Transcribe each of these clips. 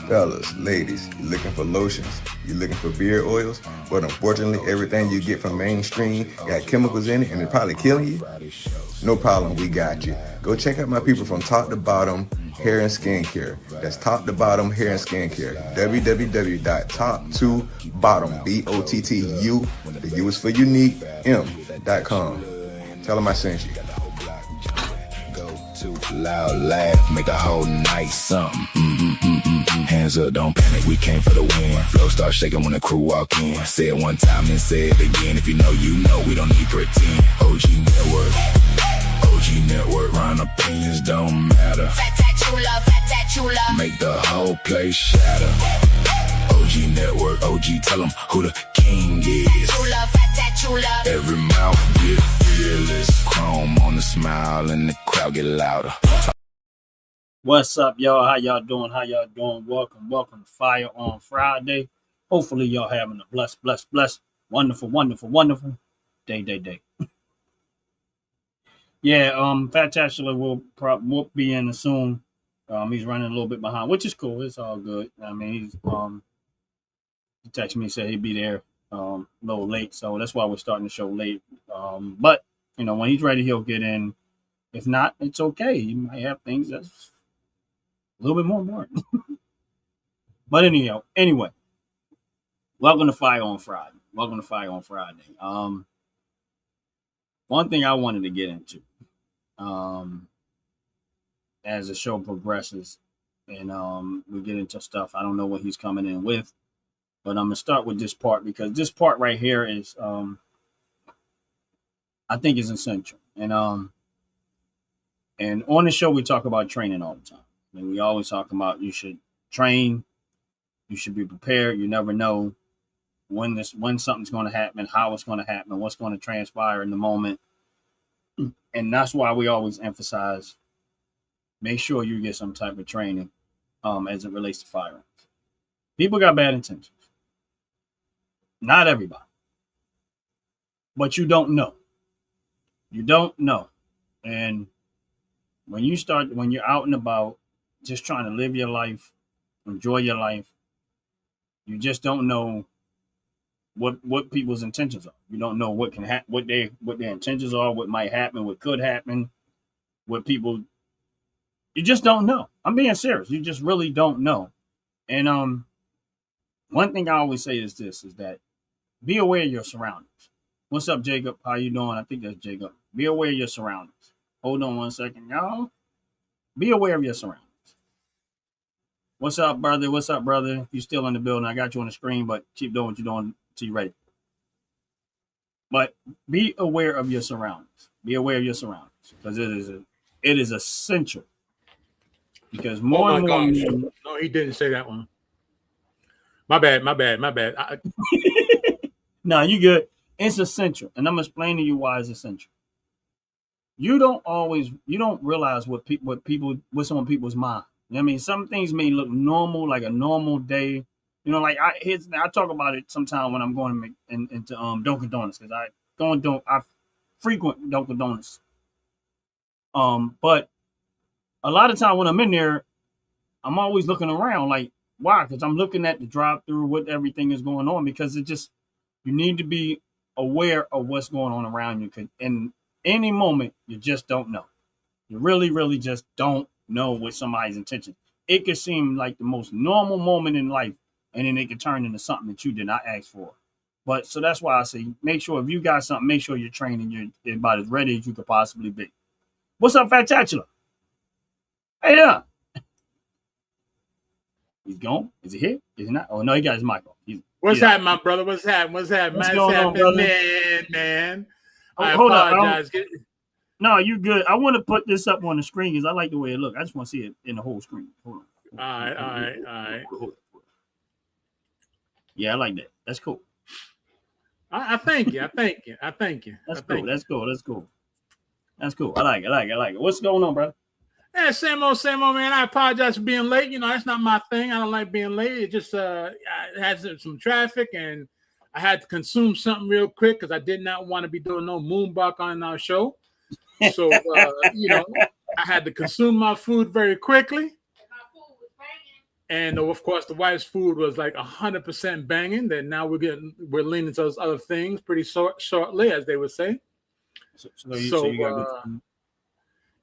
Fellas, ladies, you looking for lotions? You looking for beard oils? But unfortunately, everything you get from mainstream got chemicals in it and it's probably killing you? No problem, we got you. Go check out my people from Top to Bottom Hair and Skincare. That's Top to Bottom Hair and Skincare. www.top2bottom, BOTTU, the U is for unique, M.com. Tell them I sent you. Too loud laugh, make the whole night something. Hands up, don't panic, we came for the win. Flow start shaking when the crew walk in. Say it one time, then say it again. If you know, we don't need pretend. OG network, round opinions don't matter. Fat that chula. Make the whole place shatter. OG network, OG, tell them who the king is. Chula, fat that chula. Every mouth get fearless. Chrome on the smile and the crowd get louder. What's up, y'all? How y'all doing? Welcome to Firearm Friday. Hopefully y'all having a blessed, wonderful day. Yeah, Fatashula will be in soon. He's running a little bit behind, which is cool. It's all good. I mean, he texted me, said he'd be there a little late, so that's why we're starting the show late. But you know, when he's ready, he'll get in. If not, it's okay. He might have things that's a little bit more important. But anyway, welcome to Firearm Friday. One thing I wanted to get into as the show progresses and we get into stuff, I don't know what he's coming in with, but I'm going to start with this part because this part right here is, I think is essential. And on the show, we talk about training all the time. And we always talk about you should train, you should be prepared. You never know when something's going to happen, how it's going to happen, what's going to transpire in the moment. And that's why we always emphasize, make sure you get some type of training as it relates to firearms. People got bad intentions. Not everybody. But you don't know. And when you're out and about, just trying to live your life, enjoy your life, you just don't know what people's intentions are. You don't know what can happen, what their intentions are, what might happen, what could happen, what people. You just don't know. I'm being serious. You just really don't know. And one thing I always say is this: is that be aware of your surroundings. What's up, Jacob? How you doing? I think that's Jacob. Be aware of your surroundings. Hold on one second, y'all. Be aware of your surroundings. What's up, brother? You still in the building? I got you on the screen, but keep doing what you're doing till you're ready. But be aware of your surroundings. Because it is essential. Because more and more. No, he didn't say that one. My bad. No, you good. It's essential, and I'm explaining to you why it's essential. You don't realize what some people's mind. I mean, some things may look normal, like a normal day. You know, like I talk about it sometime when I'm going into Dunkin' Donuts because I frequent Dunkin' Donuts. But a lot of time when I'm in there, I'm always looking around, like why? Because I'm looking at the drive-through, what everything is going on. Because you need to be aware of what's going on around you. Because in any moment, you just don't know. You really, really just don't know what somebody's intention. It could seem like the most normal moment in life, and then it could turn into something that you did not ask for. But so that's why I say, make sure if you got something, make sure you're training, you're about as ready as you could possibly be. What's up, Fatachula? Hey, yeah. He's gone. Is he here? Is he not? Oh no, he got his mic on. What's happening, my brother? What's happening? What's going on, brother? Man. Hold apologize. No, you good. I want to put this up on the screen because I like the way it looks. I just want to see it in the whole screen. Hold on. All right. Yeah, I like that. That's cool. I thank you. That's cool. I like it. What's going on, brother? Yeah, same old, man. I apologize for being late. You know, that's not my thing. I don't like being late. It just I had some traffic and I had to consume something real quick because I did not want to be doing no moonbuck on our show. So, you know, I had to consume my food very quickly. And of course, the wife's food was like 100% banging. Then now we're leaning to those other things pretty shortly, as they would say. So you got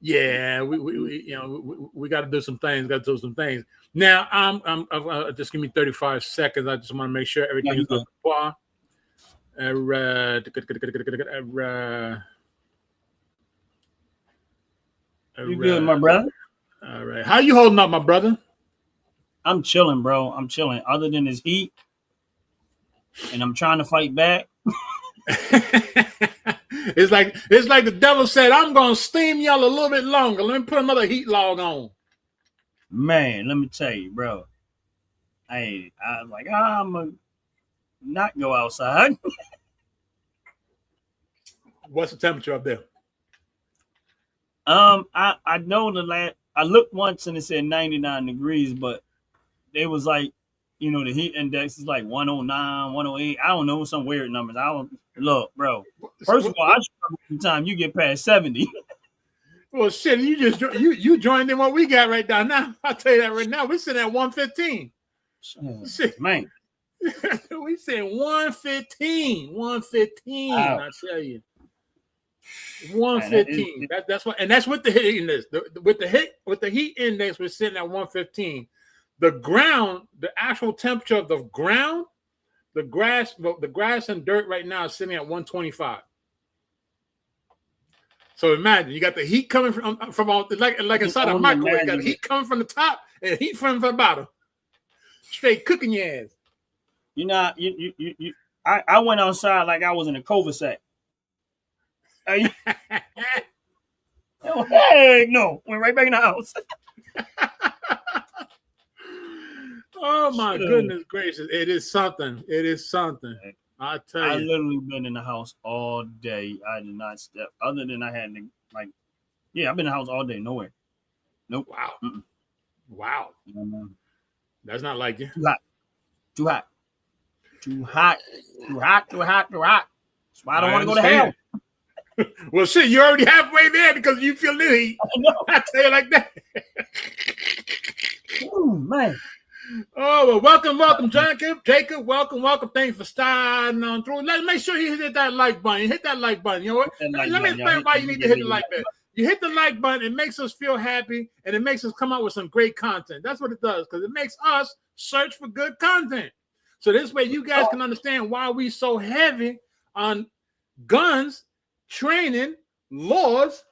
yeah, we got to do some things. Got to do some things. Now, just give me 35 seconds. I just want to make sure everything is up to par. You good, my brother? All right. How you holding up, my brother? I'm chilling, bro. I'm chilling. Other than this heat, and I'm trying to fight back. It's like the devil said, I'm gonna steam y'all a little bit longer. Let me put another heat log on. Man, let me tell you, bro. Hey, I was like, I'm gonna not go outside. What's the temperature up there? I know I looked once and it said 99 degrees, but they was like, the heat index is like 109, 108. I don't know, some weird numbers. Look, bro. First of all, I struggle every time you get past 70. Well, shit, you joined in what we got right now. I'll tell you that right now. We're sitting at 115. Shit, man. We said 115. 115. Wow. I tell you. 115. That's what, and that's with the heat index. With the heat index, we're sitting at 115. The ground, the actual temperature of the ground, the grass and dirt right now is sitting at 125. So imagine you got the heat coming from like inside a microwave. You got heat coming from the top and heat from the bottom. Straight cooking your ass. I went outside like I was in a cul-de-sac. Heck no, went right back in the house. Oh my goodness gracious! It is something. It is something. I tell you, I literally been in the house all day. I did not step. Other than I had to I've been in the house all day. Nowhere. Nope. Wow. Mm-mm. Wow. That's not like you. Too hot. That's why I don't want to go to hell. Well, shit, you're already halfway there because you feel the heat. I tell you like that. Oh man. Oh, well, welcome, Jacob. Welcome. Thanks for starting on through. Make sure you hit that like button. Hit that like button. You know what? Let me explain why you need to hit the like button. You hit the like button, it makes us feel happy, and it makes us come out with some great content. That's what it does, because it makes us search for good content. So this way you guys can understand why we so heavy on guns, training, laws,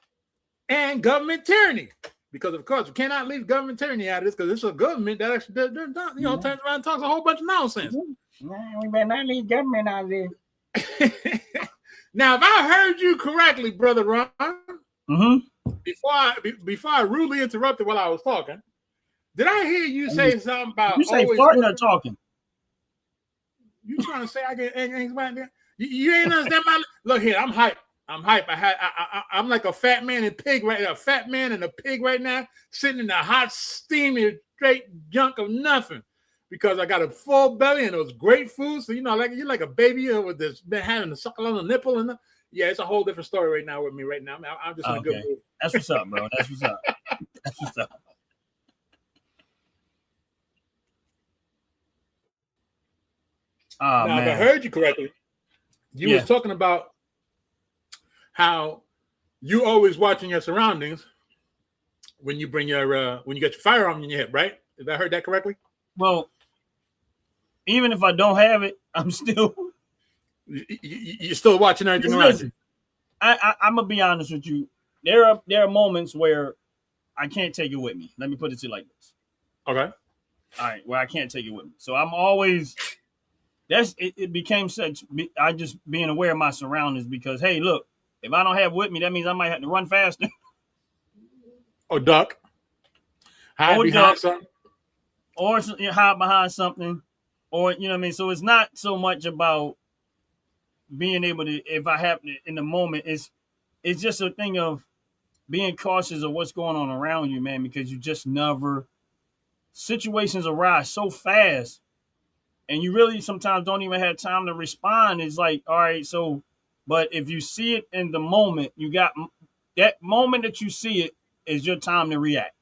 and government tyranny. Because of course we cannot leave government tyranny out of this, because it's a government that actually turns around and talks a whole bunch of nonsense. We better not leave government out of this. Now, if I heard you correctly, Brother Ron, before I rudely interrupted while I was talking, did I hear you say something about you say farting or talking? You trying to say I get anxiety? You ain't understand my look here. I'm hyped. I'm like a fat man and pig right now. A fat man and a pig right now, sitting in a hot, steamy, straight junk of nothing, because I got a full belly and those great foods. So you're like a baby with this been having a suckle on the nipple and yeah, it's a whole different story right now with me right now. I'm just in a good mood. That's what's up, bro. That's what's up. That's what's up. Now, if I heard you correctly, you was talking about how you always watching your surroundings when you bring when you get your firearm in your hip, right? Did I heard that correctly? Well, even if I don't have it, I'm still. You're still watching everything around you. I'm gonna be honest with you. There are moments where I can't take it with me. Let me put it to you like this. Okay. All right, where I can't take it with me. So I'm always. It became such. I just being aware of my surroundings, because hey, look, if I don't have it with me, that means I might have to run faster. Or duck. Hide behind something. Or hide behind something. Or, you know what I mean? So it's not so much about being able to, if I happen in the moment, it's just a thing of being cautious of what's going on around you, man, because you just never, situations arise so fast, and you really sometimes don't even have time to respond. It's like, all right, so, but if you see it in the moment, you got that moment that you see it is your time to react.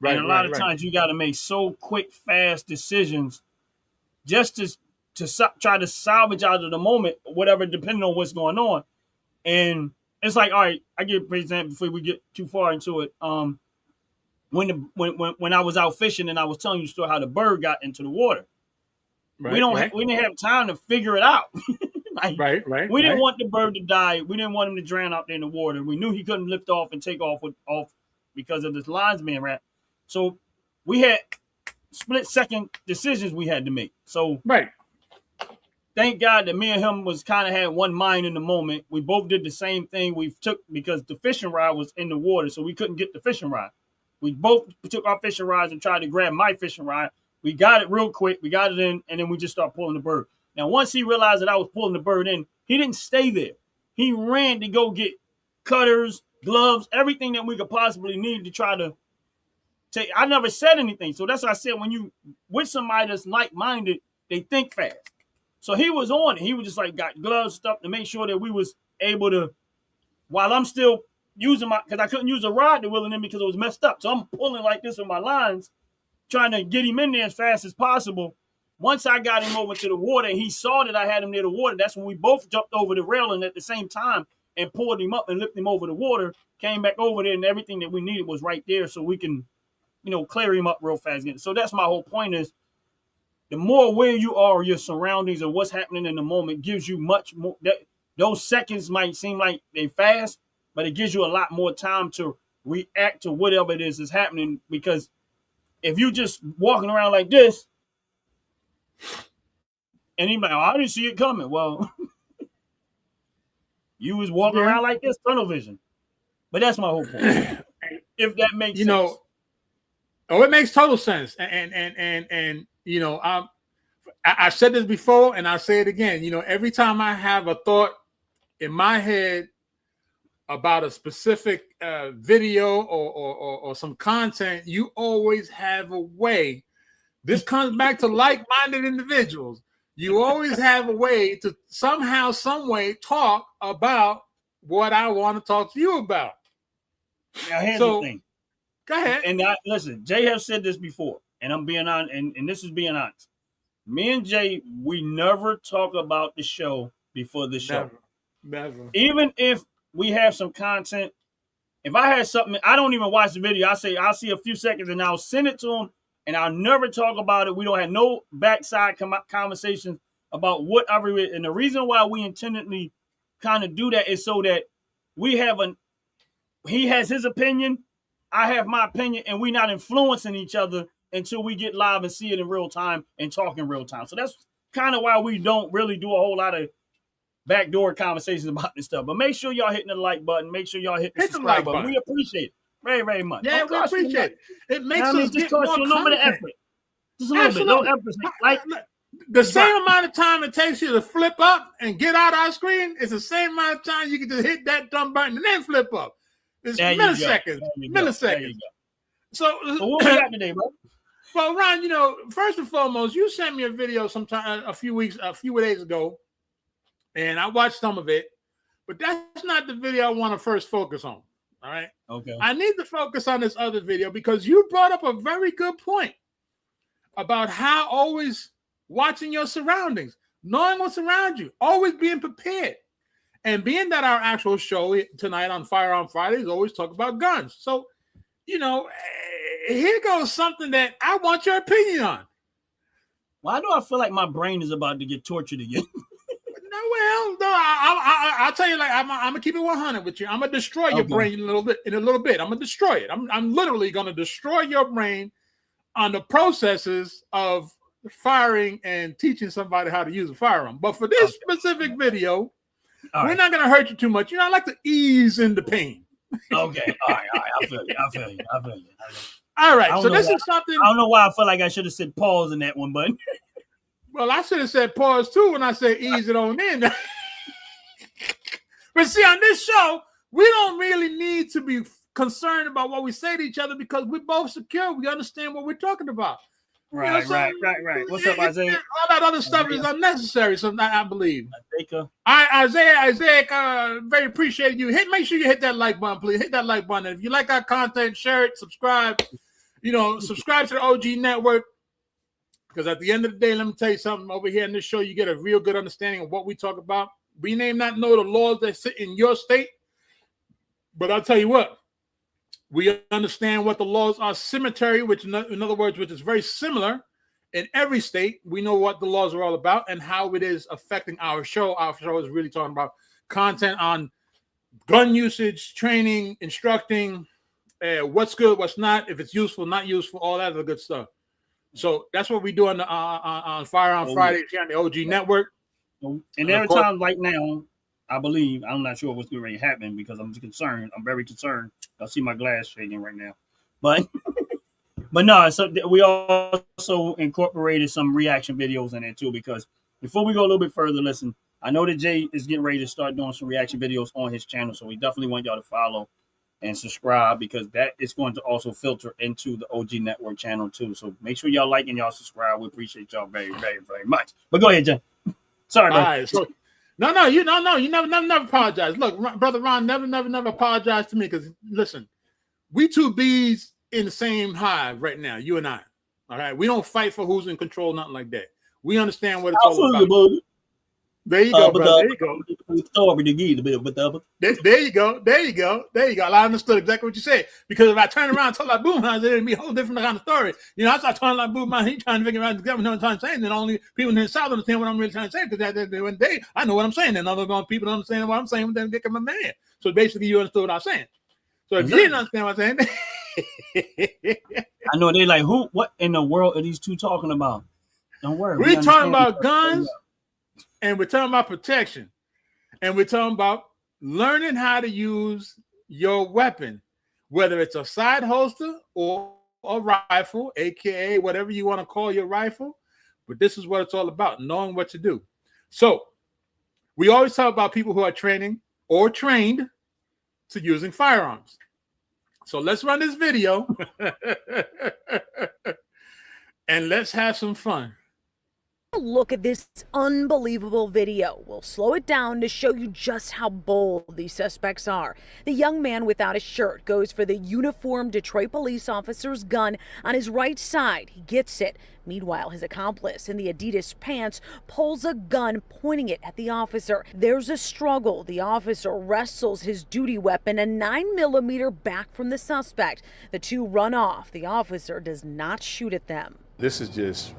Right, and a lot of times you got to make so quick, fast decisions just to try to salvage out of the moment, whatever, depending on what's going on. And it's like, all right, I give an example before we get too far into it. When I was out fishing and I was telling you the story how the bird got into the water, Right, we didn't have time to figure it out. Like, we didn't want the bird to die. We didn't want him to drown out there in the water. We knew he couldn't lift off and take off because of this lines being wrapped. So we had split second decisions we had to make. So thank God that me and him was kind of had one mind in the moment. We both did the same thing. We took, because the fishing rod was in the water, so we couldn't get the fishing rod. We both took our fishing rods and tried to grab my fishing rod. We got it real quick. We got it in, and then we just started pulling the bird. Now, once he realized that I was pulling the bird in, he didn't stay there. He ran to go get cutters, gloves, everything that we could possibly need to try to take. I never said anything. So that's what I said, when you with somebody that's like-minded, they think fast. So he was on it. He was just like got gloves, stuff to make sure that we was able to, while I'm still using because I couldn't use a rod to reel it in because it was messed up. So I'm pulling like this with my lines, trying to get him in there as fast as possible. Once I got him over to the water and he saw that I had him near the water, that's when we both jumped over the railing at the same time and pulled him up and lifted him over the water, came back over there, and everything that we needed was right there so we can, clear him up real fast. So that's my whole point is, the more aware you are of your surroundings and what's happening in the moment gives you much more. Those seconds might seem like they fast, but it gives you a lot more time to react to whatever it is happening. Because if you just walking around like this, and he's like, oh, I didn't see it coming. Well, you was walking around like this, tunnel vision. But that's my whole point. If that makes sense. It makes total sense. And I've said this before and I'll say it again. Every time I have a thought in my head about a specific video or some content, you always have a way. This comes back to like-minded individuals. You always have a way to somehow, some way talk about what I want to talk to you about. Now, here's the thing. Go ahead. And listen, Jay have said this before, and I'm being honest, and this is being honest. Me and Jay, we never talk about the show before the show. Never. Even if we have some content, if I had something, I don't even watch the video. I'll see a few seconds and I'll send it to him, and I'll never talk about it. We don't have no backside conversations about whatever it is. And the reason why we intentionally kind of do that is so that we have he has his opinion, I have my opinion, and we're not influencing each other until we get live and see it in real time and talk in real time. So that's kind of why we don't really do a whole lot of backdoor conversations about this stuff. But make sure y'all hitting the like button. Make sure y'all hit the subscribe button. We appreciate it very, very much. Yeah, we appreciate it. It makes us just get more a little bit of effort. Just a little bit. No effort. Like the same amount of time it takes you to flip up and get out our screen is the same amount of time you can just hit that dumb button and then flip up. It's milliseconds. Milliseconds. So what we got today, bro? Well, Ron, first and foremost, you sent me a video sometime a few days ago, and I watched some of it, but that's not the video I want to first focus on. All right. Okay. I need to focus on this other video because you brought up a very good point about how always watching your surroundings, knowing what's around you, always being prepared. And being that our actual show tonight on Firearm Friday is always talk about guns. So, here goes something that I want your opinion on. Why do I feel like my brain is about to get tortured again? I'll tell you, like, I'm gonna keep it 100 with you. I'm gonna destroy your brain in a little bit. I'm gonna destroy it. I'm literally gonna destroy your brain on the processes of firing and teaching somebody how to use a firearm. But for this specific video, we're not gonna hurt you too much. I like to ease into pain. Okay. All right. I feel you. All right. So this is something. I don't know why I feel like I should have said pause in that one, but. Well, I should have said pause too when I said ease it on in. But see, on this show, we don't really need to be concerned about what we say to each other because we're both secure. We understand what we're talking about. Right. What's up, Isaiah? All that other stuff is unnecessary, so I believe. Isaiah, very appreciate you. Make sure you hit that like button, please. Hit that like button. If you like our content, share it, subscribe. subscribe to the OG Network, because at the end of the day, let me tell you something. Over here in this show, you get a real good understanding of what we talk about. We may not know the laws that sit in your state, but I'll tell you what, we understand what the laws are symmetry, which in other words, which is very similar in every state. We know what the laws are all about and how it is affecting our show. Our show is really talking about content on gun usage, training, instructing, what's good, what's not, if it's useful, not useful, all that other good stuff. So that's what we do on Firearm Friday here on the OG Network. And every time right now, I believe, I'm not sure what's going to happen because I'm concerned. I'm very concerned. I see my glass shaking right now. But no, so we also incorporated some reaction videos in it too, because before we go a little bit further, listen, I know that Jay is getting ready to start doing some reaction videos on his channel, so we definitely want y'all to follow and subscribe, because that is going to also filter into the OG Network channel too. So make sure y'all like and y'all subscribe. We appreciate y'all very, very, very much. But go ahead, Jay. Sorry, man. All right, so you never apologize. Look, brother Ron, never apologize to me, because listen, we two bees in the same hive right now, you and I. All right, we don't fight for who's in control, nothing like that. We understand what it's all about. There you go, brother. There you go. There you go. I understood exactly what you said. Because if I turn around and talk like Boom House, it'd be a whole different kind of story. I start talking like Boom House, he's trying to figure out the government what I'm trying to say, and then only people in the South understand what I'm really trying to say, because I know what I'm saying, and other people don't understand what I'm saying, then they get my man. So basically, you understood what I was saying. So if you didn't understand what I'm saying, I know they're like, what in the world are these two talking about? Don't worry. We're talking about guns. And we're talking about protection. And we're talking about learning how to use your weapon, whether it's a side holster or a rifle, aka whatever you want to call your rifle. But this is what it's all about, knowing what to do. So we always talk about people who are training or trained to using firearms. So let's run this video and let's have some fun. Look at this unbelievable video. We'll slow it down to show you just how bold these suspects are. The young man without a shirt goes for the uniformed Detroit police officer's gun on his right side. He gets it. Meanwhile, his accomplice in the Adidas pants pulls a gun, pointing it at the officer. There's a struggle. The officer wrestles his duty weapon, a 9mm, back from the suspect. The two run off. The officer does not shoot at them. This is just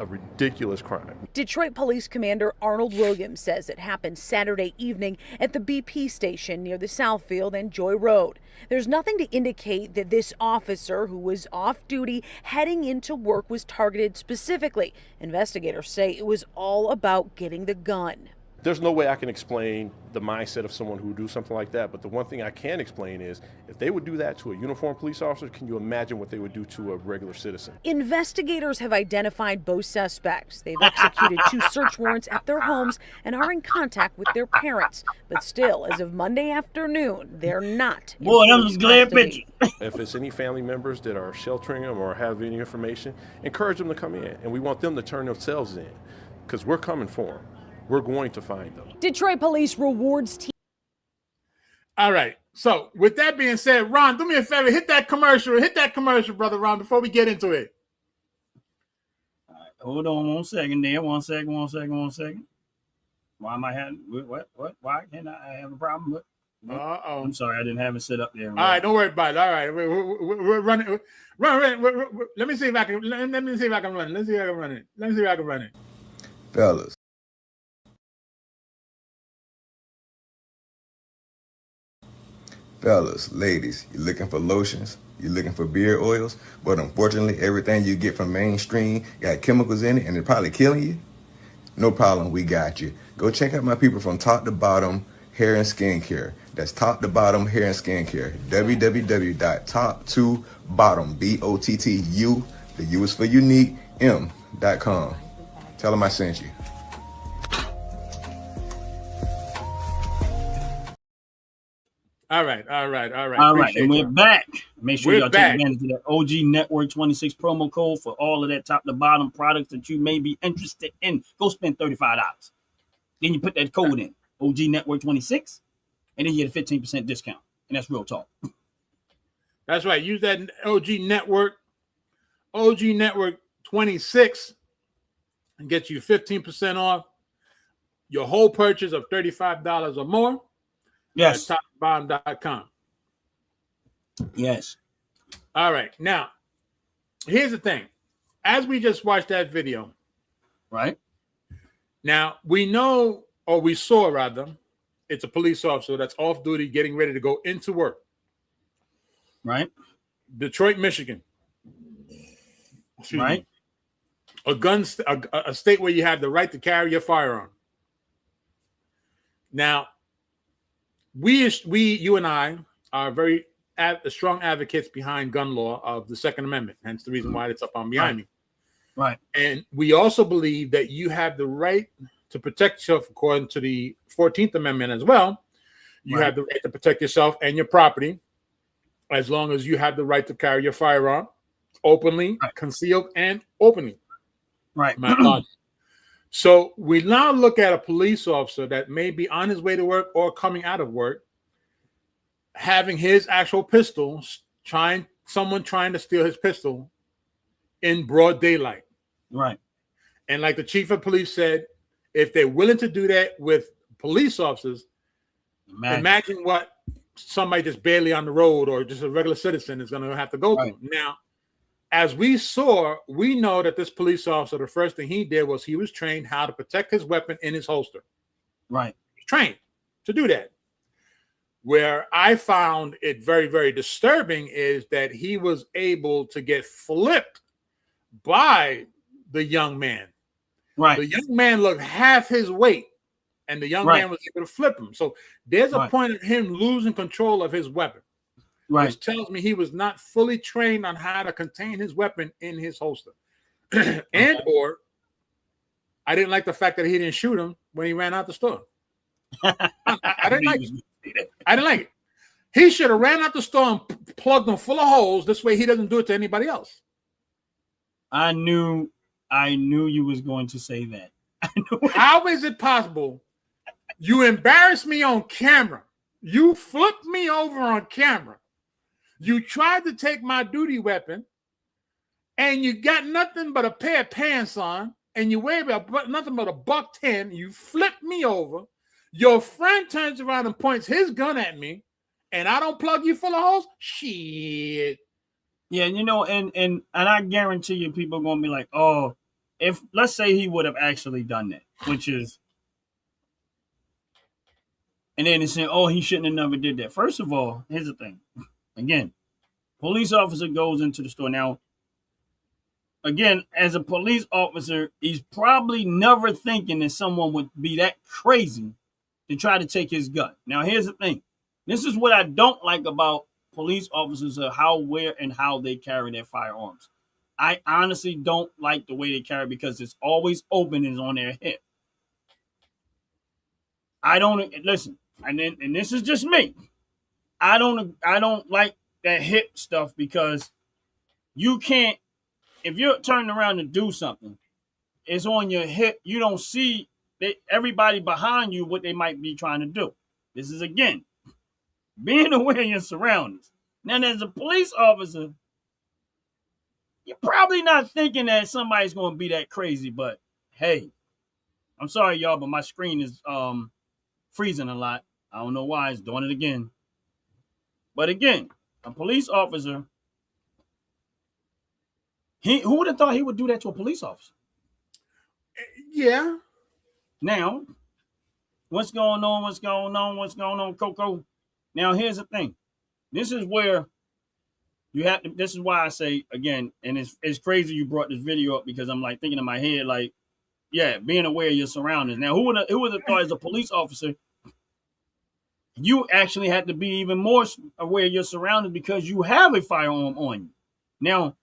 a ridiculous crime. Detroit Police Commander Arnold Williams says it happened Saturday evening at the BP station near the Southfield and Joy Road. There's nothing to indicate that this officer, who was off duty heading into work, was targeted specifically. Investigators say it was all about getting the gun. There's no way I can explain the mindset of someone who would do something like that, but the one thing I can explain is if they would do that to a uniformed police officer, can you imagine what they would do to a regular citizen? Investigators have identified both suspects. They've executed 2 search warrants at their homes and are in contact with their parents. But still, as of Monday afternoon, they're not. Boy, that was a glad picture. If it's any family members that are sheltering them or have any information, encourage them to come in. And we want them to turn themselves in, because we're coming for them. We're going to find them. Detroit Police rewards team. All right. So with that being said, Ron, do me a favor. Hit that commercial, brother Ron, before we get into it. All right, hold on 1 second there. 1 second. Why am I having what? Why can't I have a problem with? Uh-oh. I'm sorry, I didn't have it set up there. All right, don't worry about it. All right, we're running. Let me see if I can. Let me see if I can run it. Fellas. Fellas, ladies, you're looking for lotions, you're looking for beard oils, but unfortunately everything you get from mainstream got chemicals in it and it's probably killing you? No problem, we got you. Go check out my people from Top to Bottom Hair and Skincare. That's Top to Bottom Hair and Skincare. www.top2bottom, B-O-T-T-U, the U is for unique, M.com. Tell them I sent you. All right. All right, and we're back. Make sure y'all take advantage of that OG Network 26 promo code for all of that top to bottom products that you may be interested in. Go spend $35. Then you put that code in, OG Network 26, and then you get a 15% discount. And that's real talk. That's right. Use that OG Network OG Network 26 and get you 15% off your whole purchase of $35 or more. Yes. At topbottom.com. Yes. All right. Now, here's the thing. As we just watched that video, right? Now, we know, or we saw rather, it's a police officer that's off duty getting ready to go into work. Right. Detroit, Michigan. Right. A state where you have the right to carry your firearm. Now, you and I are very strong advocates behind gun law of the Second Amendment. Hence the reason why it's up on behind me. Right. And we also believe that you have the right to protect yourself according to the 14th Amendment as well. You have the right to protect yourself and your property as long as you have the right to carry your firearm openly, concealed, and openly. Right. So we now look at a police officer that may be on his way to work or coming out of work, having his actual pistol, someone trying to steal his pistol in broad daylight. Right. And like the chief of police said, if they're willing to do that with police officers, imagine what somebody just barely on the road or just a regular citizen is going to have to go through. Now, as we saw, we know that this police officer, the first thing he did was he was trained how to protect his weapon in his holster. Right. Trained to do that. Where I found it very, very disturbing is that he was able to get flipped by the young man. Right. The young man looked half his weight, and the young man was able to flip him. So there's a point of him losing control of his weapon. Right. Which tells me he was not fully trained on how to contain his weapon in his holster. Or I didn't like the fact that he didn't shoot him when he ran out the store. I didn't like it. I didn't like it. He should have ran out the store and plugged them full of holes. This way he doesn't do it to anybody else. I knew you was going to say that. How is it possible? You embarrassed me on camera. You flipped me over on camera. You tried to take my duty weapon, and you got nothing but a pair of pants on, and you weigh nothing but $110. You flipped me over. Your friend turns around and points his gun at me, and I don't plug you full of holes? Shit. Yeah, and I guarantee you people are going to be like, oh, if let's say he would have actually done that, which is, and then they say, oh, he shouldn't have never did that. First of all, here's the thing. Again, police officer goes into the store. Now, again, as a police officer, he's probably never thinking that someone would be that crazy to try to take his gun. Now, here's the thing. This is what I don't like about police officers, how, where, and how they carry their firearms. I honestly don't like the way they carry because it's always open and it's on their hip. I don't listen, and this is just me. I don't like that hip stuff because you can't, if you're turning around to do something, it's on your hip. You don't see everybody behind you what they might be trying to do. This is, again, being aware of your surroundings. Now, as a police officer, you're probably not thinking that somebody's going to be that crazy, but hey, I'm sorry, y'all, but my screen is freezing a lot. I don't know why. It's doing it again. But again, a police officer, who would have thought he would do that to a police officer? Yeah. Now, what's going on, Coco? Now, here's the thing. This is where you have to, this is why I say, again, and it's crazy you brought this video up because I'm like thinking in my head, like, yeah, being aware of your surroundings. Now, who would have thought as a police officer, you actually had to be even more aware of your surroundings because you have a firearm on you. Now,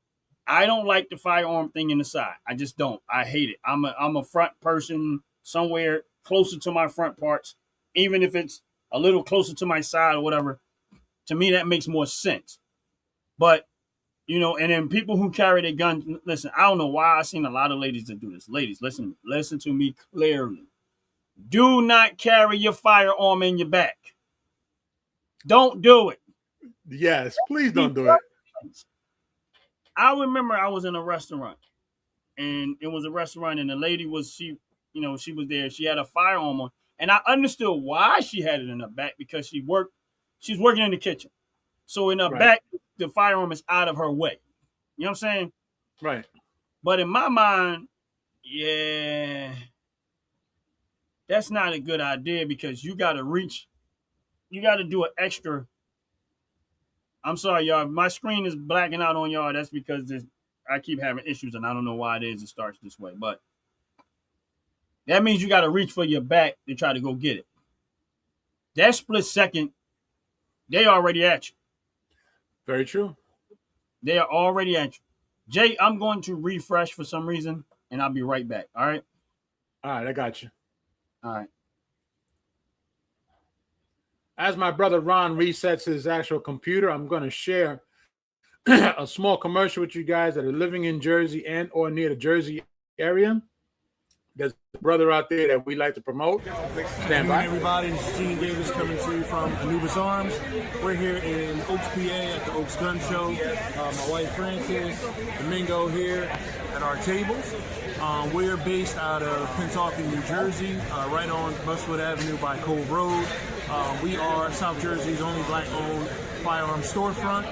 I don't like the firearm thing in the side. I just don't. I hate it. I'm a front person somewhere closer to my front parts, even if it's a little closer to my side or whatever. To me, that makes more sense. But, and then people who carry their guns, listen, I don't know why I've seen a lot of ladies that do this. Ladies, listen to me clearly. Do not carry your firearm in your back. Don't do it. Yes, please don't do it. I remember I was in a restaurant, and it was a restaurant, and the lady was she was there. She had a firearm on, and I understood why she had it in her back because she's working in the kitchen, so in her Right. back the firearm is out of her way. You know what I'm saying? Right. But in my mind, yeah, that's not a good idea because you got to reach, you got to do an extra. I'm sorry, y'all. If my screen is blacking out on y'all, that's because I keep having issues and I don't know why it is. It starts this way, but that means you got to reach for your back to try to go get it. That split second, they already at you. Very true. They are already at you. Jay, I'm going to refresh for some reason, and I'll be right back. All right? All right, I got you. All right. As my brother Ron resets his actual computer, I'm going to share a small commercial with you guys that are living in Jersey and or near the Jersey area. There's a brother out there that we like to promote. Stand by. Hey everybody, this is Gene Davis coming to you from Anubis Arms. We're here in Oaks, PA at the Oaks Gun Show. My wife Frances, Domingo here at our tables. We're based out of Pennsauken, New Jersey, right on Buzzwood Avenue by Cove Road. We are South Jersey's only black-owned firearm storefront.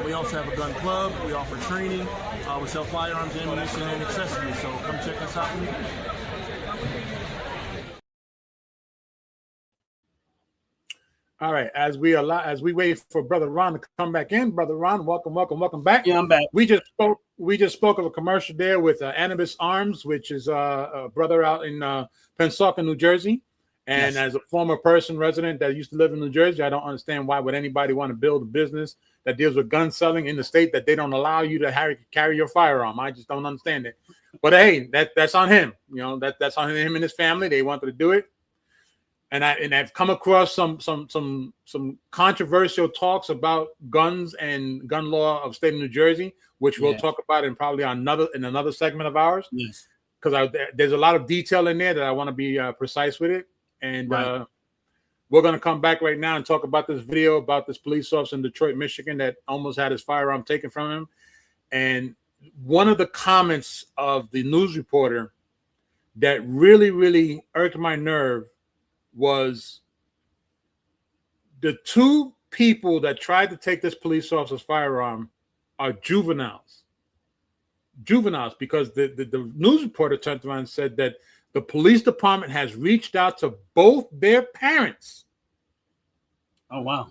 We also have a gun club. We offer training. We sell firearms, ammunition, and accessories. So come check us out. All right, as we wait for Brother Ron to come back in, Brother Ron, welcome back. Yeah, I'm back. We just spoke of a commercial there with Anubis Arms, which is a brother out in Pennsauken, New Jersey. And as a former resident that used to live in New Jersey, I don't understand why would anybody want to build a business that deals with gun selling in the state that they don't allow you to carry your firearm. I just don't understand it. But hey, that's on him. You know, that's on him and his family. They wanted to do it. And I've come across some controversial talks about guns and gun law of state of New Jersey, which we'll talk about in probably another segment of ours. Yes, because there's a lot of detail in there that I want to be precise with it. And we're going to come back right now and talk about this video about this police officer in Detroit, Michigan that almost had his firearm taken from him. And one of the comments of the news reporter that really, really irked my nerve was the two people that tried to take this police officer's firearm are juveniles. Juveniles, because the news reporter turned around and said that the police department has reached out to both their parents. Oh, wow.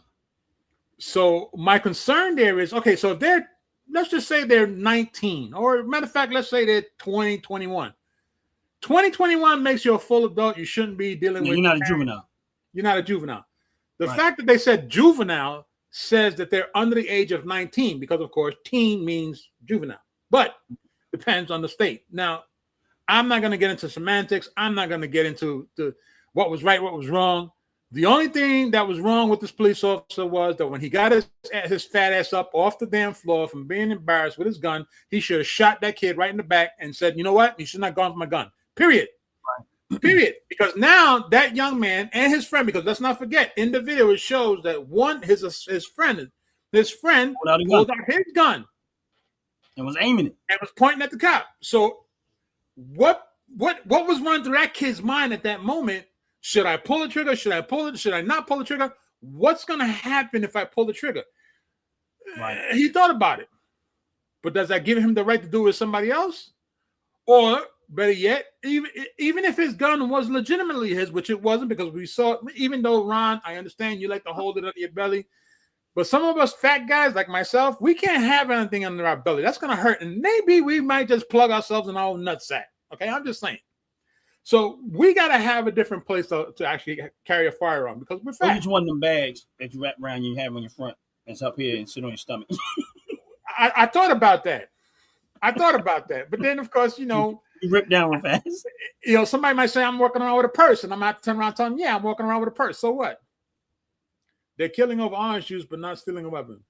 So my concern there is, okay, so if let's just say they're 19, or matter of fact, let's say they're 20, 21. 2021 makes you a full adult. You shouldn't be dealing with. You're not a juvenile. You're not a juvenile. The fact that they said juvenile says that they're under the age of 19, because of course, teen means juvenile, but depends on the state. Now, I'm not going to get into semantics. I'm not going to get into what was right, what was wrong. The only thing that was wrong with this police officer was that when he got his fat ass up off the damn floor from being embarrassed with his gun, he should have shot that kid right in the back and said, you know what? You should not have gone for my gun. Period. Right. Period. Because now that young man and his friend, because let's not forget, in the video it shows that his friend pulled out his gun and was aiming it and was pointing at the cop. So what was running through that kid's mind at that moment? Should I pull the trigger? Should I pull it? Should I not pull the trigger? What's going to happen if I pull the trigger? Right. He thought about it. But does that give him the right to do it with somebody else? Or better yet, even if his gun was legitimately his, which it wasn't, because we saw, even though, Ron, I understand you like to hold it under your belly, but some of us fat guys like myself, we can't have anything under our belly. That's going to hurt. And maybe we might just plug ourselves in our own nutsack. Okay, I'm just saying. So we got to have a different place to actually carry a firearm because we're fat. Each one of them bags that you wrap around you have on your front. It's up here and sit on your stomach. I thought about that. But then, of course, you rip down real fast. Somebody might say I'm walking around with a purse, and I'm out to turn around and tell them, yeah, I'm walking around with a purse. So what? They're killing over orange juice, but not stealing a weapon.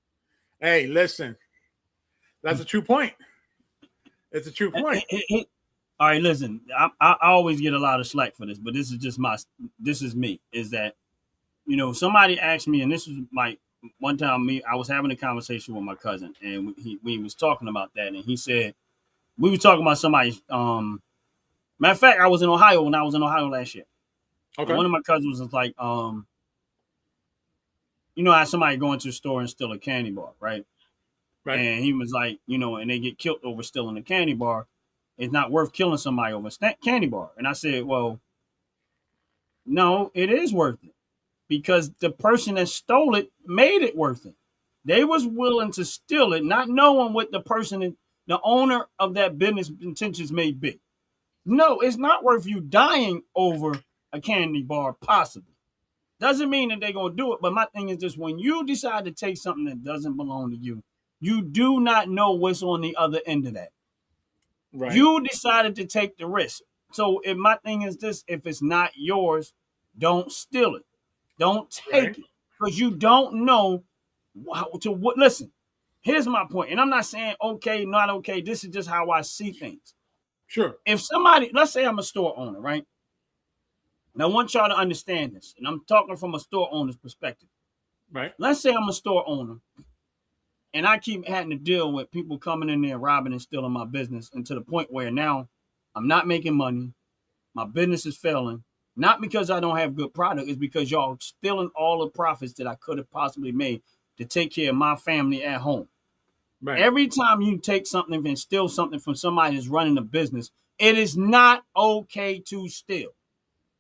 Hey, listen, that's a true point. It's a true point. All right, listen. I always get a lot of slack for this, but this is just me. Is that somebody asked me, and this is my one time I was having a conversation with my cousin, and we was talking about that, and he said we were talking about somebody. Matter of fact, I was in Ohio when I was in Ohio last year. Okay. And one of my cousins was like, you know how somebody go into a store and steal a candy bar, right? Right. And he was like, you know, and they get killed over stealing a candy bar. It's not worth killing somebody over a candy bar. And I said, well, no, it is worth it because the person that stole it made it worth it. They was willing to steal it, not knowing what the owner of that business intentions may be. No, it's not worth you dying over a candy bar, possibly. Doesn't mean that they're going to do it. But my thing is just when you decide to take something that doesn't belong to you, you do not know what's on the other end of that. Right. You decided to take the risk. So if my thing is this, if it's not yours, don't steal it. Don't take it because you don't know how to what. Listen, here's my point. And I'm not saying okay, not okay. This is just how I see things. Sure. If somebody, let's say I'm a store owner, right? And I want y'all to understand this. And I'm talking from a store owner's perspective. Right. Let's say I'm a store owner and I keep having to deal with people coming in there robbing and stealing my business, and to the point where now I'm not making money. My business is failing. Not because I don't have good product. It's because y'all stealing all the profits that I could have possibly made to take care of my family at home. Right. Every time you take something and steal something from somebody that's running a business, it is not okay to steal.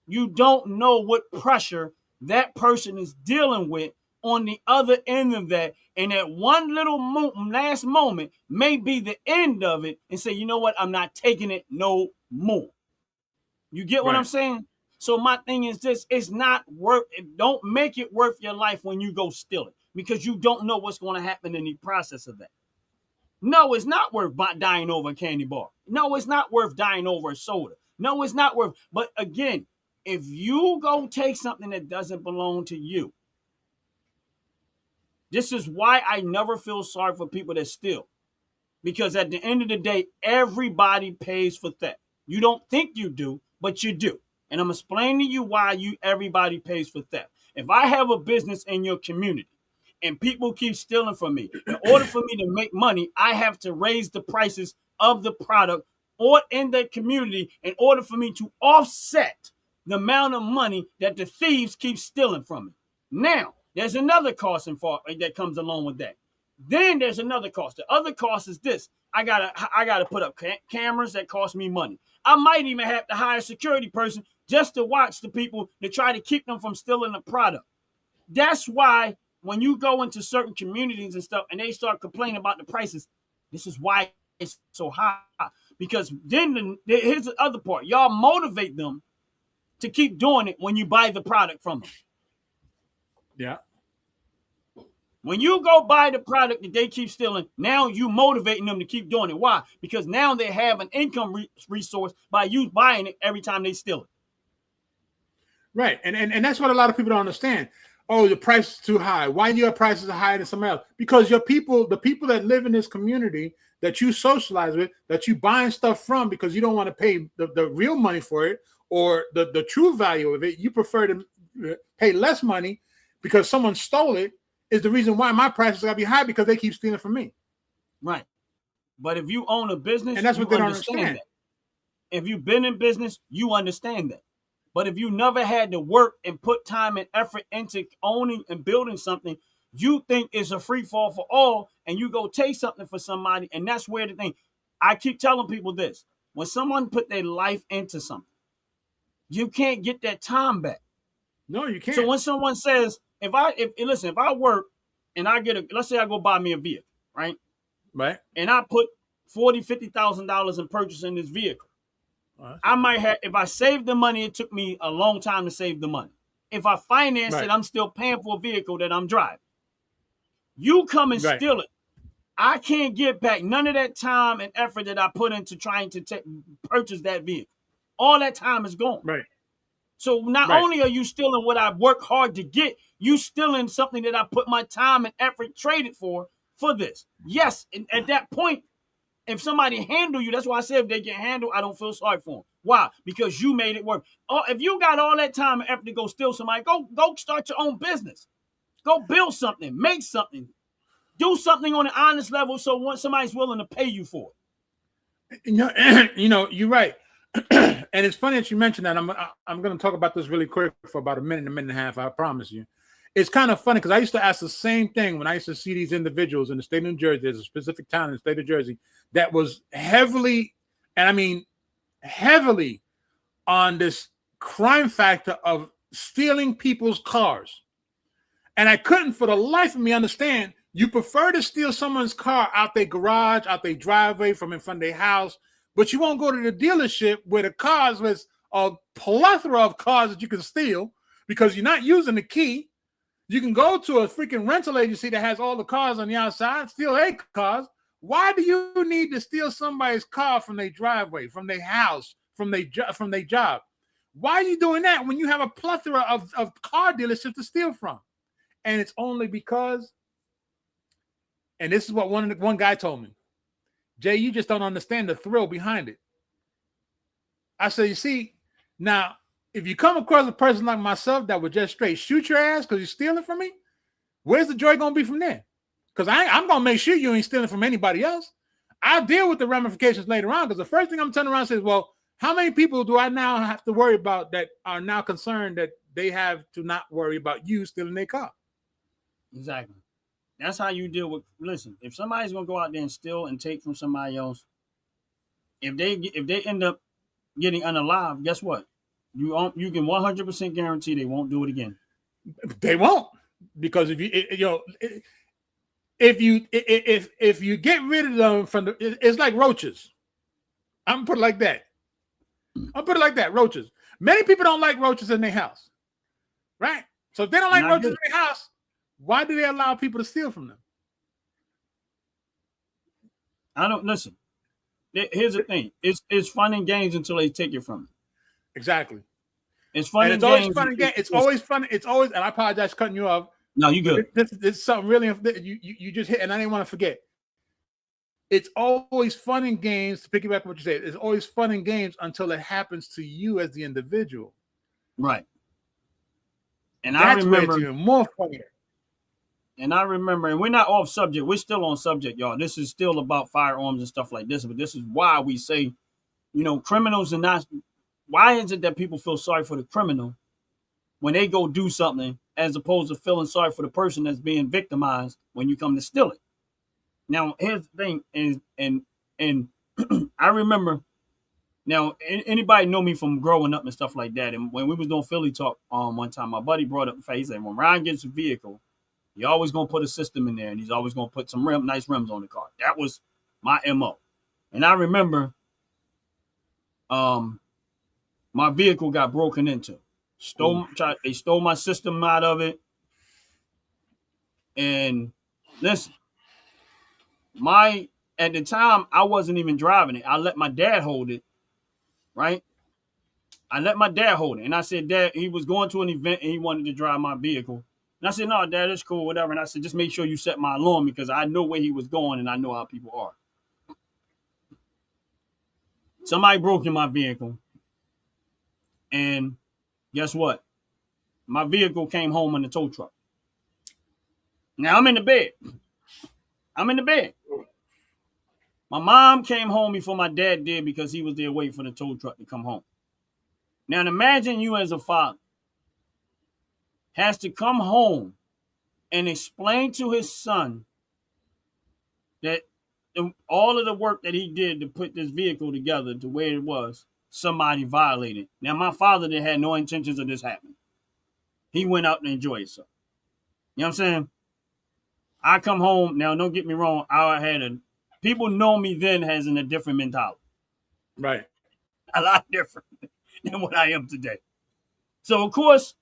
You don't know what pressure that person is dealing with on the other end of that. And that one little last moment may be the end of it and say, you know what? I'm not taking it no more. You get what I'm saying? So my thing is this, it's not worth it. Don't make it worth your life when you go steal it because you don't know what's going to happen in the process of that. No, it's not worth dying over a candy bar. No, it's not worth dying over a soda. No, it's not worth. But again, if you go take something that doesn't belong to you, this is why I never feel sorry for people that steal. Because at the end of the day, everybody pays for theft. You don't think you do, but you do. And I'm explaining to you why everybody pays for theft. If I have a business in your community and people keep stealing from me, in order for me to make money, I have to raise the prices of the product or in the community in order for me to offset the amount of money that the thieves keep stealing from me. Now, there's another cost that comes along with that. Then there's another cost. The other cost is this. I gotta put up cameras that cost me money. I might even have to hire a security person just to watch the people to try to keep them from stealing the product. That's why when you go into certain communities and stuff and they start complaining about the prices, this is why it's so high. Because then here's the other part. Y'all motivate them to keep doing it when you buy the product from them. Yeah. When you go buy the product that they keep stealing, now you motivating them to keep doing it. Why? Because now they have an income resource by you buying it every time they steal it. Right. And that's what a lot of people don't understand. Oh, the price is too high. Why your prices are higher than somebody else? Because the people that live in this community that you socialize with, that you buying stuff from because you don't want to pay the real money for it or the true value of it, you prefer to pay less money because someone stole it, is the reason why my prices are going to be high because they keep stealing from me. Right. But if you own a business, and that's what they don't understand understand. That. If you've been in business, you understand that. But if you never had to work and put time and effort into owning and building something, you think it's a free fall for all, and you go take something for somebody, and that's where the thing. I keep telling people this. When someone put their life into something, you can't get that time back. No, you can't. So when someone says, if I work and I let's say I go buy me a vehicle, right? Right. And I put $40,000-$50,000 in purchasing this vehicle. I might have, if I saved the money, it took me a long time to save the money. If I finance it, I'm still paying for a vehicle that I'm driving. You come and steal it. I can't get back none of that time and effort that I put into trying to purchase that vehicle. All that time is gone. Right. So not only are you stealing what I work hard to get, you stealing something that I put my time and effort traded for this. Yes, and at that point, if somebody handle you, that's why I said if they get handled, I don't feel sorry for them. Why? Because you made it work. If you got all that time and effort to go steal somebody, go start your own business. Go build something, make something, do something on an honest level. So once somebody's willing to pay you for it. You're right. And it's funny that you mentioned that. I'm going to talk about this really quick for about a minute and a half. I promise you. It's kind of funny because I used to ask the same thing when I used to see these individuals in the state of New Jersey. There's a specific town in the state of Jersey that was heavily, and I mean heavily, on this crime factor of stealing people's cars. And I couldn't for the life of me understand. You prefer to steal someone's car out their garage, out their driveway, from in front of their house, but you won't go to the dealership where the cars was a plethora of cars that you can steal because you're not using the key. You can go to a freaking rental agency that has all the cars on the outside, steal their cars. Why do you need to steal somebody's car from their driveway, from their house, from their job? Why are you doing that when you have a plethora of car dealerships to steal from? And it's only because, and this is what one guy told me, Jay, you just don't understand the thrill behind it. I said, you see, now, if you come across a person like myself that would just straight shoot your ass because you're stealing from me, where's the joy going to be from there? Because I'm going to make sure you ain't stealing from anybody else. I'll deal with the ramifications later on because the first thing I'm turning around and says, well, how many people do I now have to worry about that are now concerned that they have to not worry about you stealing their car? Exactly. That's how you deal with, listen, if somebody's going to go out there and steal and take from somebody else, if they end up getting unalive, guess what? You can 100% guarantee they won't do it again. They won't, because if you get rid of them from it's like roaches. I'm gonna put it like that. Roaches. Many people don't like roaches in their house, right? So if they don't like roaches in their house, why do they allow people to steal from them? I don't listen. Here's the thing: it's fun and games until they take it from you. Exactly. It's fun and always games. Fun and games. It's always fun. It's always, and I apologize for cutting you off. No, you good. This is something really you just hit, and I didn't want to forget. It's always fun and games, to piggyback on what you said. It's always fun and games until it happens to you as the individual. Right. And that's I remember where it's even more funnier. And I remember, and we're not off subject. We're still on subject, y'all. This is still about firearms and stuff like this. But this is why we say, criminals are not. Why is it that people feel sorry for the criminal when they go do something, as opposed to feeling sorry for the person that's being victimized when you come to steal it? Now, here's the thing, and I remember. Now, anybody know me from growing up and stuff like that? And when we was doing Philly Talk one time, my buddy brought up the fact, he said, when Ryan gets a vehicle, he always gonna put a system in there, and he's always gonna put some nice rims on the car. That was my MO. And I remember, my vehicle got broken into. They stole my system out of it. And listen, at the time, I wasn't even driving it. I let my dad hold it, right? I let my dad hold it. And I said, Dad, he was going to an event and he wanted to drive my vehicle. And I said, no, Dad, it's cool, whatever. And I said, just make sure you set my alarm because I know where he was going and I know how people are. Somebody broke in my vehicle. And guess what? My vehicle came home in the tow truck. Now I'm in the bed. My mom came home before my dad did because he was there waiting for the tow truck to come home. Now imagine you as a father has to come home and explain to his son that all of the work that he did to put this vehicle together to where it was, somebody violated. Now, my father had no intentions of this happening. He went out and enjoyed himself. You know what I'm saying? I come home. Now, don't get me wrong. People know me then as in a different mentality. Right. A lot different than what I am today. So, of course,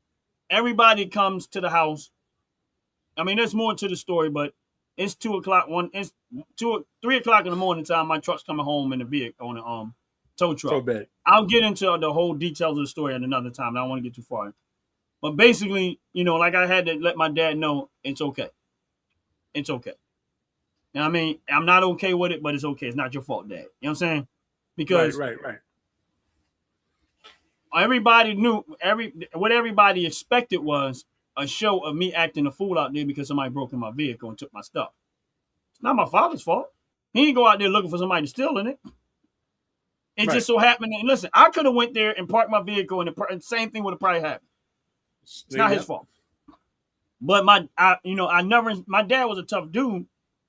everybody comes to the house. I mean, there's more to the story, but it's 3 o'clock in the morning time. My truck's coming home in the vehicle on the tow truck. So bad. I'll get into the whole details of the story at another time. I don't want to get too far. But basically, like I had to let my dad know it's okay. It's okay. Now, I mean, I'm not okay with it, but it's okay. It's not your fault, Dad. You know what I'm saying? Because right. Everybody knew what everybody expected was a show of me acting a fool out there because somebody broke in my vehicle and took my stuff. It's not my father's fault. He ain't go out there looking for somebody to steal in it. It just so happened. And listen, I could have went there and parked my vehicle, and the same thing would have probably happened. It's not his fault. But my dad was a tough dude,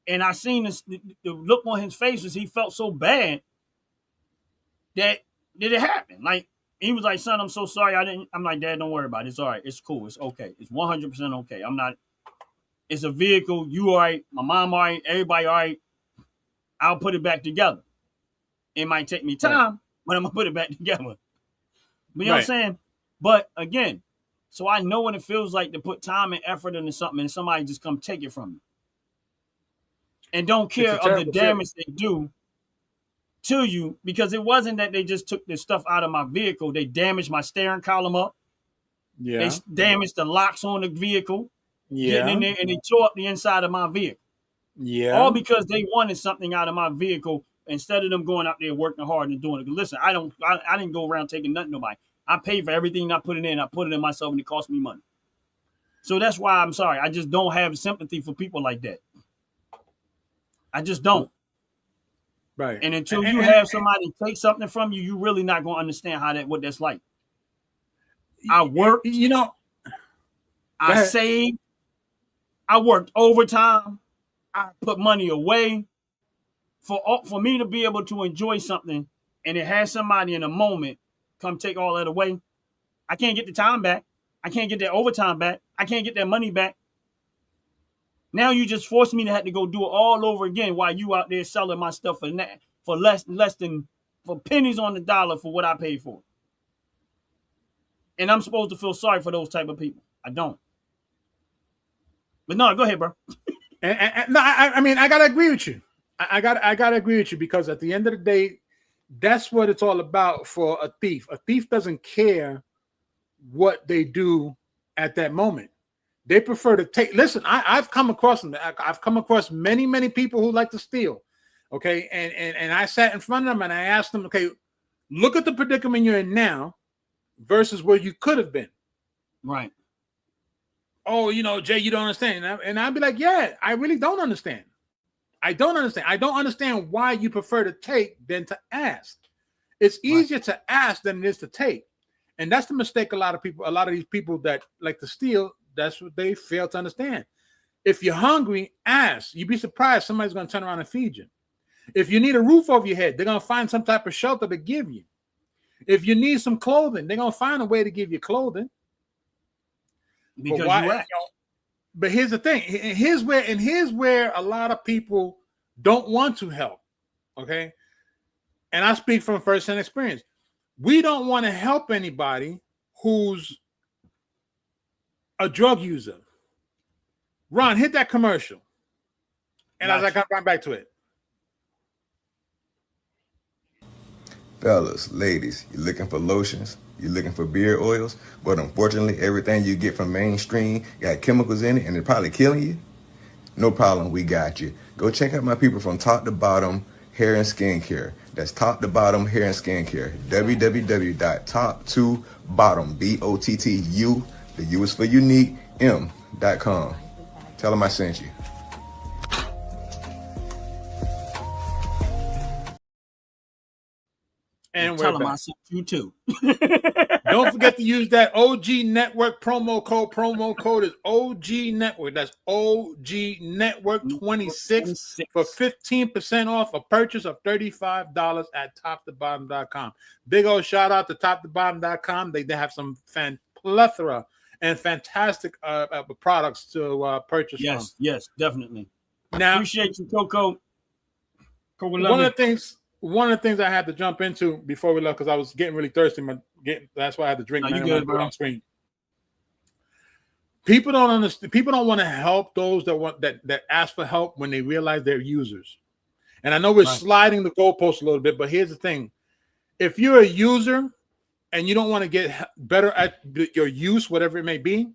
and I seen the look on his face as he felt so bad that it happened. Like, he was like, son, I'm so sorry. I'm like, Dad, don't worry about it. It's all right. It's cool. It's okay. It's 100% okay. I'm not. It's a vehicle. You all right. My mom all right. Everybody all right. I'll put it back together. It might take me time, but I'm going to put it back together. But you know what I'm saying? But again, so I know what it feels like to put time and effort into something and somebody just come take it from you. And don't care of the damage they do to you, because it wasn't that they just took the stuff out of my vehicle. They damaged my steering column up. Yeah. They damaged the locks on the vehicle. Yeah. Getting in there, and they tore up the inside of my vehicle. Yeah. All because they wanted something out of my vehicle instead of them going out there working hard and doing it. Listen, I didn't go around taking nothing to nobody. I paid for everything I put it in. I put it in myself, and it cost me money. So that's why I'm sorry. I just don't have sympathy for people like that. I just don't. Right. And until you have somebody take something from you, you're really not going to understand what that's like. I worked. I saved. I worked overtime. I put money away for me to be able to enjoy something, and it has somebody in a moment come take all that away. I can't get the time back. I can't get that overtime back. I can't get that money back. Now you just forced me to have to go do it all over again while you out there selling my stuff for less than for pennies on the dollar for what I paid for. And I'm supposed to feel sorry for those type of people. I don't. But no, go ahead, bro. No, I mean, I gotta agree with you. I gotta agree with you, because at the end of the day, that's what it's all about for a thief. A thief doesn't care what they do at that moment. They prefer to take. Listen, I've come across them. I've come across many people who like to steal. Okay, and I sat in front of them and I asked them, okay, look at the predicament you're in now versus where you could have been. Right. Oh, Jay, you don't understand. And I'd be like, yeah, I really don't understand. I don't understand. I don't understand why you prefer to take than to ask. It's easier to ask than it is to take. And that's the mistake a lot of these people that like to steal, that's what they fail to understand. If you're hungry, ask. You'd be surprised somebody's going to turn around and feed you. If you need a roof over your head, they're going to find some type of shelter to give you. If you need some clothing, they're going to find a way to give you clothing. Because but here's the thing. Here's where a lot of people don't want to help. Okay. And I speak from first-hand experience. We don't want to help anybody who's a drug user. Ron, hit that commercial. And as I come right back to it. Fellas, ladies, you're looking for lotions, you're looking for beard oils, but unfortunately everything you get from mainstream got chemicals in it and it's probably killing you? No problem, we got you. Go check out my people from Top to Bottom Hair and Skincare. That's Top to Bottom Hair and Skincare. www.top2bottom, BOTTU, the U is for unique, M.com. Tell them I sent you. And tell them I sent you too. Don't forget to use that OG Network promo code. Promo code is OG Network. That's OG Network 26 for 15% off a purchase of $35 at toptobottom.com. Big old shout out to toptobottom.com. They have some plethora and fantastic products to purchase from. Yes, definitely. Now, appreciate you, Coco. One of the things I had to jump into before we left, because I was getting really thirsty. That's why I had to drink. On screen. People don't understand. People don't want to help those that ask for help when they realize they're users. And I know we're sliding the goalpost a little bit, but here's the thing: if you're a user and you don't want to get better at your use, whatever it may be,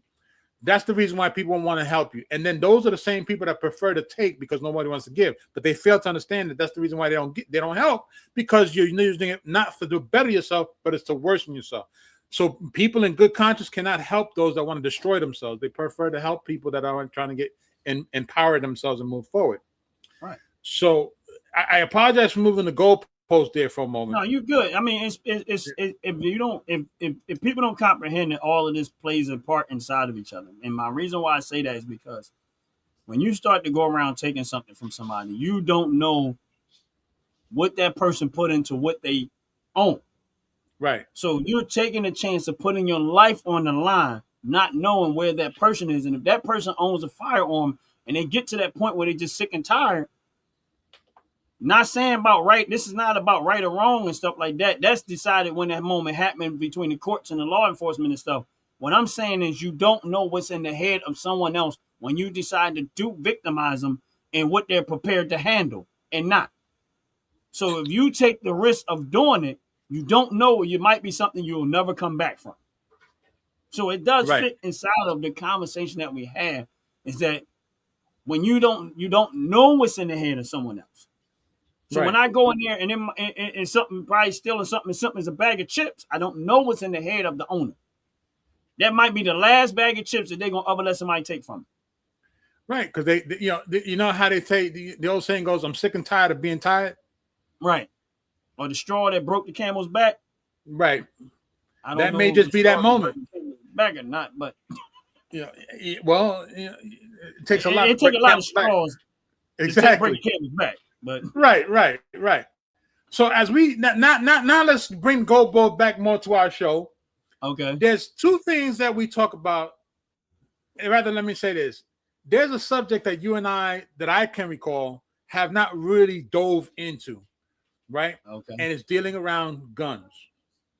that's the reason why people want to help you. And then those are the same people that prefer to take because nobody wants to give, but they fail to understand that that's the reason why they don't help, because you're using it not to do better yourself, but it's to worsen yourself. So people in good conscience cannot help those that want to destroy themselves. They prefer to help people that are trying to get and empower themselves and move forward. Right. So I apologize for moving the goalpost there for a moment. No, you good. I mean, it's if you don't if people don't comprehend that all of this plays a part inside of each other, and my reason why I say that is because when you start to go around taking something from somebody, you don't know what that person put into what they own. Right. So you're taking a chance of putting your life on the line, not knowing where that person is, and if that person owns a firearm and they get to that point where they're just sick and tired. Not saying about right. This is not about right or wrong and stuff like that. That's decided when that moment happened between the courts and the law enforcement and stuff. What I'm saying is you don't know what's in the head of someone else when you decide to victimize them and what they're prepared to handle and not. So if you take the risk of doing it, you don't know it might be something you'll never come back from. So it does fit inside of the conversation that we have, is that when you don't know what's in the head of someone else. So when I go in there and something probably stealing something is a bag of chips, I don't know what's in the head of the owner. That might be the last bag of chips that they're gonna ever let somebody take from them. Right, because they you know how they say the old saying goes, "I'm sick and tired of being tired." Right, or the straw that broke the camel's back. Right, I don't that know may just be that moment. Back or not, but well, it takes a lot. It takes a lot of straws. Exactly, to break the camel's back. But right. So as we now let's bring goalpost back more to our show. Okay. There's two things that we talk about. Rather, let me say this. There's a subject that you and I, that I can recall, have not really dove into, right? Okay. And it's dealing around guns,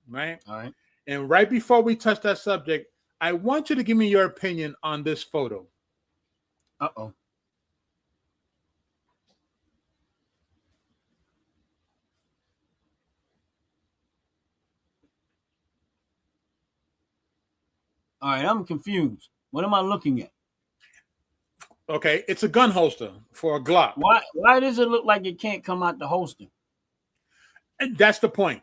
right? All right. And right before we touch that subject, I want you to give me your opinion on this photo. Uh-oh. All right, I'm confused. What am I looking at? Okay, it's a gun holster for a Glock. Why does it look like it can't come out the holster? And that's the point.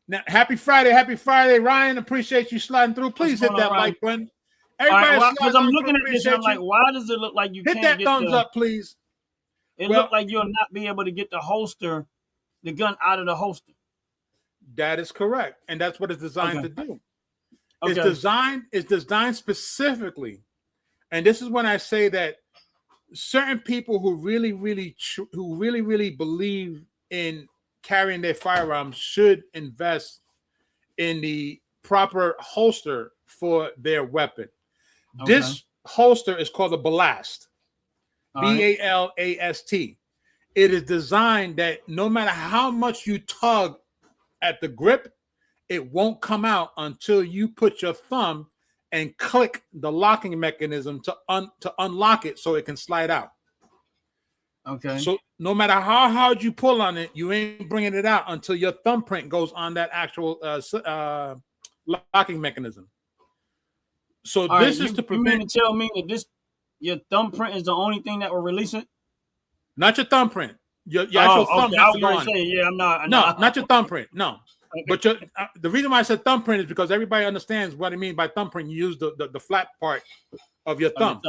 Now, happy Friday, Ryan. Appreciate you sliding through. Please hit that like button. Everybody, because I'm looking at this, and I'm like, why does it look like you hit can't that get thumbs up, please? It looked like you'll not be able to get the gun out of the holster. That is correct, and that's what it's designed to do. Okay. It's designed specifically, and this is when I say that certain people who really believe in carrying their firearms should invest in the proper holster for their weapon. Okay. This holster is called a Balast, B-A-L-A-S-T. It is designed that no matter how much you tug at the grip, it won't come out until you put your thumb and click the locking mechanism to unlock it so it can slide out. Okay. So no matter how hard you pull on it, you ain't bringing it out until your thumbprint goes on that actual locking mechanism. So all this is to prevent. You mean to tell me that your thumbprint is the only thing that will release it? Not your thumbprint. Your actual thumb has to go on. Yeah, I'm not. No, not your thumbprint. No. Okay. But the reason why I said thumbprint is because everybody understands what I mean by thumbprint. You use the flat part of your thumb.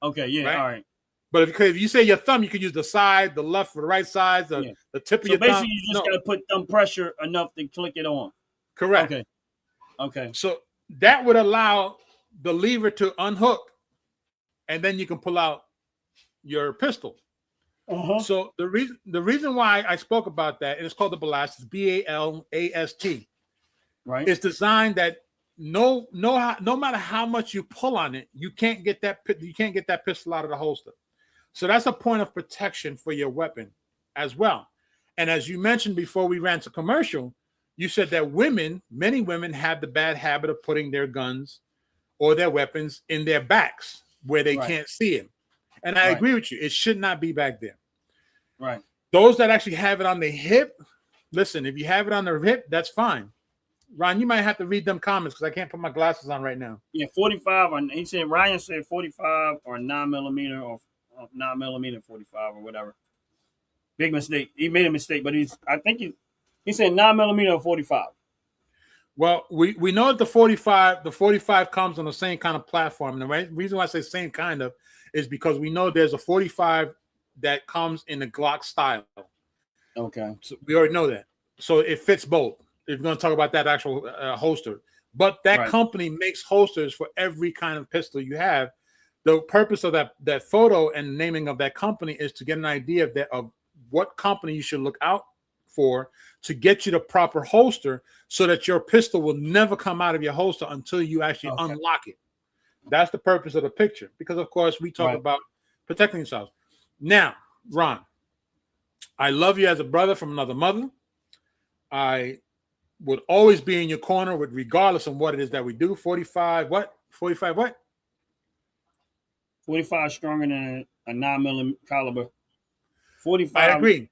Okay, yeah, right? All right. But if you say your thumb, you can use the side, the left or the right side, the tip of your thumb. So basically, you just got to put thumb pressure enough to click it on. Correct. Okay. So that would allow the lever to unhook, and then you can pull out your pistol. So the reason why I spoke about that, and it's called the Balast, is B-A-L-A-S-T. Right. It's designed that no matter how much you pull on it, you can't get that pistol out of the holster. So that's a point of protection for your weapon as well. And as you mentioned before we ran to commercial, you said that many women have the bad habit of putting their guns or their weapons in their backs where they can't see it. And I agree with you. It should not be back there. Right. Those that actually have it on the hip, listen, if you have it on the hip, that's fine. Ron, you might have to read them comments because I can't put my glasses on right now. Yeah, 45. He said Ryan said 45 or 9mm or 9mm 45 or whatever. Big mistake. He made a mistake, but I think he said 9mm or 45. Well, we know that the 45 comes on the same kind of platform. And the reason why I say same kind of is because we know there's a 45 that comes in the Glock style. Okay. So we already know that. So it fits both. If we're going to talk about that actual holster. But that company makes holsters for every kind of pistol you have. The purpose of that photo and naming of that company is to get an idea of what company you should look out for to get you the proper holster so that your pistol will never come out of your holster until you actually unlock it. That's the purpose of the picture. Because, of course, we talk about protecting yourselves. Now, Ron, I love you as a brother from another mother. I would always be in your corner with regardless of what it is that we do. 45 what? 45 what? 45 stronger than a 9mm caliber. 45. I agree.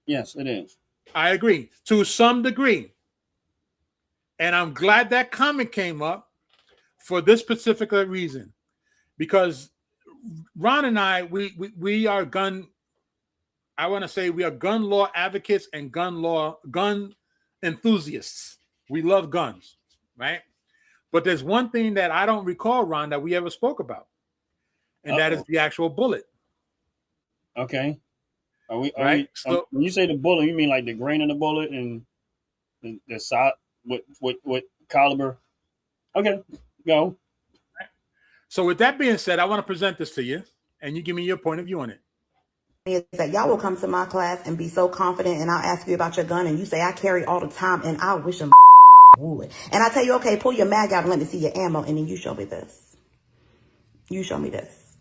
Yes, it is. I agree to some degree. And I'm glad that comment came up for this specific reason. Because Ron and I, we are gun law advocates and gun enthusiasts. We love guns, right? But there's one thing that I don't recall, Ron, that we ever spoke about. And that is the actual bullet. Okay. When you say the bullet, you mean like the grain of the bullet and the size, what caliber? Okay, go. So with that being said, I want to present this to you, and you give me your point of view on it. Is that y'all will come to my class and be so confident, and I'll ask you about your gun, and you say I carry all the time, and I wish them would. And I tell you, okay, pull your mag out and let me see your ammo, and then you show me this. You show me this.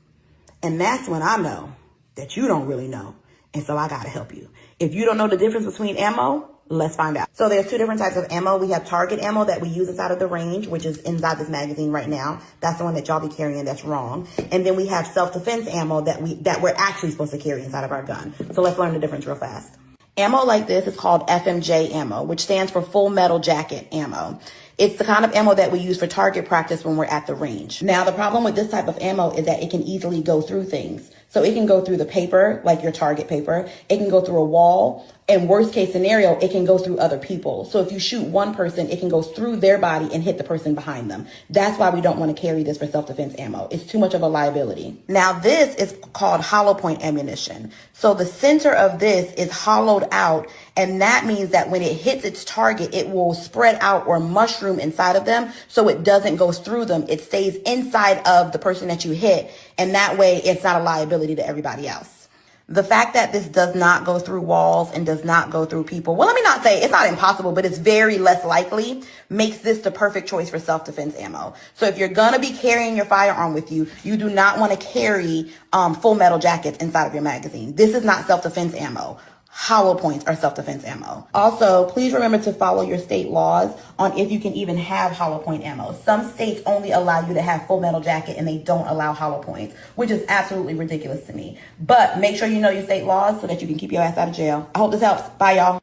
And that's when I know that you don't really know. And so I got to help you. If you don't know the difference between ammo, let's find out. So there's two different types of ammo. We have target ammo that we use inside of the range, which is inside this magazine right now. That's the one that y'all be carrying that's wrong. And then we have self-defense ammo that we're actually supposed to carry inside of our gun. So let's learn the difference real fast. Ammo like this is called FMJ ammo, which stands for full metal jacket ammo. It's the kind of ammo that we use for target practice when we're at the range. Now, the problem with this type of ammo is that it can easily go through things. So it can go through the paper, like your target paper. It can go through a wall. And worst case scenario, it can go through other people. So if you shoot one person, it can go through their body and hit the person behind them. That's why we don't want to carry this for self-defense ammo. It's too much of a liability. Now, this is called hollow point ammunition. So the center of this is hollowed out. And that means that when it hits its target, it will spread out or mushroom inside of them. So it doesn't go through them. It stays inside of the person that you hit. And that way it's not a liability to everybody else. The fact that this does not go through walls and does not go through people, well, let me not say it's not impossible, but it's very less likely, makes this the perfect choice for self-defense ammo. So if you're going to be carrying your firearm with you, you do not want to carry full metal jackets inside of your magazine. This is not self-defense ammo. Hollow points are self-defense ammo. Also, please remember to follow your state laws on if you can even have hollow point ammo. Some states only allow you to have full metal jacket and they don't allow hollow points, which is absolutely ridiculous to me. But make sure you know your state laws so that you can keep your ass out of jail. I hope this helps. Bye, y'all.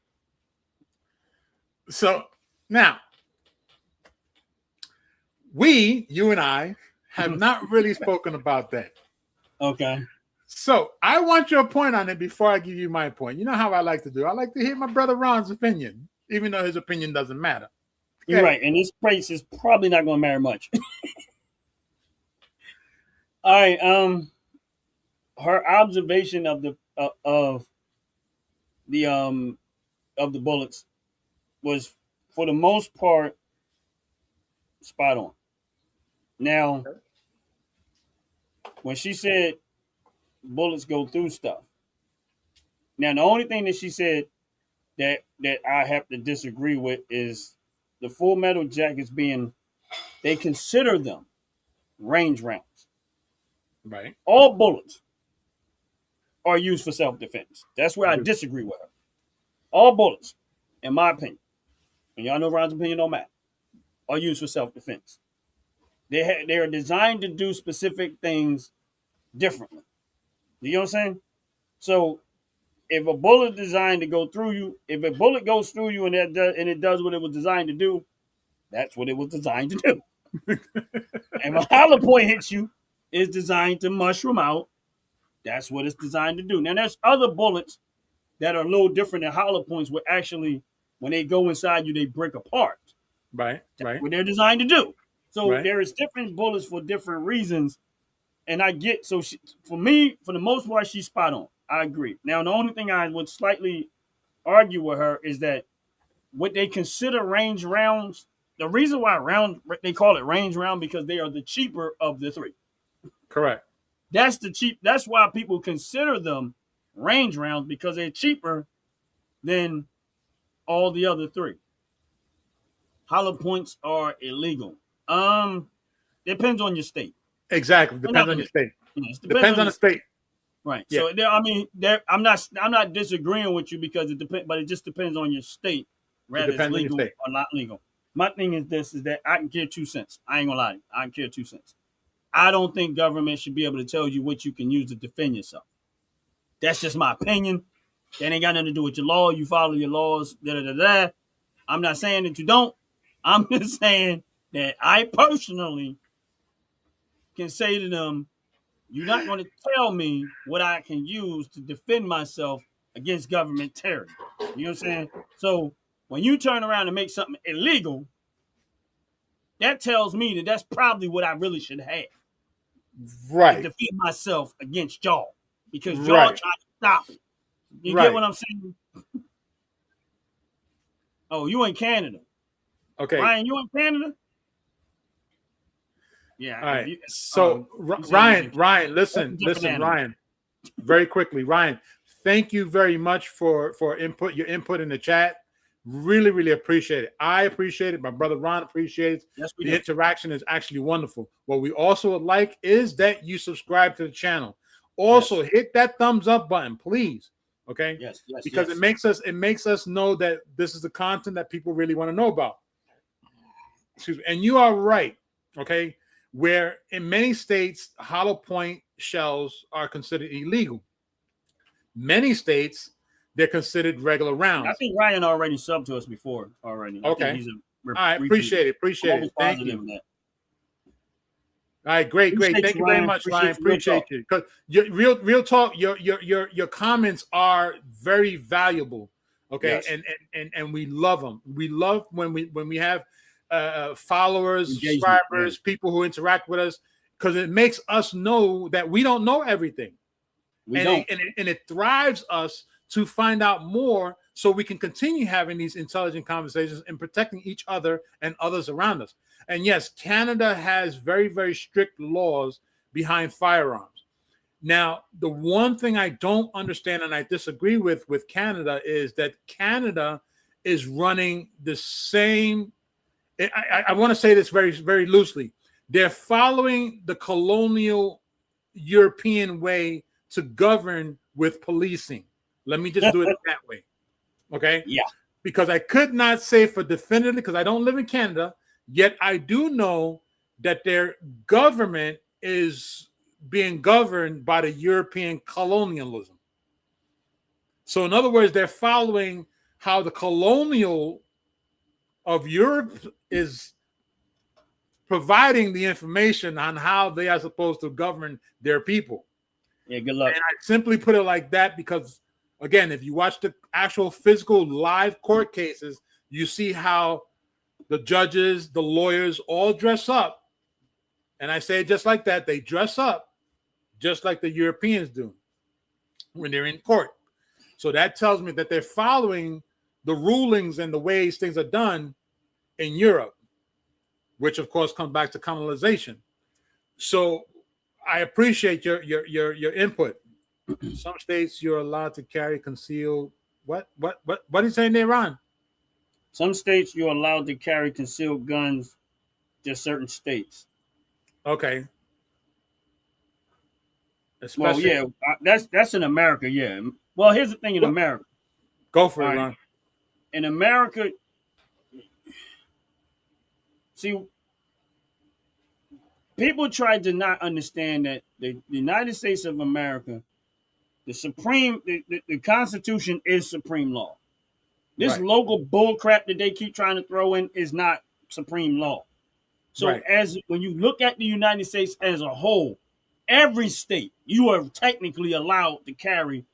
So now, you and I, have not really spoken about that. Okay. So I want your point on it before I give you my point. You know how I like to do. I like to hear my brother Ron's opinion, even though his opinion doesn't matter. Okay. You're right, and this price is probably not going to matter much. All right. Her observation of the bullets was, for the most part, spot on. Now, when she said bullets go through stuff. Now, the only thing that she said that I have to disagree with is the full metal jackets they consider them range rounds. Right. All bullets are used for self-defense. That's where I disagree with her. All bullets, in my opinion, and y'all know Ron's opinion don't matter, are used for self-defense. They are designed to do specific things differently. You know what I'm saying? So if a bullet is designed to go through you, if a bullet goes through you and it does what it was designed to do, that's what it was designed to do. And a hollow point hits you, it's designed to mushroom out. That's what it's designed to do. Now, there's other bullets that are a little different than hollow points where actually, when they go inside you, they break apart. Right. That's what they're designed to do. So Right. there is different bullets for different reasons. And I get, so for me, for the most part, she's spot on. I agree. Now, the only thing I would slightly argue with her is that what they consider range rounds, the reason why they call it range round because they are the cheaper of the three. Correct. That's why people consider them range rounds because they're cheaper than all the other three. Hollow points are illegal. Depends on your state. Exactly. Depends on your state. Yes, Depends on the state. Right. Yeah. So I'm not disagreeing with you because it depends, but it just depends on your state, whether it's legal or not legal. My thing is that I can care 2 cents. I ain't gonna lie, I can care 2 cents. I don't think government should be able to tell you what you can use to defend yourself. That's just my opinion. That ain't got nothing to do with your law. You follow your laws. I'm not saying that you don't. I'm just saying that I personally can say to them, you're not going to tell me what I can use to defend myself against government terror. You know what I'm saying? So when you turn around and make something illegal, that tells me that that's probably what I really should have. Right. To defend myself against y'all. Because y'all trying to stop it. You get what I'm saying? Oh, you in Canada. Okay. Ryan, you in Canada? Yeah. All right. So Ryan, listen, Ryan, very quickly, Ryan, thank you very much for your input in the chat. Really, really appreciate it. I appreciate it. My brother Ron appreciates it. Yes, we the do. interaction is actually wonderful. What we also would like is that you subscribe to the channel. Also, hit that thumbs up button, please. Okay. Yes. Because it makes us know that this is the content that people really want to know about. Excuse me. And you are right. Okay. Where in many states, hollow point shells are considered illegal. Many states, they're considered regular rounds. I think Ryan already subbed to us before already. Okay. All right. Appreciate it. Thank you. All right. Great. Thank you very much, Ryan. Appreciate you. Because real talk, your comments are very valuable. Okay. Yes. And we love them. We love when we have followers, subscribers, people who interact with us, because it makes us know that we don't know everything. And it thrives us to find out more so we can continue having these intelligent conversations and protecting each other and others around us. And yes, Canada has very, very strict laws behind firearms. Now, the one thing I don't understand and I disagree with Canada is that Canada is running the same. I want to say this very, very loosely. They're following the colonial European way to govern with policing. Let me just do it that way. Okay? Yeah. Because I could not say for definitively, because I don't live in Canada, yet I do know that their government is being governed by the European colonialism. So in other words, they're following how the colonial of Europe is providing the information on how they are supposed to govern their people. Yeah, good luck. And I simply put it like that because, again, if you watch the actual physical live court cases, you see how the judges, the lawyers all dress up. And I say it just like that. They dress up just like the Europeans do when they're in court. So that tells me that they're following the rulings and the ways things are done in Europe, which of course comes back to colonization. So I appreciate your input. Some states you're allowed to carry concealed. What are you saying there, Ron? Some states you're allowed to carry concealed guns. Just certain states. Okay. Especially, well, yeah, that's in America. Yeah. Well, here's the thing in America. Go for it, Ron. In America, see, people try to not understand that the United States of America, the Constitution is supreme law. This local bull crap that they keep trying to throw in is not supreme law. So when you look at the United States as a whole, every state, you are technically allowed to carry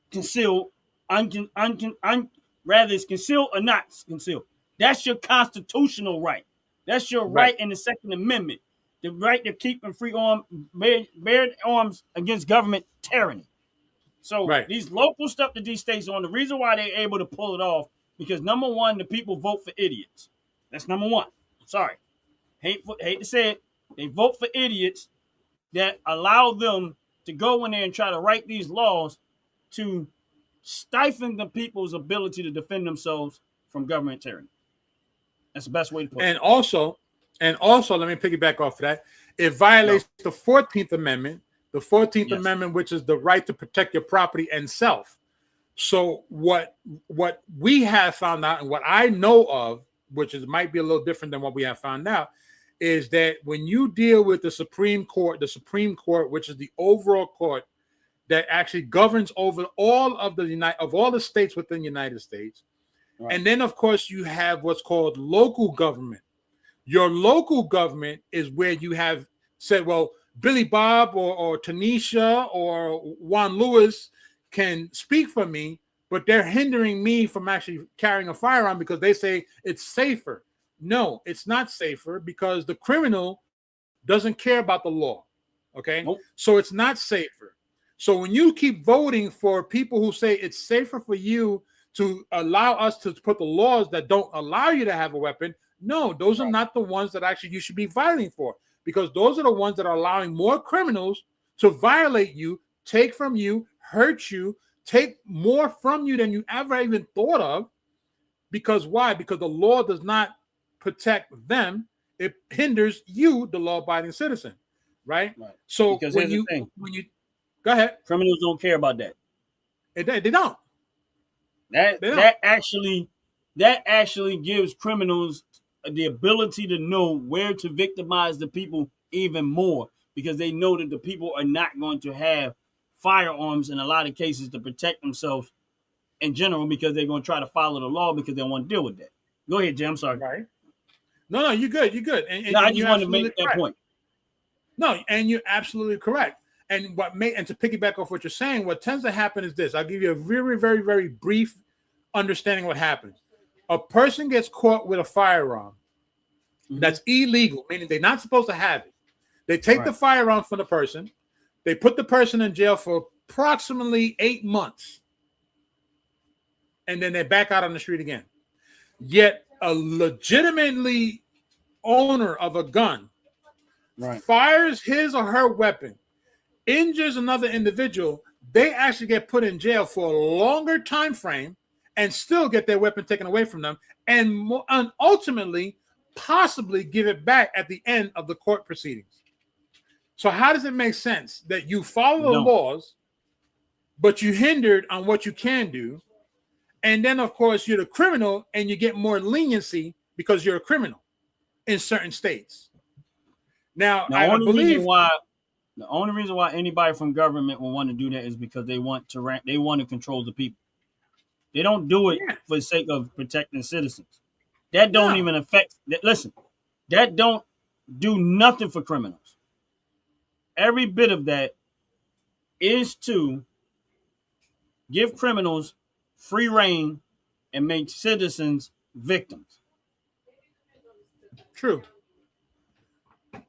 concealed, whether it's concealed or not concealed. That's your constitutional right. That's your right in the Second Amendment. The right to keep and bear arms against government tyranny. So these local stuff that these states are on, the reason why they're able to pull it off, because number one, the people vote for idiots. That's number one. Sorry. Hate to say it. They vote for idiots that allow them to go in there and try to write these laws to stifle the people's ability to defend themselves from government tyranny. That's the best way to put it. And also, let me piggyback off of that. It violates the 14th Amendment. The 14th Amendment, which is the right to protect your property and self. So what we have found out, and what I know of, which might be a little different than what we have found out, is that when you deal with the Supreme Court, which is the overall court that actually governs over all of the states within the United States, and then of course you have what's called local government. Your local government is where you have said, well, Billy Bob or Tanisha or Juan Lewis can speak for me, but they're hindering me from actually carrying a firearm because they say it's safer. No, it's not safer because the criminal doesn't care about the law. Okay. Nope. So it's not safer. So when you keep voting for people who say it's safer for you to allow us to put the laws that don't allow you to have a weapon, no, those are not the ones that actually you should be fighting for. Because those are the ones that are allowing more criminals to violate you, take from you, hurt you, take more from you than you ever even thought of. Because why? Because the law does not protect them. It hinders you, the law-abiding citizen. Right? So because when you go ahead. Criminals don't care about that. They don't. That actually gives criminals the ability to know where to victimize the people even more, because they know that the people are not going to have firearms in a lot of cases to protect themselves in general, because they're going to try to follow the law because they want to deal with that. Go ahead, Jim. I'm sorry. Right. No, you're good. You're good. And I just wanted to make that point. No, and you're absolutely correct. And and to piggyback off what you're saying, what tends to happen is this. I'll give you a very, very, very brief understanding what happens. A person gets caught with a firearm that's illegal, meaning they're not supposed to have it. They take the firearm from the person. They put the person in jail for approximately 8 months. And then they're back out on the street again. Yet a legitimately owner of a gun fires his or her weapon, injures another individual, they actually get put in jail for a longer time frame and still get their weapon taken away from them, and ultimately possibly give it back at the end of the court proceedings. So how does it make sense that you follow the laws, but you hindered on what you can do, and then of course you're the criminal and you get more leniency because you're a criminal in certain states? Now I believe the only reason why anybody from government will want to do that is because they want to control the people. They don't do it for the sake of protecting citizens. That don't even affect. Listen, that don't do nothing for criminals. Every bit of that is to give criminals free reign and make citizens victims. True.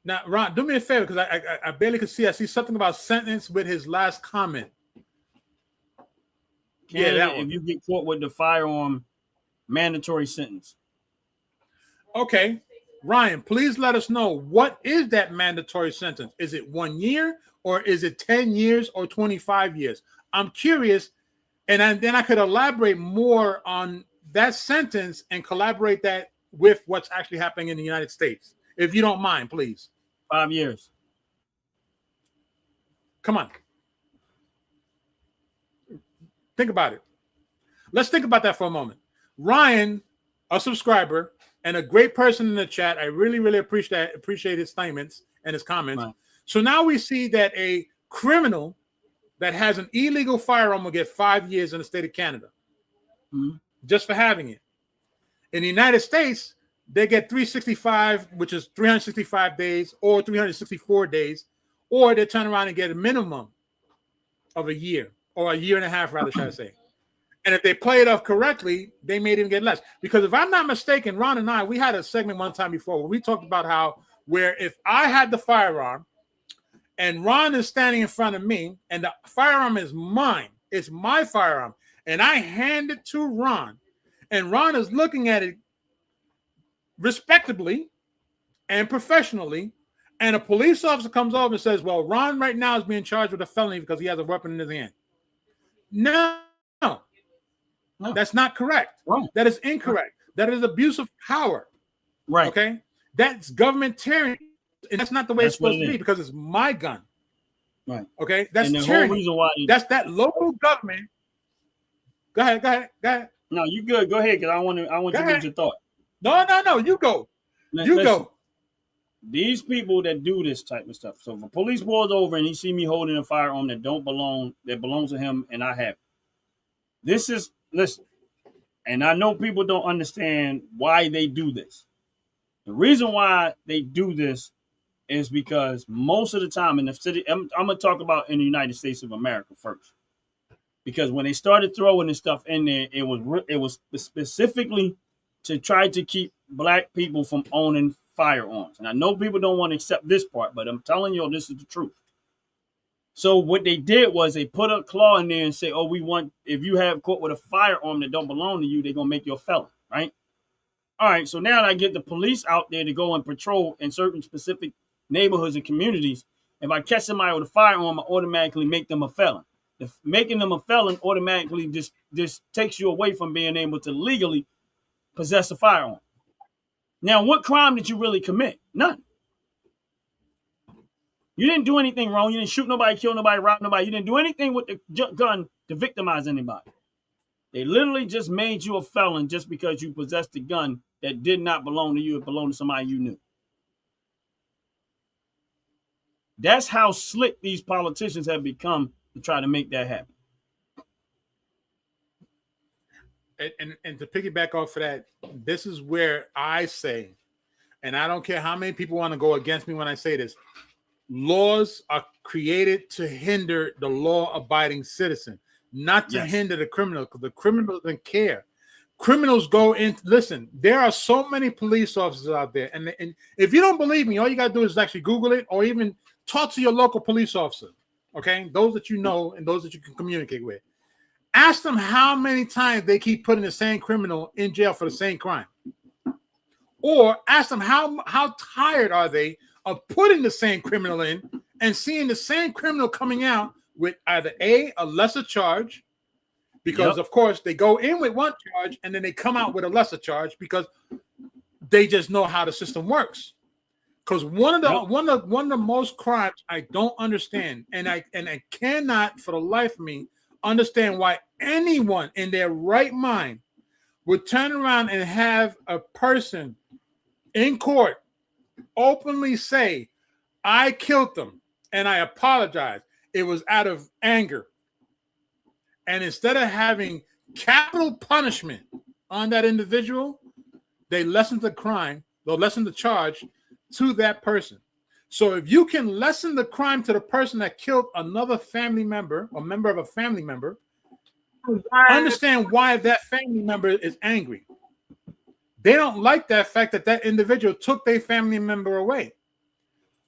Now, Ron, do me a favor, because I barely could see. I see something about sentence with his last comment. That one. If you get caught with the firearm, mandatory sentence. Okay. Ryan, please let us know, what is that mandatory sentence? Is it 1 year, or is it 10 years, or 25 years? I'm curious, and then I could elaborate more on that sentence and collaborate that with what's actually happening in the United States. If you don't mind, please. 5 years. Come on. Think about it. Let's think about that for a moment. Ryan, a subscriber and a great person in the chat. I really, really appreciate his statements and his comments. Right. So now we see that a criminal that has an illegal firearm will get 5 years in the state of Canada just for having it. In the United States, they get 365, which is 365 days or 364 days, or they turn around and get a minimum of a year, or a year and a half, rather, should I say. And if they play it off correctly, they may even get less. Because if I'm not mistaken, Ron and I, we had a segment one time before where we talked about how where if I had the firearm and Ron is standing in front of me and the firearm is mine, it's my firearm, and I hand it to Ron, and Ron is looking at it respectably and professionally, and a police officer comes over and says, well, Ron right now is being charged with a felony because he has a weapon in his hand. No. That's not correct. Right. That is incorrect. That is abuse of power. Right. Okay. That's government tyranny. And that's not the way it's supposed to be because it's my gun. Right. Okay. That's and the tyranny. whole reason why that's that local government. Go ahead. No, you good. Go ahead, because I want to get your thought. No. You go. Go. These people that do this type of stuff. So if a police pulls over and he see me holding a firearm that belongs to him, and I have it. Listen, and I know people don't understand why they do this. The reason why they do this is because most of the time in the city, I'm going to talk about in the United States of America first. Because when they started throwing this stuff in there, it was specifically to try to keep black people from owning firearms. And I know people don't want to accept this part, but I'm telling you, this is the truth. So what they did was they put a clause in there and say, oh, if you have caught with a firearm that don't belong to you, they're going to make you a felon, right? All right, so now I get the police out there to go and patrol in certain specific neighborhoods and communities. If I catch somebody with a firearm, I automatically make them a felon. Making them a felon automatically just takes you away from being able to legally possess a firearm. Now, what crime did you really commit? None. You didn't do anything wrong. You didn't shoot nobody, kill nobody, rob nobody. You didn't do anything with the gun to victimize anybody. They literally just made you a felon just because you possessed a gun that did not belong to you. It belonged to somebody you knew. That's how slick these politicians have become to try to make that happen. And to piggyback off of that, this is where I say, and I don't care how many people want to go against me when I say this, laws are created to hinder the law-abiding citizen, not to hinder the criminal, because the criminal doesn't care. Criminals go in. Listen, there are so many police officers out there, and if you don't believe me, all you got to do is actually Google it or even talk to your local police officer, okay? Those that you know and those that you can communicate with. Ask them how many times they keep putting the same criminal in jail for the same crime. Or ask them how tired are they of putting the same criminal in and seeing the same criminal coming out with either a lesser charge, because of course they go in with one charge and then they come out with a lesser charge because they just know how the system works. Because one of the most crimes I don't understand, and I cannot for the life of me understand why anyone in their right mind would turn around and have a person in court openly say, I killed them and I apologize. It was out of anger. And instead of having capital punishment on that individual, they lessen the crime, they'll lessen the charge to that person. So if you can lessen the crime to the person that killed another family member or member of a family member, understand why that family member is angry. They don't like that fact that that individual took their family member away.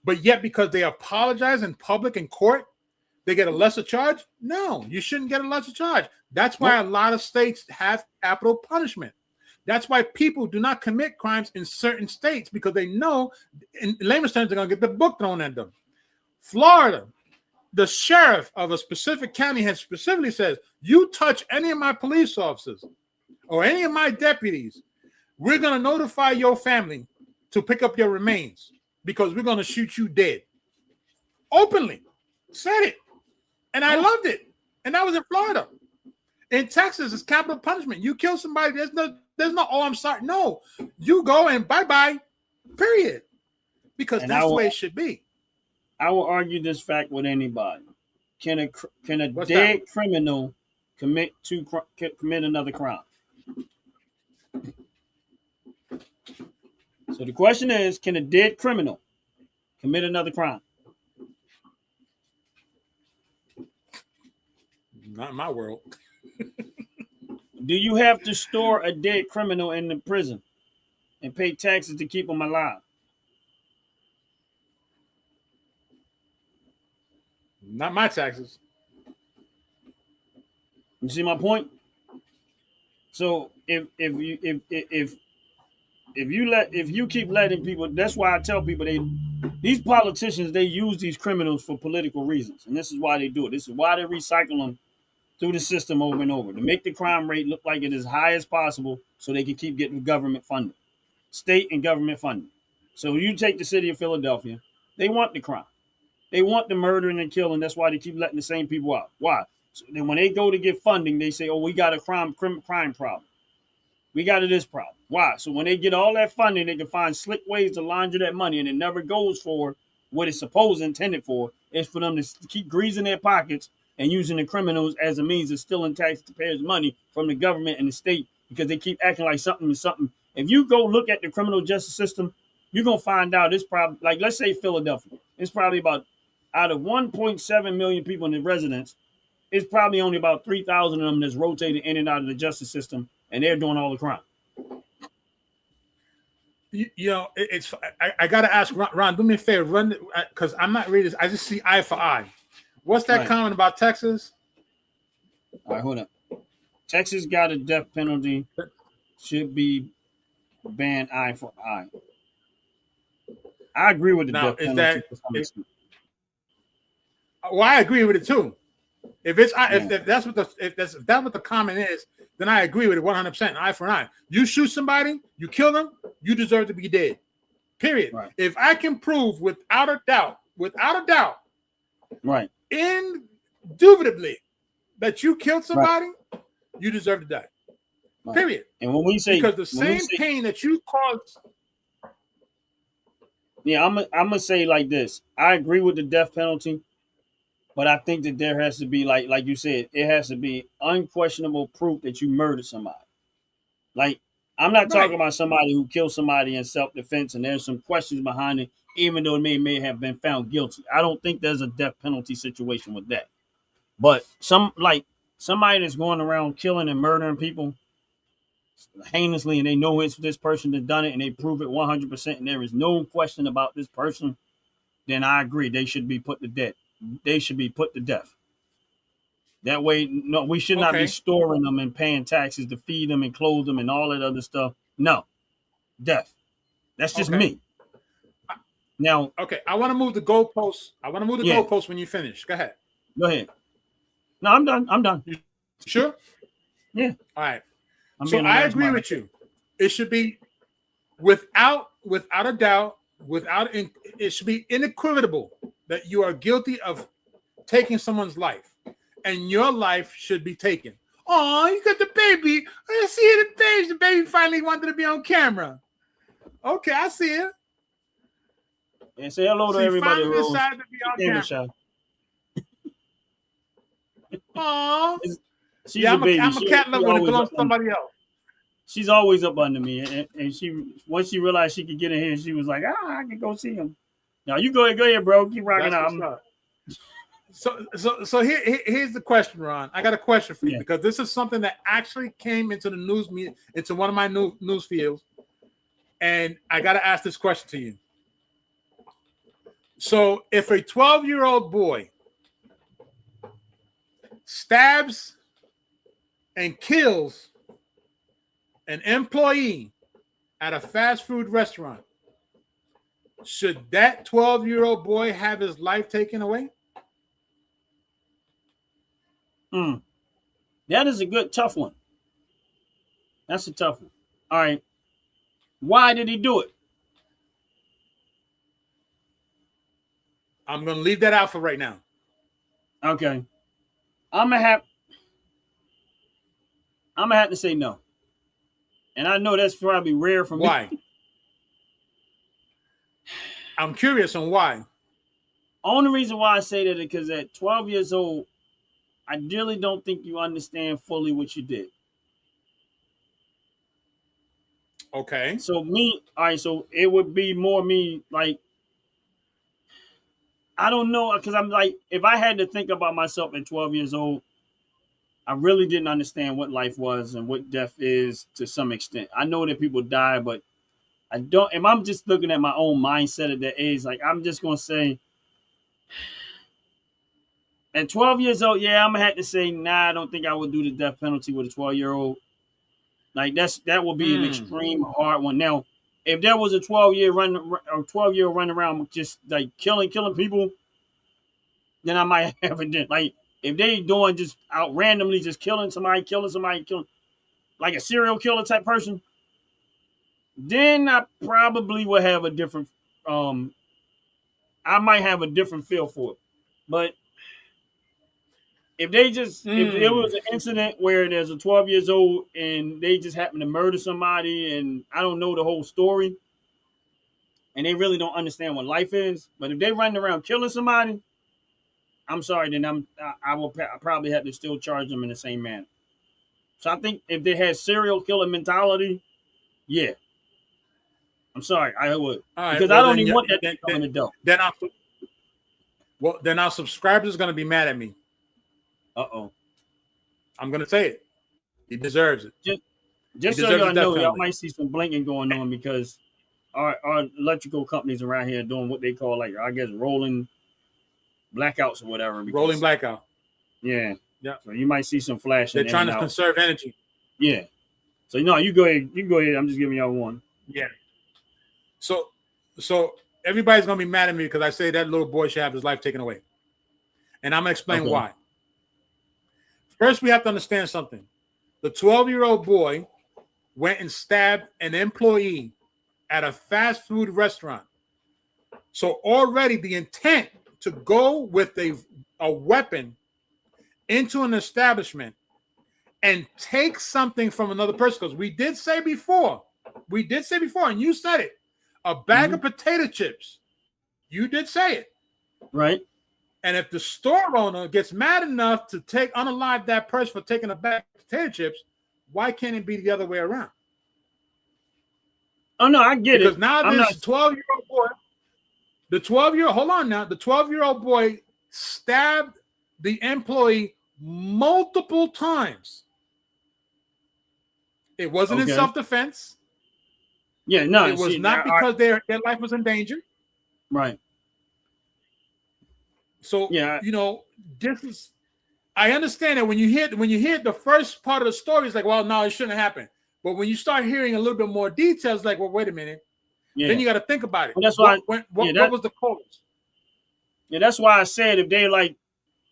But yet because they apologize in public in court, they get a lesser charge? No, you shouldn't get a lesser charge. That's why a lot of states have capital punishment. That's why people do not commit crimes in certain states, because they know in layman's terms they're going to get the book thrown at them. Florida, the sheriff of a specific county has specifically says, you touch any of my police officers or any of my deputies, we're going to notify your family to pick up your remains because we're going to shoot you dead. Openly said it. And I loved it. And that was in Florida. In Texas, it's capital punishment. You kill somebody, there's no, oh, I'm sorry. No, you go and bye-bye, period. Because that's the way it should be. I will argue this fact with anybody. Can a dead criminal commit another crime? So the question is, can a dead criminal commit another crime? Not in my world. Do you have to store a dead criminal in the prison and pay taxes to keep them alive? Not my taxes. You see my point? So if you keep letting people, that's why I tell people these politicians, they use these criminals for political reasons, and this is why they do it. This is why they recycle them through the system over and over to make the crime rate look like it is high as possible, so they can keep getting government funding, state and government funding. So you take the city of Philadelphia, they want the crime, they want the murdering and killing. That's why they keep letting the same people out. Why? So then when they go to get funding, they say, "Oh, we got a crime problem. We got this problem." Why? So when they get all that funding, they can find slick ways to launder that money, and it never goes for what it's supposed intended for. It's for them to keep greasing their pockets and using the criminals as a means of stealing taxpayers' money from the government and the state, because they keep acting like something is something. If you go look at the criminal justice system, you're gonna find out it's probably, like, let's say Philadelphia, it's probably about, out of 1.7 million people in the residents, it's probably only about 3,000 of them that's rotated in and out of the justice system, and they're doing all the crime. I got to ask Ron, do me a favor, run, because I'm not reading this. I just see eye for eye. What's that comment about Texas? All right, hold up. Texas got a death penalty. Should be banned eye for eye. I agree with the death penalty. Well, I agree with it too. If that's what the comment is, then I agree with it 100%. Eye for an eye. You shoot somebody, you kill them, you deserve to be dead. Period. Right. If I can prove without a doubt, right, indubitably, that you killed somebody, you deserve to die. Right. Period. And when we say, because the same pain that you caused. Yeah, I'm gonna say like this. I agree with the death penalty. But I think that there has to be, like you said, it has to be unquestionable proof that you murdered somebody. Like, I'm not talking about somebody who killed somebody in self-defense and there's some questions behind it, even though they may have been found guilty. I don't think there's a death penalty situation with that. But somebody that's going around killing and murdering people heinously, and they know it's this person that done it, and they prove it 100%, and there is no question about this person, then I agree they should be put to death. They should be put to death. That way, no, we should not be storing them and paying taxes to feed them and clothe them and all that other stuff. No, death. That's just me. Now, I want to move the goalposts. Goalposts when you finish. Go ahead. Go ahead. No, I'm done. You sure? Yeah. All right. So I agree with you. It should be without a doubt, it should be unequivocal that you are guilty of taking someone's life, and your life should be taken. Oh, you got the baby. I see it. The baby finally wanted to be on camera. Okay, I see it. And say hello to everybody. Finally decided to be on camera. Oh, I'm a cat lover when it belongs to somebody else. She's always up under me, and she, once she realized she could get in here, she was like, I can go see him. Now you go ahead, bro. Keep rocking out. So here's the question, Ron. I got a question for you because this is something that actually came into the news, into one of my news fields, and I got to ask this question to you. So if a 12-year-old boy stabs and kills an employee at a fast food restaurant, should that 12-year-old boy have his life taken away? That is a good, tough one. That's a tough one. All right. Why did he do it? I'm going to leave that out for right now. Okay. I'm gonna have to say no. And I know that's probably rare for me. Why? I'm curious on why. Only reason why I say that is because at 12 years old, I really don't think you understand fully what you did. Okay. So so it would be more me, like, I don't know, because I'm like, if I had to think about myself at 12 years old, I really didn't understand what life was and what death is to some extent. I know that people die, but I don't. If I'm just looking at my own mindset at that age, like I'm just gonna say, at 12 years old, yeah, I'm gonna have to say, nah, I don't think I would do the death penalty with a 12-year-old. Like that would be an extreme hard one. Now, if there was a 12-year running around just like killing people, then I might have it. Like if they doing just out randomly just killing somebody, like a serial killer type person, then I probably would have a different I might have a different feel for it. But if they just if it was an incident where there's a 12 years old and they just happen to murder somebody and I don't know the whole story and they really don't understand what life is, but if they running around killing somebody, I'm sorry, then I will probably have to still charge them in the same manner. So I think if they had serial killer mentality, yeah, I'm sorry, I would. All right, because I don't even want that to become an adult. Then our subscribers are going to be mad at me. Uh-oh. I'm going to say it. He deserves it. Just so y'all know, y'all might see some blinking going on because our electrical companies around here are doing what they call, like, I guess, rolling blackouts or whatever. Rolling blackout. Yeah. Yeah. So you might see some flashing. They're trying to conserve energy. Yeah. So, no, you go ahead. You can go ahead. I'm just giving y'all one. Yeah. So everybody's going to be mad at me because I say that little boy should have his life taken away. And I'm going to explain why. First, we have to understand something. The 12-year-old boy went and stabbed an employee at a fast food restaurant. So already the intent to go with a weapon into an establishment and take something from another person, because we did say before, and you said it, a bag of potato chips. You did say it. Right. And if the store owner gets mad enough to unalive that person for taking a bag of potato chips, why can't it be the other way around? Oh, no, I get it. Because now this 12-year-old boy, the 12-year-old boy stabbed the employee multiple times. It wasn't in self-defense. Yeah, no. It was not because their life was in danger. Right. So, this is, I understand that when you hear the first part of the story, it's like, well, no, it shouldn't happen. But when you start hearing a little bit more details, like, well, wait a minute. Yeah. Then you got to think about it. Well, that's why. What was the cause? Yeah, that's why I said if they like,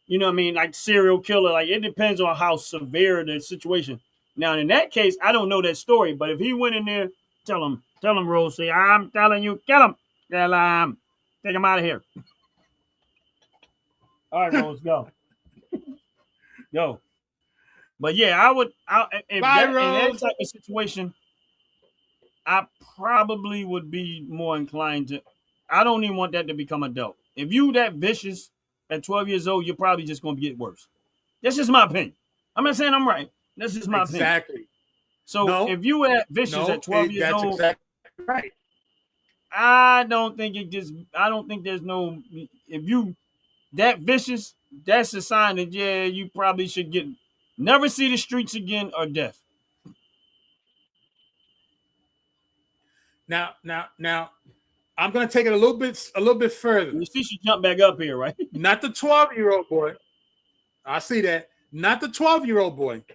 like serial killer, like it depends on how severe the situation. Now, in that case, I don't know that story, but if he went in there, tell him, Rose, say, I'm telling you, kill him. Take him out of here. All right, Rose, go. Go. But yeah, in that type of situation, I probably would be more inclined to, I don't even want that to become adult. If you that vicious at 12 years old, you're probably just going to get worse. That's just my opinion. I'm not saying I'm right. That's just my opinion. Exactly. So if you were vicious at 12 years old, that's exactly right. I don't think there's no, if you that vicious, that's a sign that, yeah, you probably should never see the streets again or death. Now, I'm going to take it a little bit further. You see, she jumped back up here, right? Not the 12-year-old boy. I see that. Not the 12-year-old boy,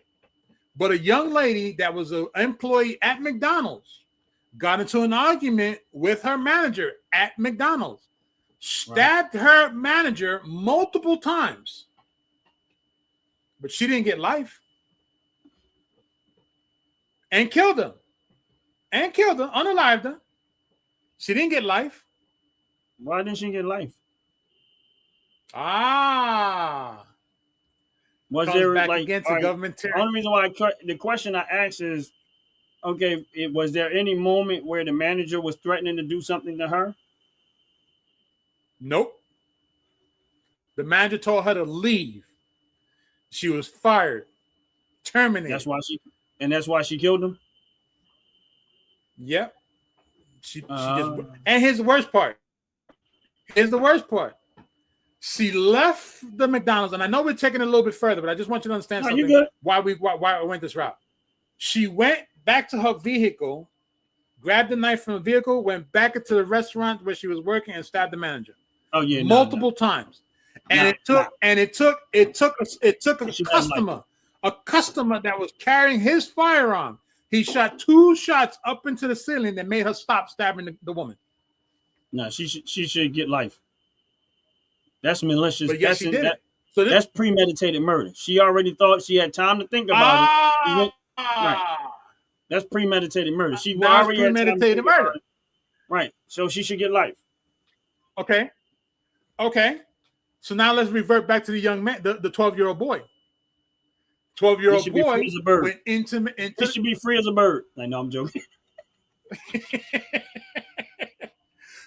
but a young lady that was an employee at McDonald's got into an argument with her manager at McDonald's, stabbed her manager multiple times, but she didn't get life, and killed her, unalived her. She didn't get life. Why didn't she get life? Was there back like against the government? The only reason why the question I asked is, okay, was there any moment where the manager was threatening to do something to her? Nope. The manager told her to leave. She was fired, terminated. That's why she killed him. Yep. She just, and here's the worst part. She left the McDonald's, and I know we're taking it a little bit further, but I just want you to understand No, something. you good. Why I went this route. She went back to her vehicle, grabbed the knife from the vehicle, went back into the restaurant where she was working, and stabbed the manager. Oh yeah, multiple times. And it took a customer that was carrying his firearm. He shot 2 shots up into the ceiling that made her stop stabbing the woman. No, she should get life. That's malicious. But yes, she did it. So that's premeditated murder. She already thought she had time to think about it. Right. That's premeditated murder. She already had premeditated murder. Right. So she should get life. Okay. So now let's revert back to the young man, the 12-year-old boy. 12-year-old boy went into He should be free as a bird. I know, I'm joking.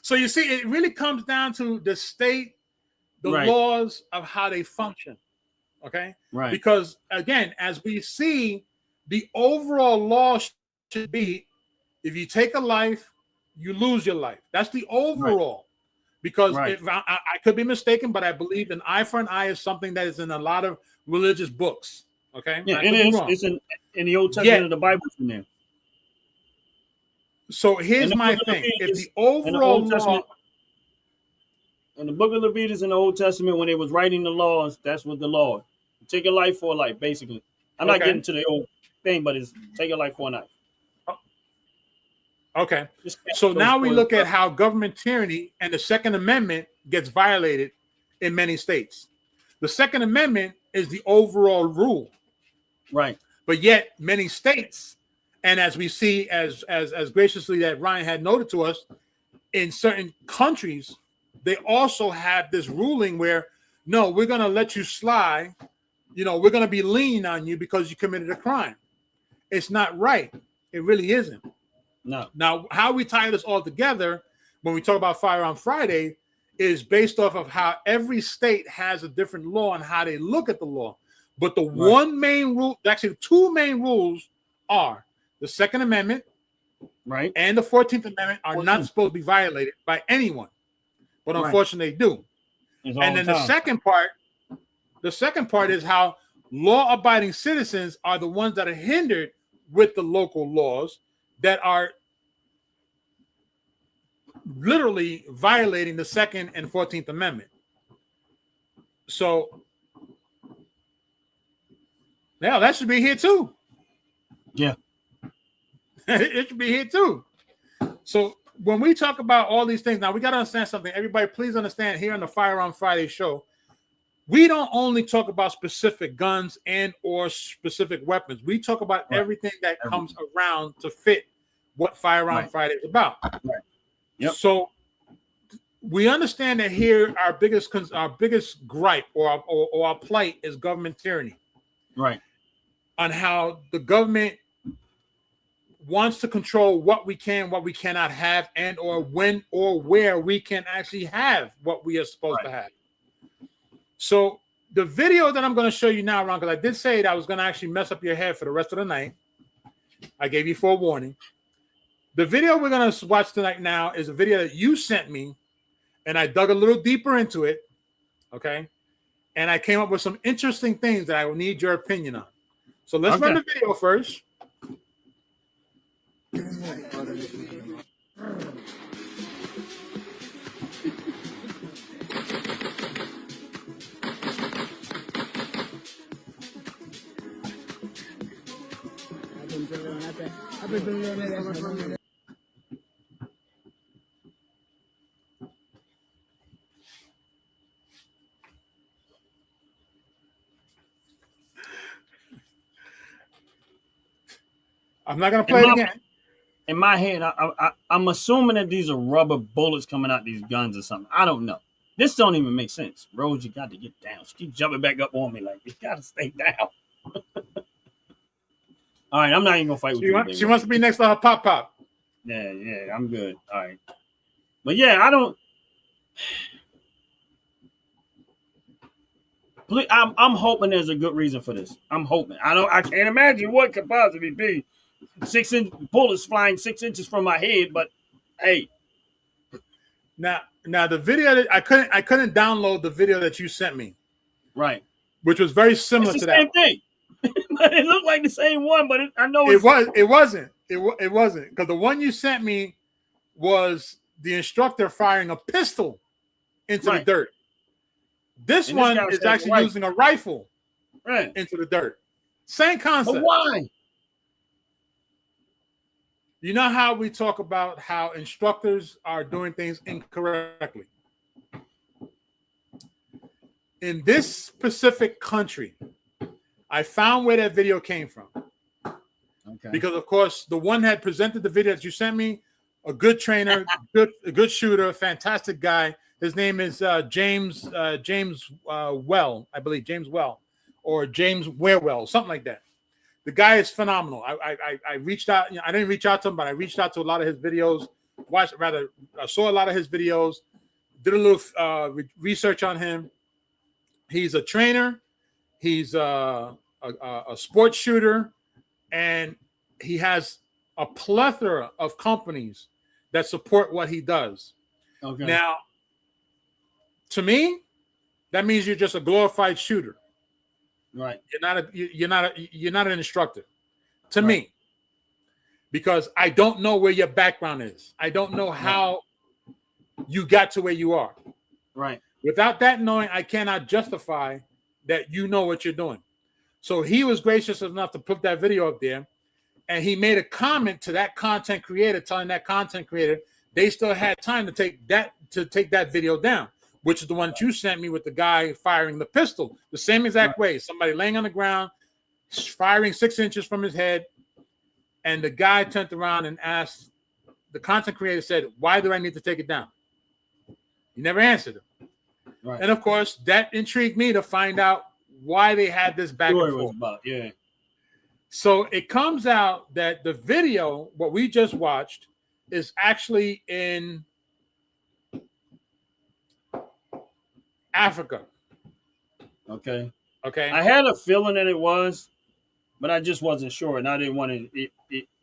So you see, it really comes down to the state, the laws of how they function. Okay? Right. Because again, as we see, the overall law should be if you take a life, you lose your life. That's the overall. Right. Because if I could be mistaken, but I believe an eye for an eye is something that is in a lot of religious books. Okay. Yeah, it is. It's in the Old Testament of the Bible in there. So here's my thing: if the overall law in the book of Leviticus in the Old Testament, when they was writing the laws, that's what the law. Take a life for a life, basically. I'm not getting to the old thing, but it's take a life for a life. Okay. So now we look at how government tyranny and the Second Amendment gets violated in many states. The Second Amendment is the overall rule. Right. But yet many states, and as we see as graciously that Ryan had noted to us, in certain countries, they also have this ruling where, no, we're going to let you slide. You know, we're going to be lean on you because you committed a crime. It's not right. It really isn't. No. Now, how we tie this all together when we talk about Firearm Friday is based off of how every state has a different law and how they look at the law. But the one main rule, actually 2 main rules are the Second Amendment and the 14th Amendment are not supposed to be violated by anyone. But unfortunately they do. And then the second part is how law-abiding citizens are the ones that are hindered with the local laws that are literally violating the Second and 14th Amendment. So, now that should be here too. Yeah. It should be here too. So when we talk about all these things, now we got to understand something. Everybody, please understand here on the Firearm Friday show, we don't only talk about specific guns and or specific weapons. We talk about everything that comes around to fit what Firearm Friday is about. Right. Yep. So we understand that here our biggest gripe or our plight is government tyranny. Right. On how the government wants to control what we can, what we cannot have, and or when or where we can actually have what we are supposed to have. So the video that I'm going to show you now, Ron, because I did say that I was going to actually mess up your head for the rest of the night. I gave you forewarning. The video we're going to watch tonight now is a video that you sent me, and I dug a little deeper into it, okay? And I came up with some interesting things that I will need your opinion on. So let's run the video first. I'm not going to play it again. In my head, I'm assuming that these are rubber bullets coming out these guns or something. I don't know. This don't even make sense. Rose, you got to get down. She keep jumping back up on me like, you got to stay down. All right, I'm not even going to fight with you. She wants to be next to her pop-pop. Yeah, I'm good. All right. But yeah, I don't... I'm hoping there's a good reason for this. I'm hoping. I can't imagine what could possibly be. 6-inch bullets flying 6 inches from my head, but hey. Now the video that I couldn't download the video that you sent me, Right. which was very similar It's to the that. same thing. It looked like the same one, but I know It wasn't because the one you sent me was the instructor firing a pistol into the dirt. This one guy was is having a actually rifle. using a rifle Right. into the dirt. Same concept. But why? You know how we talk about how instructors are doing things incorrectly? In this specific country, I found where that video came from. Okay. Because, of course, the one had presented the video that you sent me, a good trainer, a good shooter, fantastic guy. His name is James Well, I believe, James Well, or James Warewell, something like that. The guy is phenomenal. I reached out. I didn't reach out to him, but I reached out to a lot of his videos. I saw a lot of his videos. Did a little research on him. He's a trainer. He's a sports shooter, and he has a plethora of companies that support what he does. Okay. Now, to me, that means you're just a glorified shooter. Right. You're not an instructor to me, because I don't know where your background is. I don't know how you got to where you are. Right. Without that knowing, I cannot justify that you know what you're doing. So he was gracious enough to put that video up there, and he made a comment to that content creator, telling that content creator they still had time to take that video down, which is the one that you sent me with the guy firing the pistol. The same exact way. Somebody laying on the ground, firing 6 inches from his head, and the guy turned around and asked, the content creator said, "Why do I need to take it down?" He never answered him. Right. And of course, that intrigued me to find out why they had this back and forth. Yeah. So it comes out that the video, what we just watched, is actually in Africa. Okay. Okay. I had a feeling that it was, but I just wasn't sure, and I didn't want to.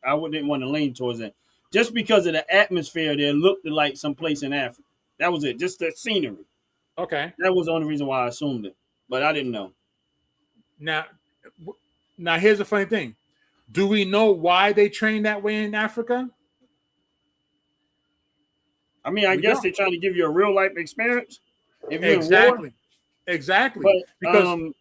I didn't want to lean towards it, just because of the atmosphere. There looked like someplace in Africa. That was it. Just the scenery. Okay. That was the only reason why I assumed it, but I didn't know. Now here's the funny thing. Do we know why they train that way in Africa? I mean, I guess they're trying to give you a real life experience. If you're Exactly. But, Because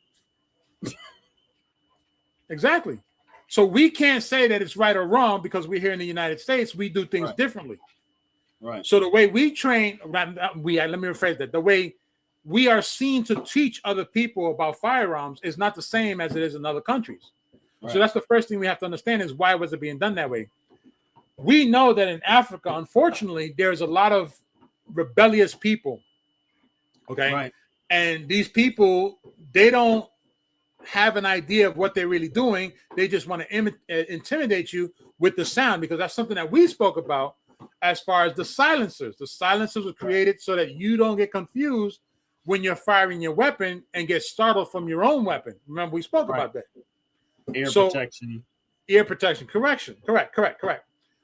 exactly. So we can't say that it's right or wrong because we're here in the United States. We do things differently. Right. So the way we train, let me rephrase that. The way we are seen to teach other people about firearms is not the same as it is in other countries. Right. So that's the first thing we have to understand is why was it being done that way? We know that in Africa, unfortunately, there's a lot of rebellious people. Okay. Right. And these people, they don't have an idea of what they're really doing. They just want to intimidate you with the sound, because that's something that we spoke about as far as the silencers. The silencers were created so that you don't get confused when you're firing your weapon and get startled from your own weapon. Remember, we spoke about that. Air protection. Ear protection. Correct.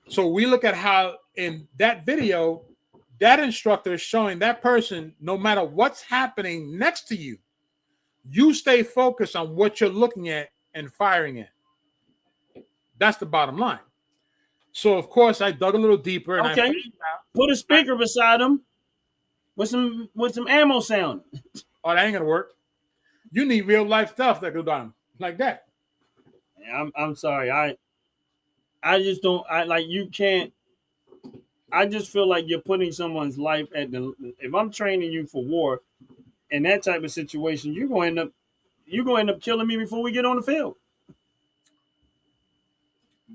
So we look at how in that video, that instructor is showing that person, no matter what's happening next to you, you stay focused on what you're looking at and firing at. That's the bottom line. So, of course, I dug a little deeper. And okay. Put a speaker beside him with some ammo sound. Oh, that ain't gonna work. You need real life stuff that goes on like that. I'm sorry. I just don't. You can't. I just feel like you're putting someone's life at the. If I'm training you for war, in that type of situation, you're going to end up killing me before we get on the field.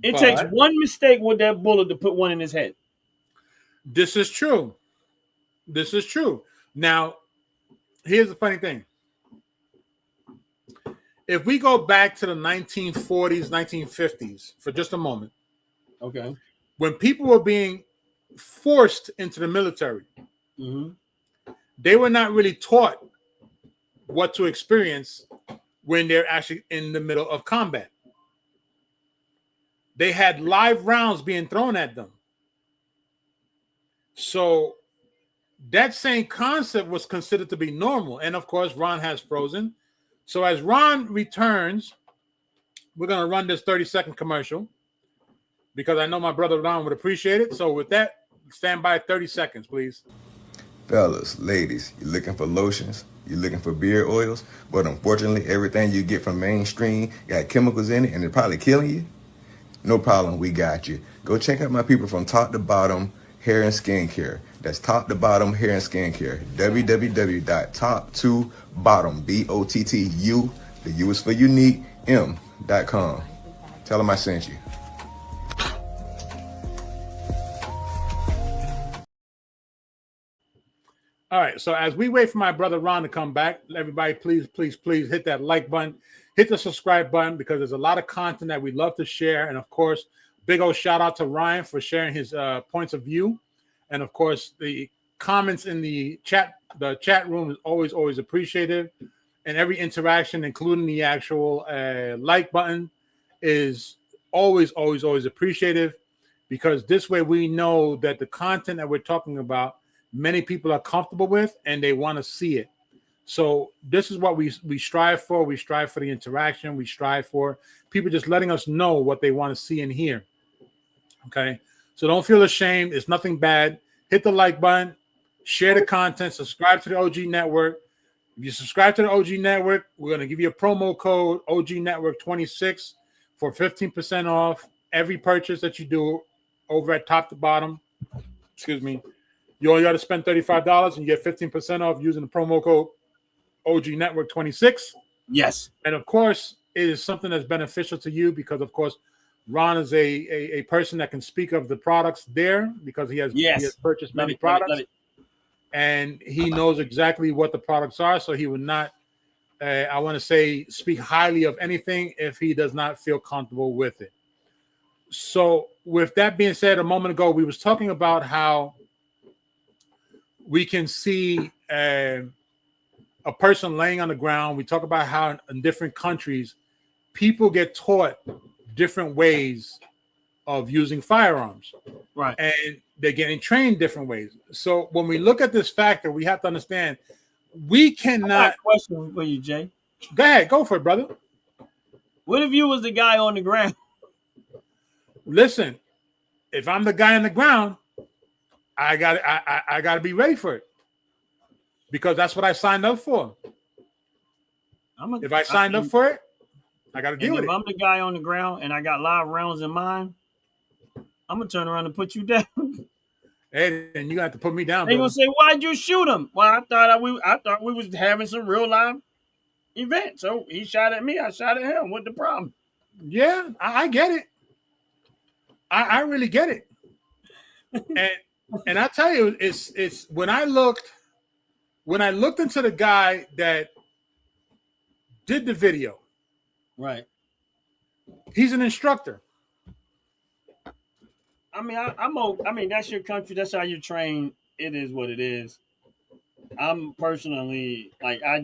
It takes one mistake with that bullet to put one in his head. This is true. Now, here's the funny thing. If we go back to the 1940s, 1950s for just a moment. Okay. When people were being forced into the military, they were not really taught what to experience when they're actually in the middle of combat. They had live rounds being thrown at them. So that same concept was considered to be normal. And of course, Ron has frozen. So as Ron returns, we're going to run this 30-second commercial because I know my brother Ron would appreciate it. So with that, stand by 30 seconds, please. Fellas, ladies, you're looking for lotions, you're looking for beard oils, but unfortunately everything you get from mainstream got chemicals in it and it's probably killing you? No problem, we got you. Go check out my people from Top to Bottom Hair and Skincare. That's Top to Bottom Hair and Skincare. www.top2bottom, BOTTU, the U is for unique, M.com. Tell them I sent you. All right, so as we wait for my brother Ron to come back, everybody, please hit that like button, hit the subscribe button, because there's a lot of content that we love to share. And of course, big old shout out to Ryan for sharing his points of view. And of course, the comments in the chat room is always appreciated. And every interaction, including the actual like button, is always appreciative, because this way we know that the content that we're talking about, many people are comfortable with and they want to see it. So this is what we strive for. We strive for the interaction. We strive for people just letting us know what they want to see and hear. Okay, so don't feel ashamed. It's nothing bad. Hit the like button, share the content, subscribe to the OG Network. If you subscribe to the OG Network, we're going to give you a promo code OG Network 26 for 15% off every purchase that you do over at Top to Bottom. Excuse me. You only got to spend $35 and you get 15% off using the promo code OG Network 26. Yes. And of course, it is something that's beneficial to you because, of course, Ron is a person that can speak of the products there because he has purchased many products. And he knows exactly what the products are. So he would not, I want to say, speak highly of anything if he does not feel comfortable with it. So with that being said, a moment ago, we was talking about how we can see a person laying on the ground. We talk about how in different countries, people get taught different ways of using firearms. Right. And they're getting trained different ways. So when we look at this factor, we have to understand we cannot. I got a question for you, Jay. Go ahead. Go for it, brother. What if you was the guy on the ground? Listen, if I'm the guy on the ground, I got to be ready for it because that's what I signed up for. If I signed up for it, I got to deal with it. If I'm the guy on the ground and I got live rounds in mine, I'm gonna turn around and put you down. Hey, then you got to put me down. They gonna say, "Why'd you shoot him?" Well, I thought we was having some real live event. So he shot at me, I shot at him. What's the problem? Yeah, I get it. I really get it. And I tell you, it's when I looked into the guy that did the video. Right. He's an instructor. I mean, that's your country. That's how you train. It is what it is. I'm personally like, I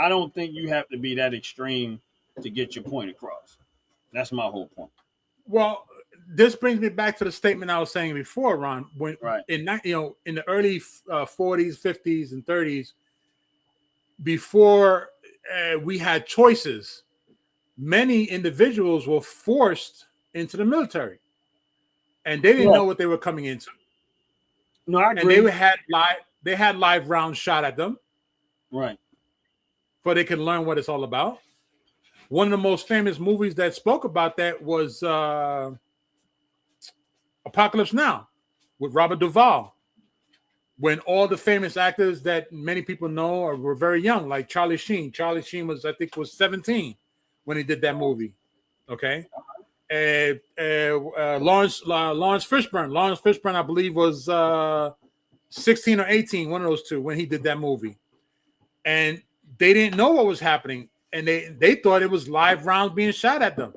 don't think you have to be that extreme to get your point across. That's my whole point. Well, this brings me back to the statement I was saying before, Ron. When in the early 40s, 50s, and 30s, before we had choices, many individuals were forced into the military, and they didn't know what they were coming into. No, I agree. And they had live rounds shot at them, right? So they could learn what it's all about. One of the most famous movies that spoke about that was Apocalypse Now with Robert Duvall, when all the famous actors that many people know were very young, like Charlie Sheen. Charlie Sheen was 17 when he did that movie. Okay. Lawrence Fishburne. Lawrence Fishburne, I believe, was 16 or 18, one of those two, when he did that movie. And they didn't know what was happening. And they thought it was live rounds being shot at them.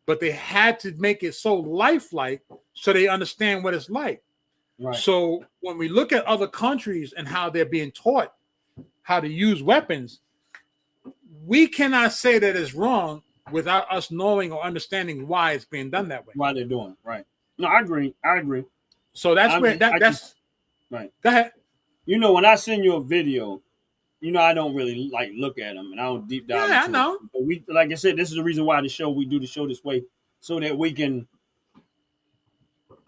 But they had to make it so lifelike so they understand what it's like. Right. So when we look at other countries and how they're being taught how to use weapons, we cannot say that it's wrong without us knowing or understanding why it's being done that way. Why they're doing it. Right. No, I agree. So that's that's right. Go ahead. you know, when I send you a video, you know, I don't really like look at them and I don't deep dive Yeah, I into know. it. But we, like I said, this is the reason why we do the show this way, so that we can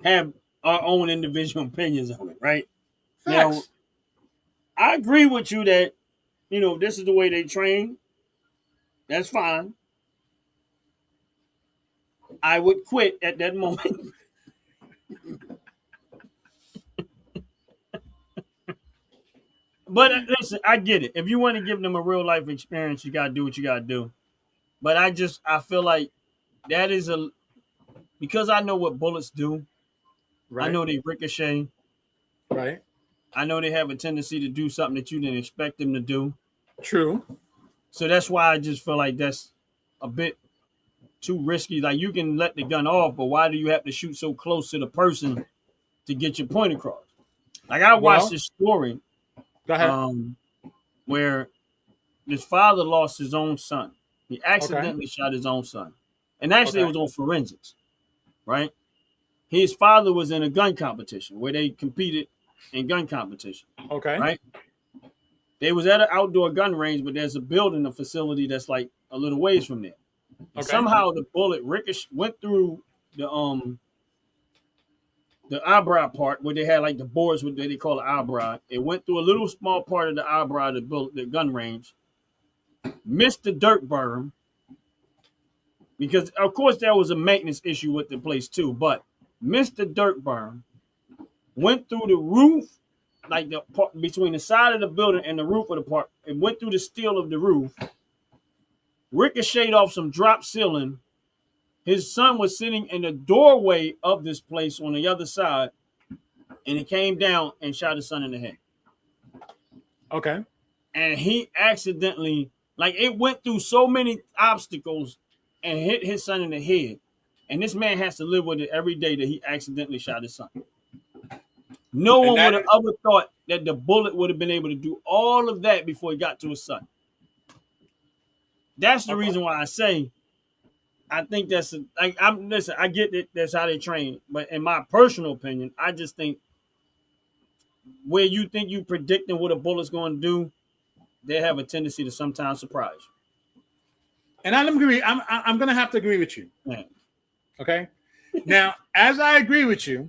have our own individual opinions on it, right? Facts. Now, I agree with you that, you know, this is the way they train. That's fine. I would quit at that moment. But listen, I get it. If you want to give them a real life experience, you gotta do what you gotta do. But I feel like that is because I know what bullets do. Right. I know they ricochet. Right. I know they have a tendency to do something that you didn't expect them to do. True. So that's why I just feel like that's a bit too risky. Like, you can let the gun off, but why do you have to shoot so close to the person to get your point across? Like, I watched this story Go ahead. where this father lost his own son. He accidentally shot his own son. And actually, it was on forensics, right? His father was in a gun competition where they competed in gun competition. Okay. Right? They was at an outdoor gun range, but there's a building, a facility that's like a little ways from there. And somehow the bullet went through the eyebrow part where they had like the boards, what they call the eyebrow. It went through a little small part of the eyebrow of the gun range, missed the dirt berm, because of course there was a maintenance issue with the place too, but missed the dirt berm, went through the roof, like the part between the side of the building and the roof of the part. It went through the steel of the roof, ricocheted off some drop ceiling. His son was sitting in the doorway of this place on the other side, and it came down and shot his son in the head. Okay. And he accidentally, like, it went through so many obstacles and hit his son in the head. And this man has to live with it every day that he accidentally shot his son. No one would have ever thought that the bullet would have been able to do all of that before he got to his son. That's the reason why I say, I think that's listen, I get that that's how they train, but in my personal opinion, I just think where you think you predicting what a bullet's going to do, they have a tendency to sometimes surprise you. And I'm going to have to agree with you. Yeah. Okay. Now, as I agree with you,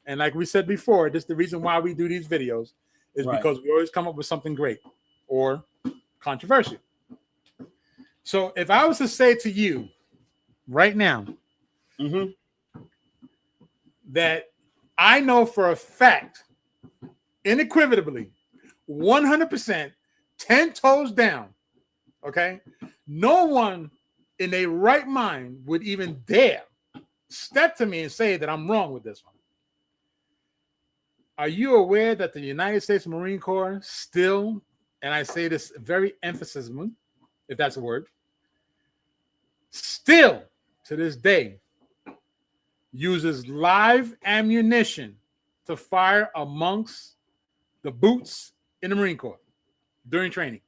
and like we said before, this is the reason why we do these videos, is because we always come up with something great or controversial. So if I was to say to you right now that I know for a fact, unequivocally, 100%, 10 toes down, okay, no one in their right mind would even dare step to me and say that I'm wrong with this one. Are you aware that the United States Marine Corps still, and I say this very emphatically, if that's a word, still to this day uses live ammunition to fire amongst the boots in the Marine Corps during training?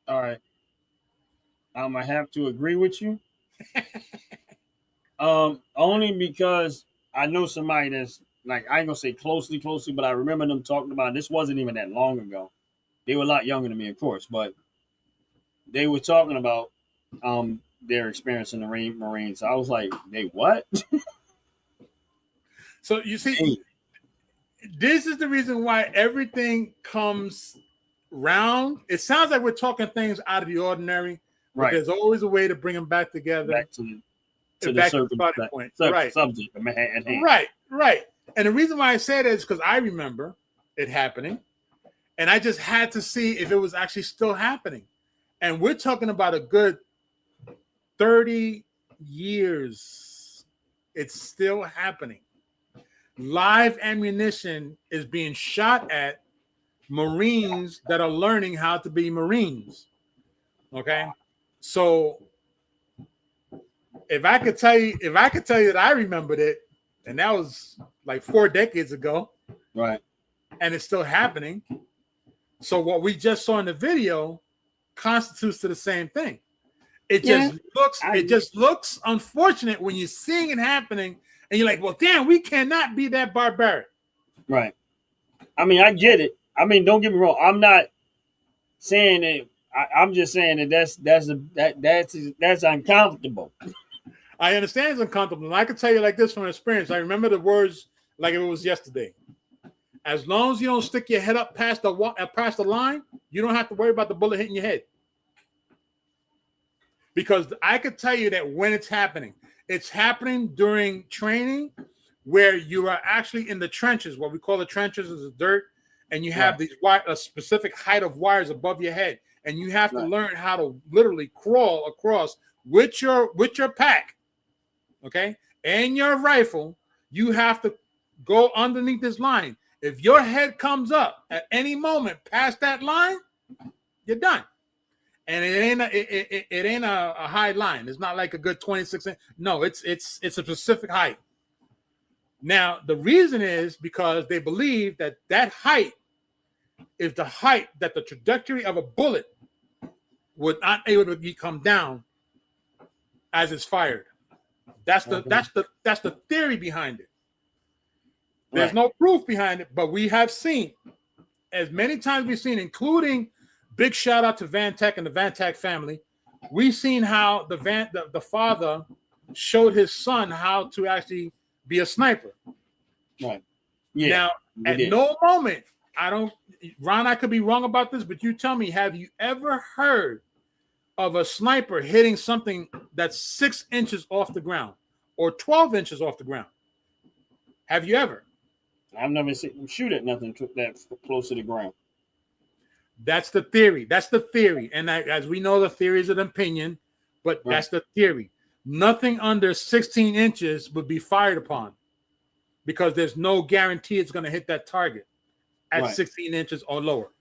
All right. I have to agree with you. Only because I know somebody that's, like, I ain't gonna say closely, but I remember them talking about, this wasn't even that long ago. They were a lot younger than me, of course, but they were talking about their experience in the Marines. So I was like, they what? So you see, this is the reason why everything comes round. It sounds like we're talking things out of the ordinary, but there's always a way to bring them back together. Back to the starting point. Subject at hand. Right. And the reason why I say that is because I remember it happening, and I just had to see if it was actually still happening. And we're talking about a good 30 years. It's still happening. Live ammunition is being shot at Marines that are learning how to be Marines. Okay. So if I could tell you that I remembered it, and that was like 4 decades ago. Right. And it's still happening. So what we just saw in the video constitutes to the same thing. It just looks unfortunate when you're seeing it happening and you're like, well, damn, we cannot be that barbaric. Right. I mean, I get it. I mean, don't get me wrong. I'm not saying that. I'm just saying that that's uncomfortable. I understand it's uncomfortable. And I can tell you like this from experience. I remember the words like it was yesterday. As long as you don't stick your head up past the line, you don't have to worry about the bullet hitting your head. Because I could tell you that when it's happening during training where you are actually in the trenches. What we call the trenches is the dirt, and you have these a specific height of wires above your head, and you have to learn how to literally crawl across with your pack, okay, and your rifle. You have to go underneath this line. If your head comes up at any moment past that line, you're done. And it ain't a high line. It's not like a good 26 inch. No, it's a specific height. Now, the reason is because they believe that height is the height that the trajectory of a bullet would not able to come down as it's fired. That's the theory behind it. There's no proof behind it, but we have seen, as many times we've seen, including big shout out to Van Tech and the Van Tech family. We've seen how the father showed his son how to actually be a sniper. Right. Yeah. Now, at no moment, Ron, I could be wrong about this, but you tell me, have you ever heard of a sniper hitting something that's 6 inches off the ground or 12 inches off the ground? Have you ever? I've never seen them shoot at nothing that close to the ground. That's the theory. And as we know, the theory is an opinion, but that's the theory. Nothing under 16 inches would be fired upon because there's no guarantee it's going to hit that target at 16 inches or lower.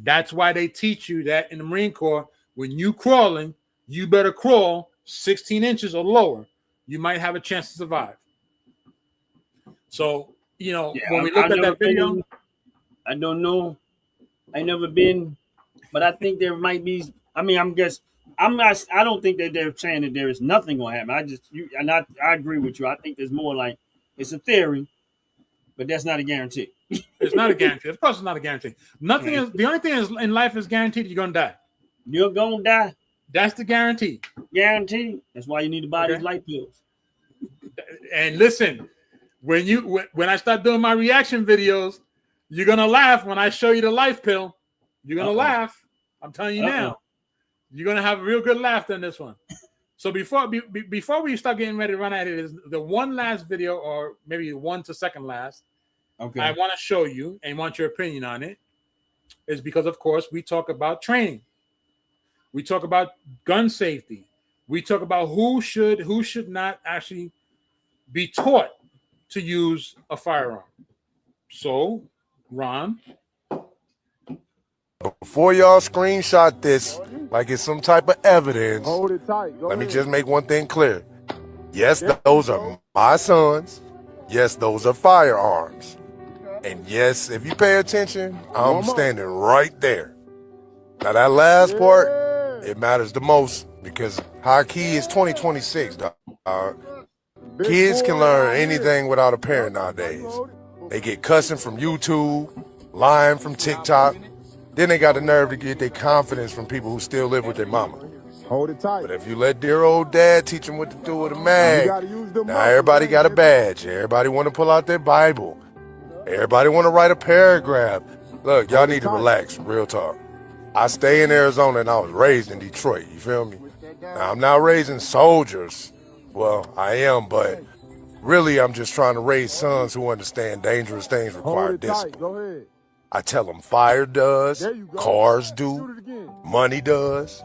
That's why they teach you that in the Marine Corps, when you crawling, you better crawl 16 inches or lower. You might have a chance to survive. So, when we looked at that video, I don't know. I never been, but I think there might be. I mean, I don't think that they're saying that there is nothing going to happen. I agree with you. I think there's more like it's a theory, but that's not a guarantee. It's not a guarantee. Of course, it's not a guarantee. Nothing is. The only thing is in life is guaranteed. You're gonna die. You're gonna die. That's the guarantee. Guaranteed. That's why you need to buy these light pills. And listen, when I start doing my reaction videos, you're gonna laugh when I show you the life pill. You're gonna laugh. I'm telling you now. You're gonna have a real good laughter in this one. So before we start getting ready to run at it, is the one last video, or maybe one to second last. Okay. I want to show you and want your opinion on it. Is because of course we talk about training. We talk about gun safety. We talk about who should not actually be taught to use a firearm. So, Ron, before y'all screenshot this like it's some type of evidence, hold it tight. Let me just make one thing clear. Yes, those are my sons. Yes, those are firearms. And yes, if you pay attention, I'm standing right there. Now that last part, it matters the most because high key is 2026, dog. Kids can learn anything without a parent nowadays. They get cussing from YouTube, lying from TikTok. Then they got the nerve to get their confidence from people who still live with their mama. Hold it tight. But if you let dear old dad teach them what to do with a mag, now everybody got a badge. Everybody want to pull out their Bible. Everybody want to write a paragraph. Look, y'all need to relax, real talk. I stay in Arizona and I was raised in Detroit, you feel me? Now, I'm not raising soldiers. Well, I am, but really I'm just trying to raise sons who understand dangerous things require discipline. I tell them fire does, cars do, money does.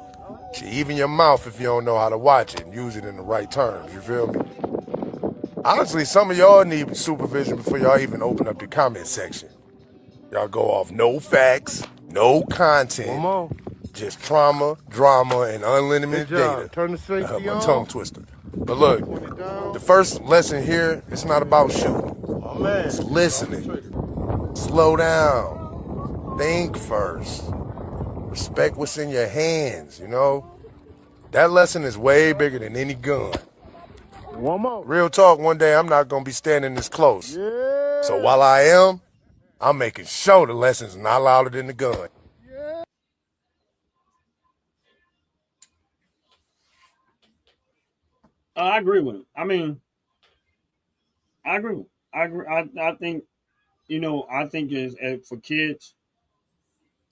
Even your mouth if you don't know how to watch it and use it in the right terms, you feel me? Honestly, some of y'all need supervision before y'all even open up the comment section. Y'all go off no facts, no content, just trauma, drama, and unlimited data. Turn the safety my on. tongue twister. But look, the first lesson here, it's not about shooting. It's listening. Slow down. Think first. Respect what's in your hands, you know? That lesson is way bigger than any gun. One more. Real talk, one day I'm not going to be standing this close. Yeah. So while I am, I'm making sure the lessons are not louder than the gun. I agree with him. I mean, I agree. I agree. I think I think as for kids,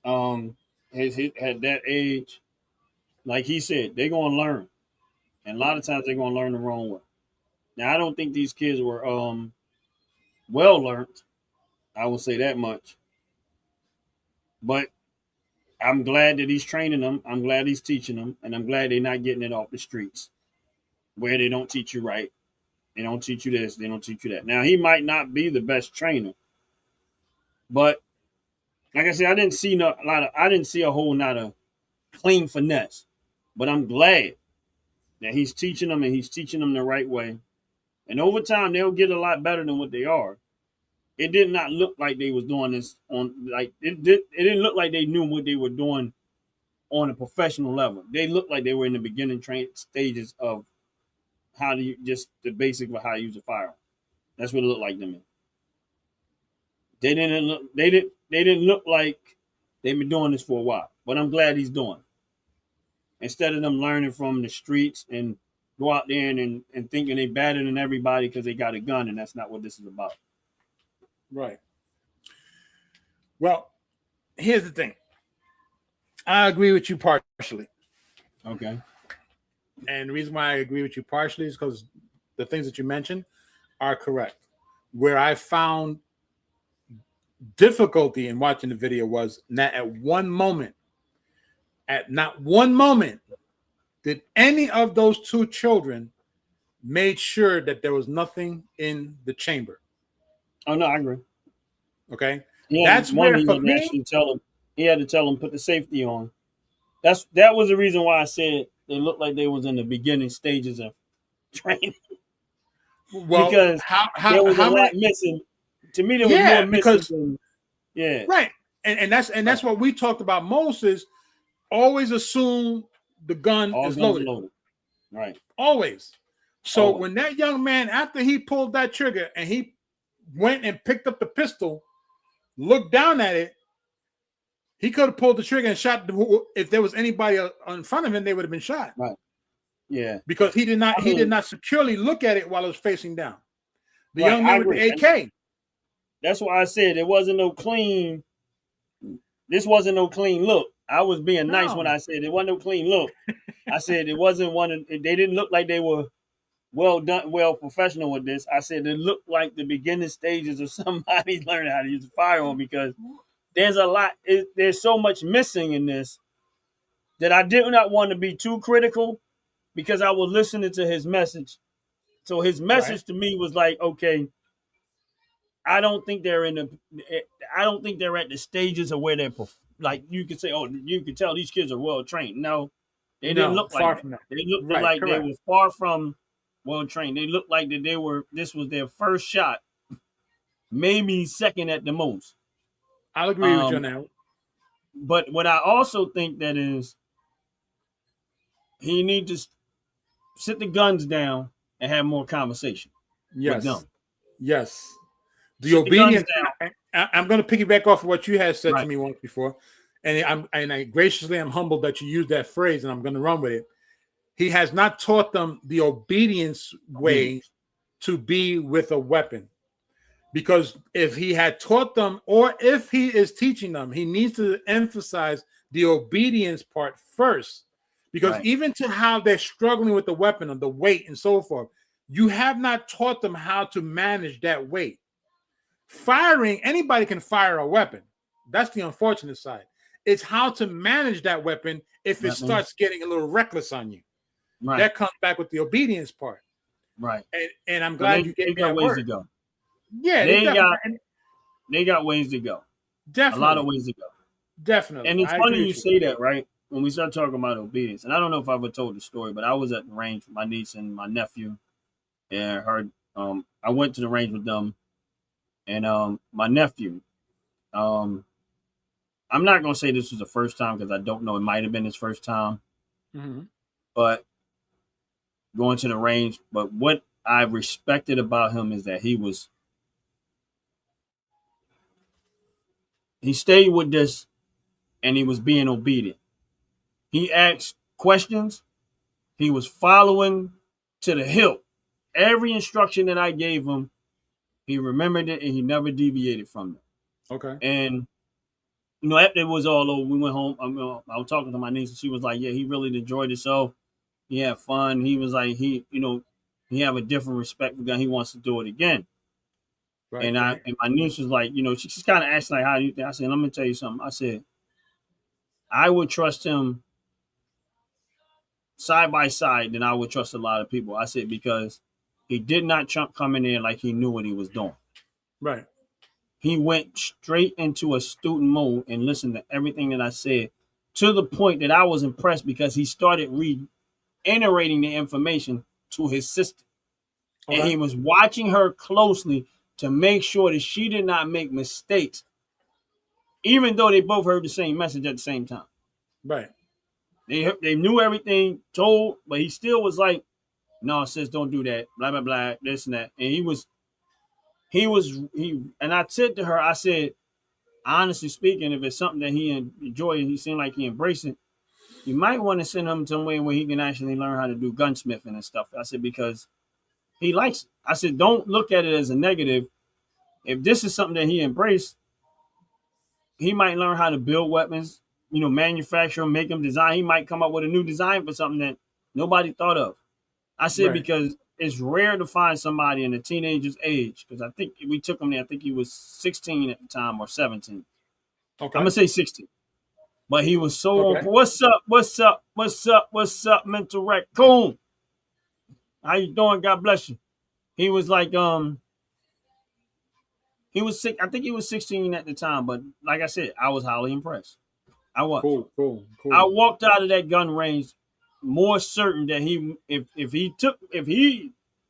at that age, like he said, they're gonna learn, and a lot of times they're gonna learn the wrong way. Now, I don't think these kids were well learned. I will say that much. But I'm glad that he's training them. I'm glad he's teaching them, and I'm glad they're not getting it off the streets where they don't teach you right. They don't teach you this. They don't teach you that. Now, he might not be the best trainer, but like I said, I didn't see a whole lot of clean finesse. But I'm glad that he's teaching them and he's teaching them the right way. And over time, they'll get a lot better than what they are. It did not look like they was doing this it didn't look like they knew what they were doing on a professional level. They looked like they were in the beginning stages of how to just the basic of how to use a firearm. That's what it looked like to me. They didn't look like they've been doing this for a while. But I'm glad he's doing it. Instead of them learning from the streets and go out there and thinking they better than everybody because they got a gun, and that's not what this is about. Right. Well, here's the thing. I agree with you partially. Okay. And the reason why I agree with you partially is because the things that you mentioned are correct. Where I found difficulty in watching the video was not at not one moment did any of those two children made sure that there was nothing in the chamber. Oh, no, I agree. Okay. That's where for me, he had to tell him put the safety on. That was the reason why I said they looked like they was in the beginning stages of training. Well, because there was a lot missing. To me, there was more missing. Right. And that's what we talked about. Moses always assume the gun is loaded. Right. Always. So when that young man, after he pulled that trigger and he went and picked up the pistol, looked down at it, he could have pulled the trigger and shot. If there was anybody in front of him, they would have been shot. Right. Yeah. Because he did not securely look at it while it was facing down. The young man with the AK. That's why I said it wasn't no clean. This wasn't no clean look. I was being nice when I said it wasn't no clean look. I said it wasn't one. They didn't look like they were well done, well professional with this. I said it looked like the beginning stages of somebody learning how to use a firearm because there's a lot. There's so much missing in this that I did not want to be too critical because I was listening to his message. So his message to me was like, okay, I don't think they're at the stages of where they're like you could say, oh, you can tell these kids are well trained. No, they didn't look like that. They looked like they were far from well trained. They looked like that this was their first shot, maybe second at the most. I'll agree with you now. But what I also think that is he needs to sit the guns down and have more conversation. Yes. With them. Yes. The obedience. I'm going to piggyback off of what you had said to me once before, and I graciously am humbled that you used that phrase, and I'm going to run with it. He has not taught them the obedience way to be with a weapon, because if he had taught them, or if he is teaching them, he needs to emphasize the obedience part first, because even to how they're struggling with the weapon and the weight and so forth, you have not taught them how to manage that weight. Firing, anybody can fire a weapon. That's the unfortunate side. It's how to manage that weapon if it starts getting a little reckless on you. Right. That comes back with the obedience part. Right. And I'm glad you gave me that ways word. To go. Yeah, they got ways to go. Definitely. A lot of ways to go. Definitely. And it's funny you say that, right? When we start talking about obedience. And I don't know if I ever told the story, but I was at the range with my niece and my nephew. And I went to the range with them. And my nephew, I'm not going to say this was the first time because I don't know. It might have been his first time. Mm-hmm. But going to the range. But what I respected about him is that he was He stayed with this, and he was being obedient. He asked questions. He was following to the hilt. Every instruction that I gave him, he remembered it, and he never deviated from it. Okay. And after it was all over, we went home. I was talking to my niece, and she was like, "Yeah, he really enjoyed himself. He had fun. He was like, he have a different respect for gun. He wants to do it again." Right, and right. my niece was like, she's kind of asked like, "How do you think?" I said, "Let me tell you something." I said, "I would trust him side by side than I would trust a lot of people." I said, because he did not come in there like he knew what he was doing. Right. He went straight into a student mode and listened to everything that I said, to the point that I was impressed because he started reiterating the information to his sister. Okay. And he was watching her closely to make sure that she did not make mistakes, even though they both heard the same message at the same time. Right. They knew everything told, but he still was like, "No, sis, don't do that, blah, blah, blah, this and that." And and I said to her, I said, honestly speaking, if it's something that he enjoyed, he seemed like he embraced it, you might want to send him somewhere where he can actually learn how to do gunsmithing and stuff. I said, because he likes it. I said, don't look at it as a negative. If this is something that he embraced, he might learn how to build weapons, manufacture them, make them, design. He might come up with a new design for something that nobody thought of. I said, right. Because it's rare to find somebody in a teenager's age, because I think we took him there. I think he was 16 at the time or 17. Okay. I'm going to say 16. But he was so on. What's up, mental raccoon? How you doing? God bless you. He was like, he was sick. I think he was 16 at the time, but like I said, I was highly impressed. I was. Cool. I walked out of that gun range more certain that if he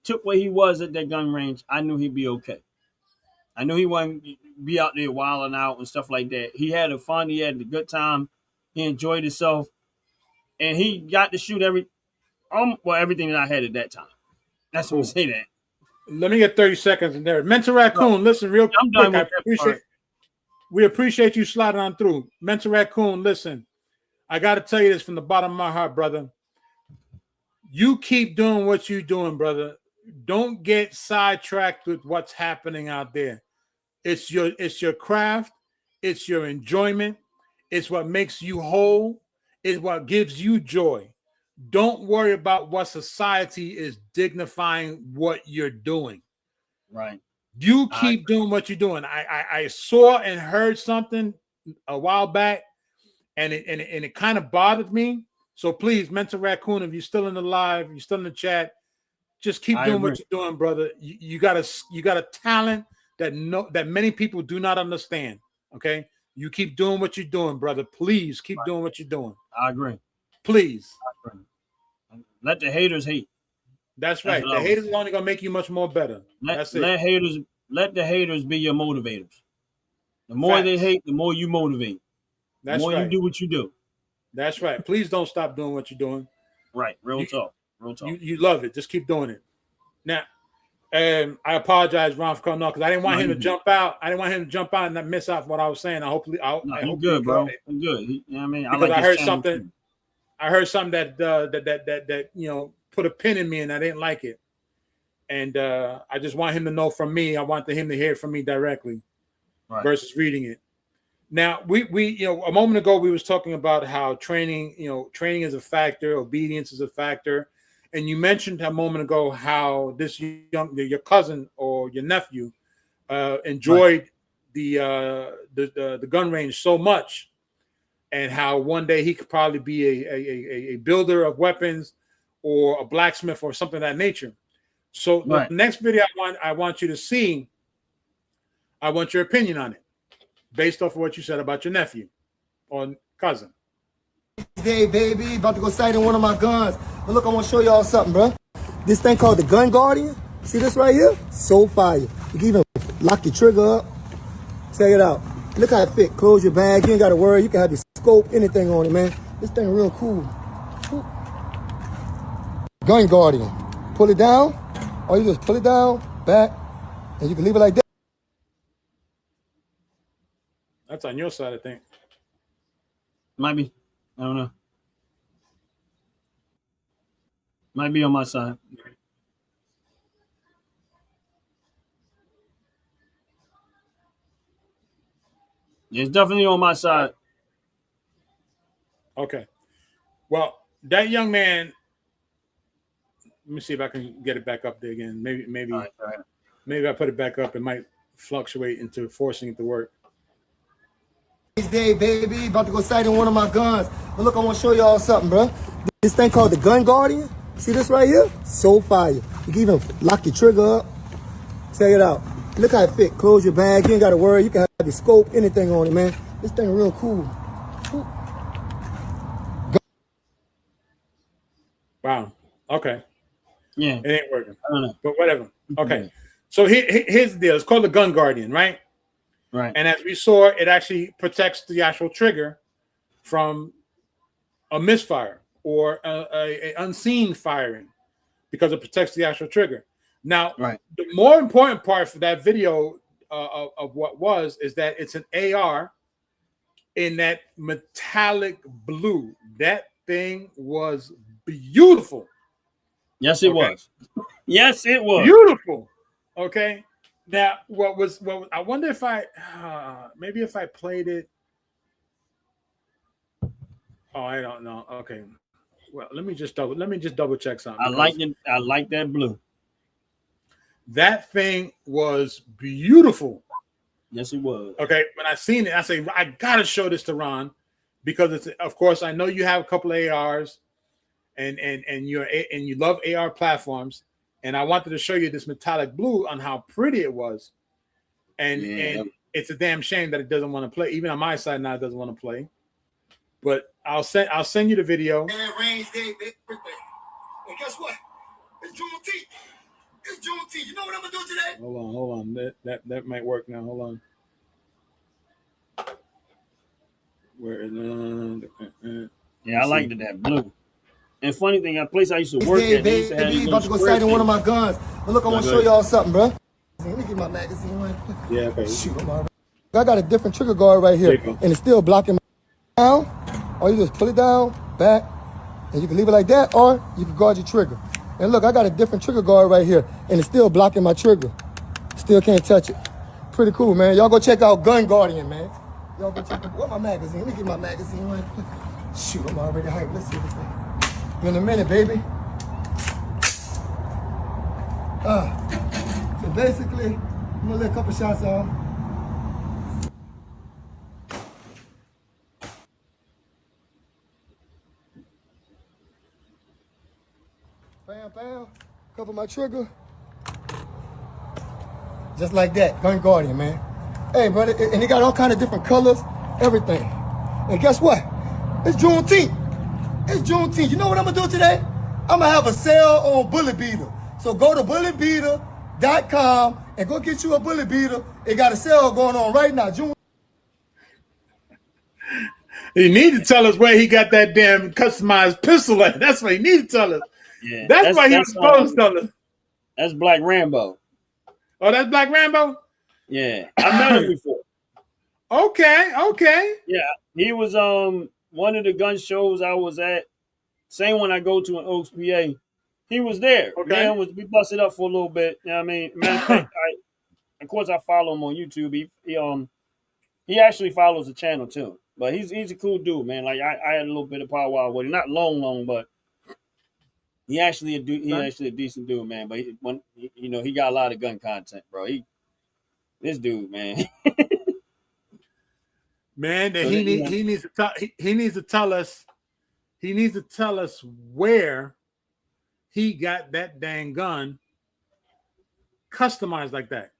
took where he was at that gun range, I knew he'd be okay. I knew he wouldn't be out there wilding out and stuff like that. He had fun. He had a good time. He enjoyed himself, and he got to shoot everything that I had at that time. That's what I'm saying. That. Let me get 30 seconds in there. Mental Raccoon, listen real quick. We appreciate you sliding on through. Mental Raccoon, listen. I got to tell you this from the bottom of my heart, brother. You keep doing what you're doing, brother. Don't get sidetracked with what's happening out there. It's your craft. It's your enjoyment. It's what makes you whole. It's what gives you joy. Don't worry about what society is dignifying what you're doing. Right. You keep doing what you're doing. I saw and heard something a while back, and it kind of bothered me. So please, Mental Raccoon, if you're still in the live, you're still in the chat, just keep doing what you're doing, brother. You got a talent that many people do not understand. Okay, you keep doing what you're doing, brother. Please keep doing what you're doing. I agree. Please. I agree. Let the haters hate. That's right. The haters are only gonna make you much more better. That's it. Let the haters be your motivators. The more they hate, the more you motivate. The more you do what you do. That's right. Please don't stop doing what you're doing. Right. Real talk. You love it. Just keep doing it. Now, I apologize, Ron, for coming on because I didn't want him to jump out. I didn't want him to jump out and not miss out what I was saying. I hope good, bro. I'm good. I mean, because I heard something. Too. I heard something that put a pin in me, and I didn't like it. And I just want him to know from me. I wanted him to hear it from me directly, versus reading it. Now, we a moment ago we was talking about how training is a factor, obedience is a factor, and you mentioned a moment ago how your cousin or your nephew enjoyed the gun range so much, and how one day he could probably be a builder of weapons or a blacksmith or something of that nature. So the next video I want you to see, I want your opinion on it, based off of what you said about your nephew or cousin. Hey, baby, about to go sight in one of my guns. But look, I want to show y'all something, bro. This thing called the Gun Guardian. See this right here? So fire. You can even lock your trigger up. Check it out. Look how it fit. Close your bag. You ain't got to worry. You can have your scope, anything on it, man. This thing real cool. Gun Guardian. Pull it down. Or you just pull it down, back, and you can leave it like that. That's on your side, I think. Might be. I don't know. Might be on my side. It's definitely on my side. Okay. Well, that young man. Let me see if I can get it back up there again. Maybe I put it back up. It might fluctuate into forcing it to work. Day, baby, about to go sight in one of my guns. But look, I want to show y'all something, bro. This thing called the Gun Guardian. See this right here? So fire. You can even lock your trigger up. Check it out. Look how it fit. Close your bag. You ain't got to worry. You can have your scope, anything on it, man. This thing real cool. Wow. Okay. Yeah. It ain't working. I don't know. But whatever. Okay. So here's the deal. It's called the Gun Guardian, right? Right. And as we saw, it actually protects the actual trigger from a misfire or a unseen firing because it protects the actual trigger. Now, the more important part for that video of what was is that it's an AR in that metallic blue. That thing was beautiful. Yes, it was. Yes, it was. Beautiful. Okay. Now, I wonder if maybe if I played it. Oh, I don't know. Okay. Well, let me just double check something. I like it. I like that blue. That thing was beautiful. Yes, it was. Okay. When I seen it, I say I gotta show this to Ron because it's, of course, I know you have a couple of ARs, and you love AR platforms, and I wanted to show you this metallic blue on how pretty it was, and it's a damn shame that it doesn't want to play. Even on my side now, it doesn't want to play. But I'll send you the video. And rains day, big birthday. And guess what? It's Juneteenth. It's Juneteenth. You know what I'm gonna do today? Hold on. That might work now. Hold on. Where is I liked that blue. And funny thing, a place I used to work at, they used to have about to go sight in one of my guns. But look, I want to show y'all something, bro. Let me get my magazine right quick. Yeah, okay. Shoot, I got a different trigger guard right here, and it's still blocking my down. Or you just pull it down, back, and you can leave it like that, or you can guard your trigger. And look, I got a different trigger guard right here, and it's still blocking my trigger. Still can't touch it. Pretty cool, man. Y'all go check out Gun Guardian, man. Y'all go check out, where's my magazine? Let me get my magazine right quick. Shoot, I'm already hyped. Let's see this thing. In a minute, baby. So basically, I'm gonna let a couple shots off. Bam, bam. Cover my trigger. Just like that. Gun Guardian, man. Hey, brother, and they got all kind of different colors, everything. And guess what? It's Juneteenth. It's Juneteenth. You know what I'm gonna do today? I'm gonna have a sale on bullet beater. So go to bulletbeater.com and go get you a bullet beater. It got a sale going on right now. He need to tell us where he got that damn customized pistol at. That's what he need to tell us. Yeah, that's why he was supposed to tell us. That's Black Rambo. Oh, that's Black Rambo? Yeah. I met him before. Okay. Yeah. He was one of the gun shows I was at. Same one I go to in Oaks, PA. He was there. Okay. Man, we busted up for a little bit. You know what I mean? Matter of fact, of course I follow him on YouTube. He actually follows the channel too. But he's a cool dude, man. Like I had a little bit of powwow with him. Not long, but he actually a decent dude, man. But he got a lot of gun content, bro. This dude, man. Man, that he needs to tell us. He needs to tell us where he got that dang gun customized like that.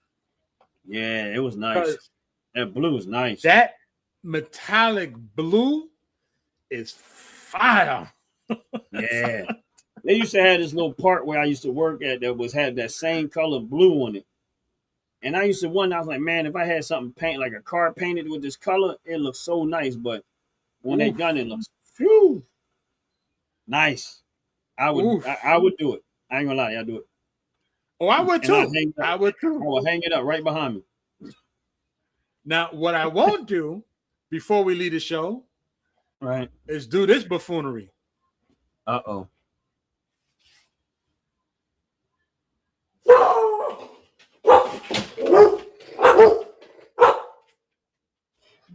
Yeah, it was nice. That blue was nice. That metallic blue is fire. Yeah. They used to have this little part where I used to work at that had that same color blue on it. And I used to wonder, I was like, man, if I had something painted, like a car painted with this color, it looks so nice. But when they done it, looks nice. I would do it. I ain't gonna lie, I'd do it. Oh, I would too. I would too. I would hang it up right behind me. Now, what I won't do before we leave the show, right, is do this buffoonery. Uh-oh.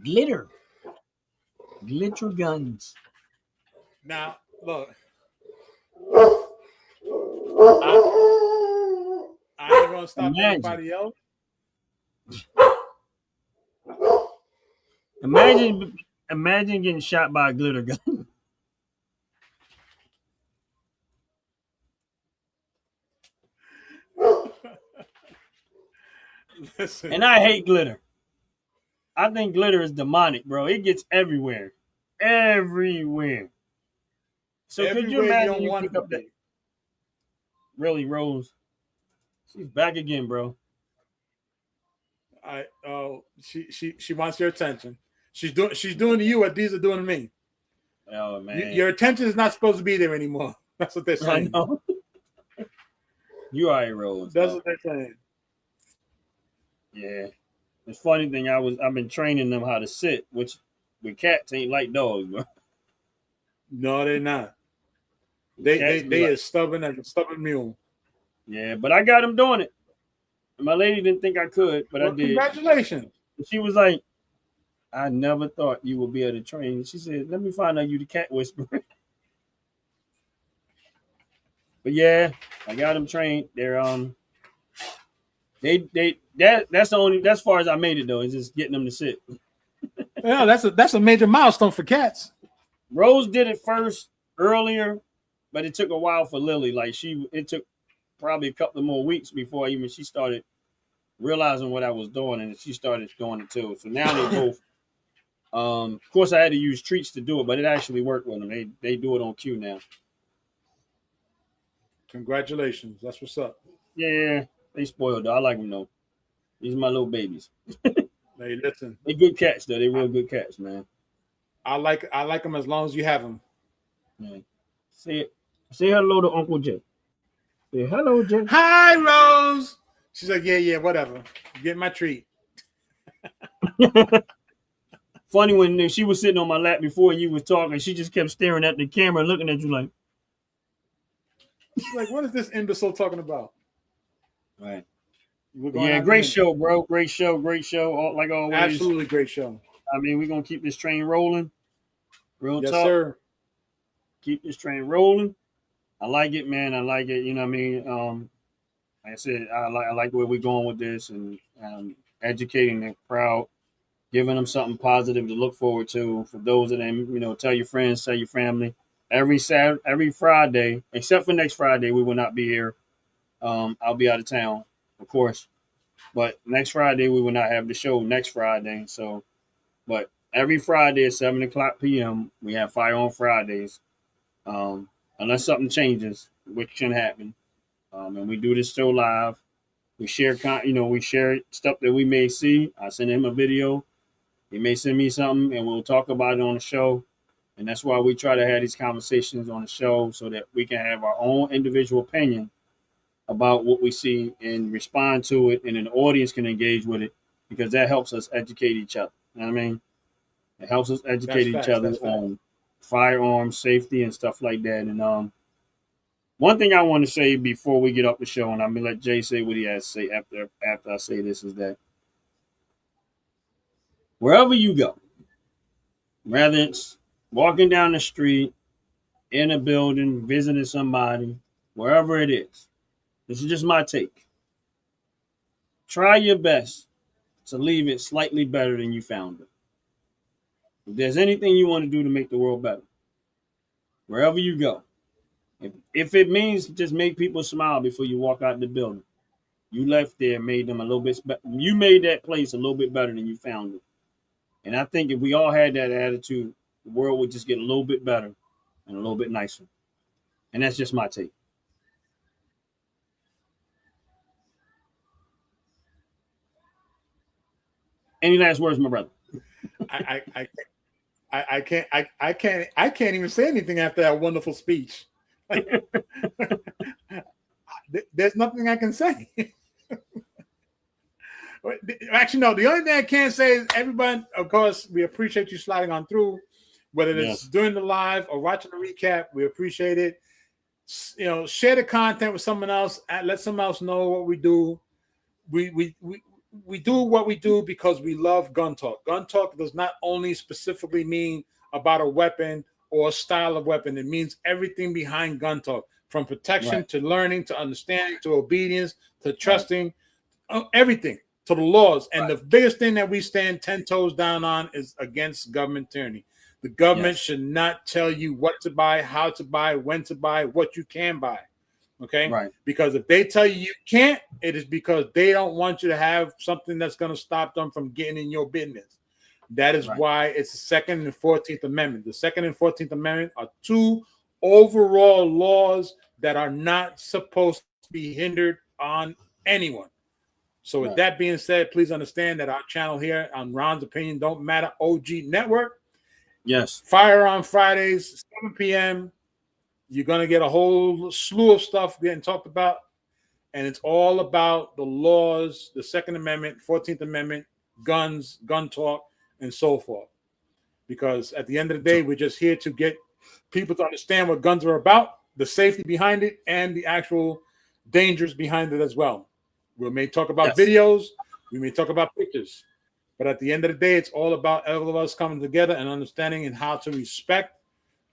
Glitter guns. Now, look. I ain't gonna stop anybody else. Imagine getting shot by a glitter gun. Listen. And I hate glitter. I think glitter is demonic, bro. It gets everywhere. Everywhere. So Everywhere could you imagine you you pick up that? Really, Rose? She's back again, bro. She wants your attention. She's doing to you what these are doing to me. Oh man. Your attention is not supposed to be there anymore. That's what they're saying. I know. You are a Rose. That's what they're saying. Yeah. The funny thing, I've been training them how to sit, which with cats ain't like dogs, bro. No, they're not. They as stubborn as a stubborn mule. Yeah, but I got them doing it. My lady didn't think I could, but I did. Congratulations. She was like, I never thought you would be able to train. She said, let me find out you the cat whisperer. But yeah, I got them trained. They're that's as far as I made it though, is just getting them to sit. Yeah, that's a major milestone for cats. Rose did it first earlier, but it took a while for Lily. It took probably a couple of more weeks before even she started realizing what I was doing, and she started doing it too. So now they both. Of course, I had to use treats to do it, but it actually worked with them. They do it on cue now. Congratulations, that's what's up. Yeah, they spoiled though. I like them though. These are my little babies. Hey, listen. They good cats though. They real good cats, man. I like them as long as you have them. Yeah. Say hello to Uncle Jay. Say hello, Jay. Hi, Rose. She's like, yeah, whatever. Get my treat. Funny when she was sitting on my lap before you was talking, she just kept staring at the camera, looking at you like. She's like, what is this imbecile talking about? Right. Yeah, great show, bro. Great show. Like always. Absolutely great show. I mean, we're gonna keep this train rolling. Real yes, talk. Sir. Keep this train rolling. I like it, man. I like it. You know what I mean? Like I said, I like where we're going with this and educating the crowd, giving them something positive to look forward to. For those of them, tell your friends, tell your family. Every Friday, except for next Friday, we will not be here. I'll be out of town, of course. But next Friday, we will not have the show next Friday. So, but every Friday at 7:00 p.m., we have Firearm Fridays. Unless something changes, which can happen. And we do this show live. We share, we share stuff that we may see. I send him a video. He may send me something, and we'll talk about it on the show. And that's why we try to have these conversations on the show so that we can have our own individual opinion about what we see and respond to it, and an audience can engage with it, because that helps us educate each other. You know what I mean? It helps us educate each other on firearms, safety, and stuff like that. And one thing I want to say before we get up the show, and I'm gonna let Jay say what he has to say after I say this, is that wherever you go, whether it's walking down the street, in a building, visiting somebody, wherever it is, this is just my take. Try your best to leave it slightly better than you found it. If there's anything you want to do to make the world better, wherever you go, if it means just make people smile before you walk out the building, you left there, made them a little bit. You made that place a little bit better than you found it. And I think if we all had that attitude, the world would just get a little bit better and a little bit nicer. And that's just my take. Any last words, my brother? I can't even say anything after that wonderful speech. There's nothing I can say. Actually, no. The only thing I can say is, everyone, of course, we appreciate you sliding on through, whether it's during the live or watching the recap. We appreciate it. You know, share the content with someone else. Let someone else know what we do. We do what we do because we love gun talk. Gun talk does not only specifically mean about a weapon or a style of weapon. It means everything behind gun talk, from protection to learning to understanding to obedience to trusting, everything to the laws. And the biggest thing that we stand 10 toes down on is against government tyranny. The government should not tell you what to buy, how to buy, when to buy, what you can buy. Okay? Right. Because if they tell you can't, it is because they don't want you to have something that's going to stop them from getting in your business. That is why it's the Second and 14th Amendment. The Second and 14th Amendment are two overall laws that are not supposed to be hindered on anyone. So with that being said, please understand that our channel here on Ron's Opinion Don't Matter OG Network. Yes. Firearm Fridays, 7 p.m. You're going to get a whole slew of stuff getting talked about. And it's all about the laws, the Second Amendment, 14th Amendment, guns, gun talk, and so forth. Because at the end of the day, we're just here to get people to understand what guns are about, the safety behind it, and the actual dangers behind it as well. We may talk about videos, we may talk about pictures, but at the end of the day, it's all about all of us coming together and understanding and how to respect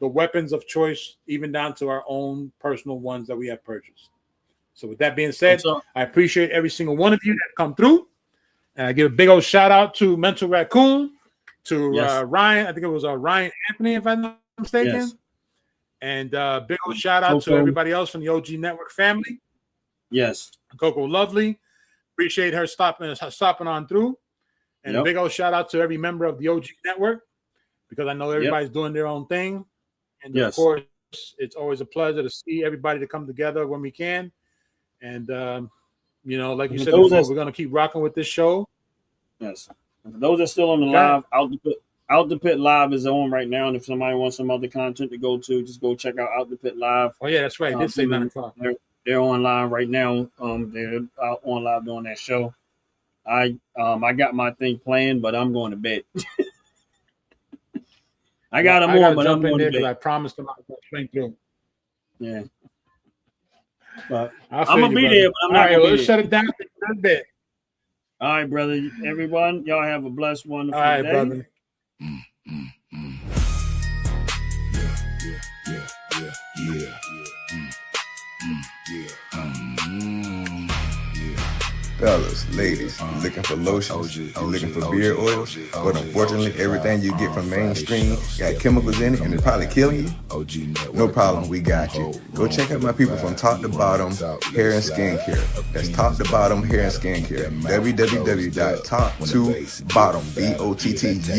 the weapons of choice, even down to our own personal ones that we have purchased. So with that being said, I appreciate every single one of you that come through. And I give a big old shout out to Mental Raccoon, to Ryan. I think it was Ryan Anthony, if I'm not mistaken. Yes. And big old shout out to everybody else from the OG Network family. Yes. Coco Lovely. Appreciate her stopping on through. And a big old shout out to every member of the OG Network, because I know everybody's doing their own thing. And of course, it's always a pleasure to see everybody to come together when we can. And you know, like you said before, we're going to keep rocking with this show. Yes. Those are still on the live. Out the Pit Live is on right now. And if somebody wants some other content to go to, just go check out the Pit Live. Oh, yeah, that's right. They say 9 o'clock. They're on live right now. They're out on live doing that show. I got my thing playing, but I'm going to bed. I got them on, but I'm going to bed. I promised them I'll swing through. Yeah. But I'm gonna be there, but I'm not gonna be let's shut it down for a bit. All right, brother. Everyone, y'all have a blessed, wonderful day. All right, day. brother. Fellas, ladies, you looking for lotions, you looking for beard oils, but unfortunately everything you get from mainstream got chemicals in it and it's probably killing you? No problem, we got you. Go check out my people from Top to Bottom Hair and Skincare. That's Top to Bottom Hair and Skincare. www.top2bottom, BOTTU, the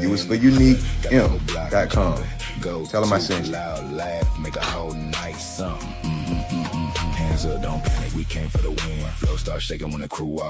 U is for unique, M.com. Tell them I sent you. Make a whole night something. Hands up, don't panic, we came for the win. Flow start shaking when the crew walk.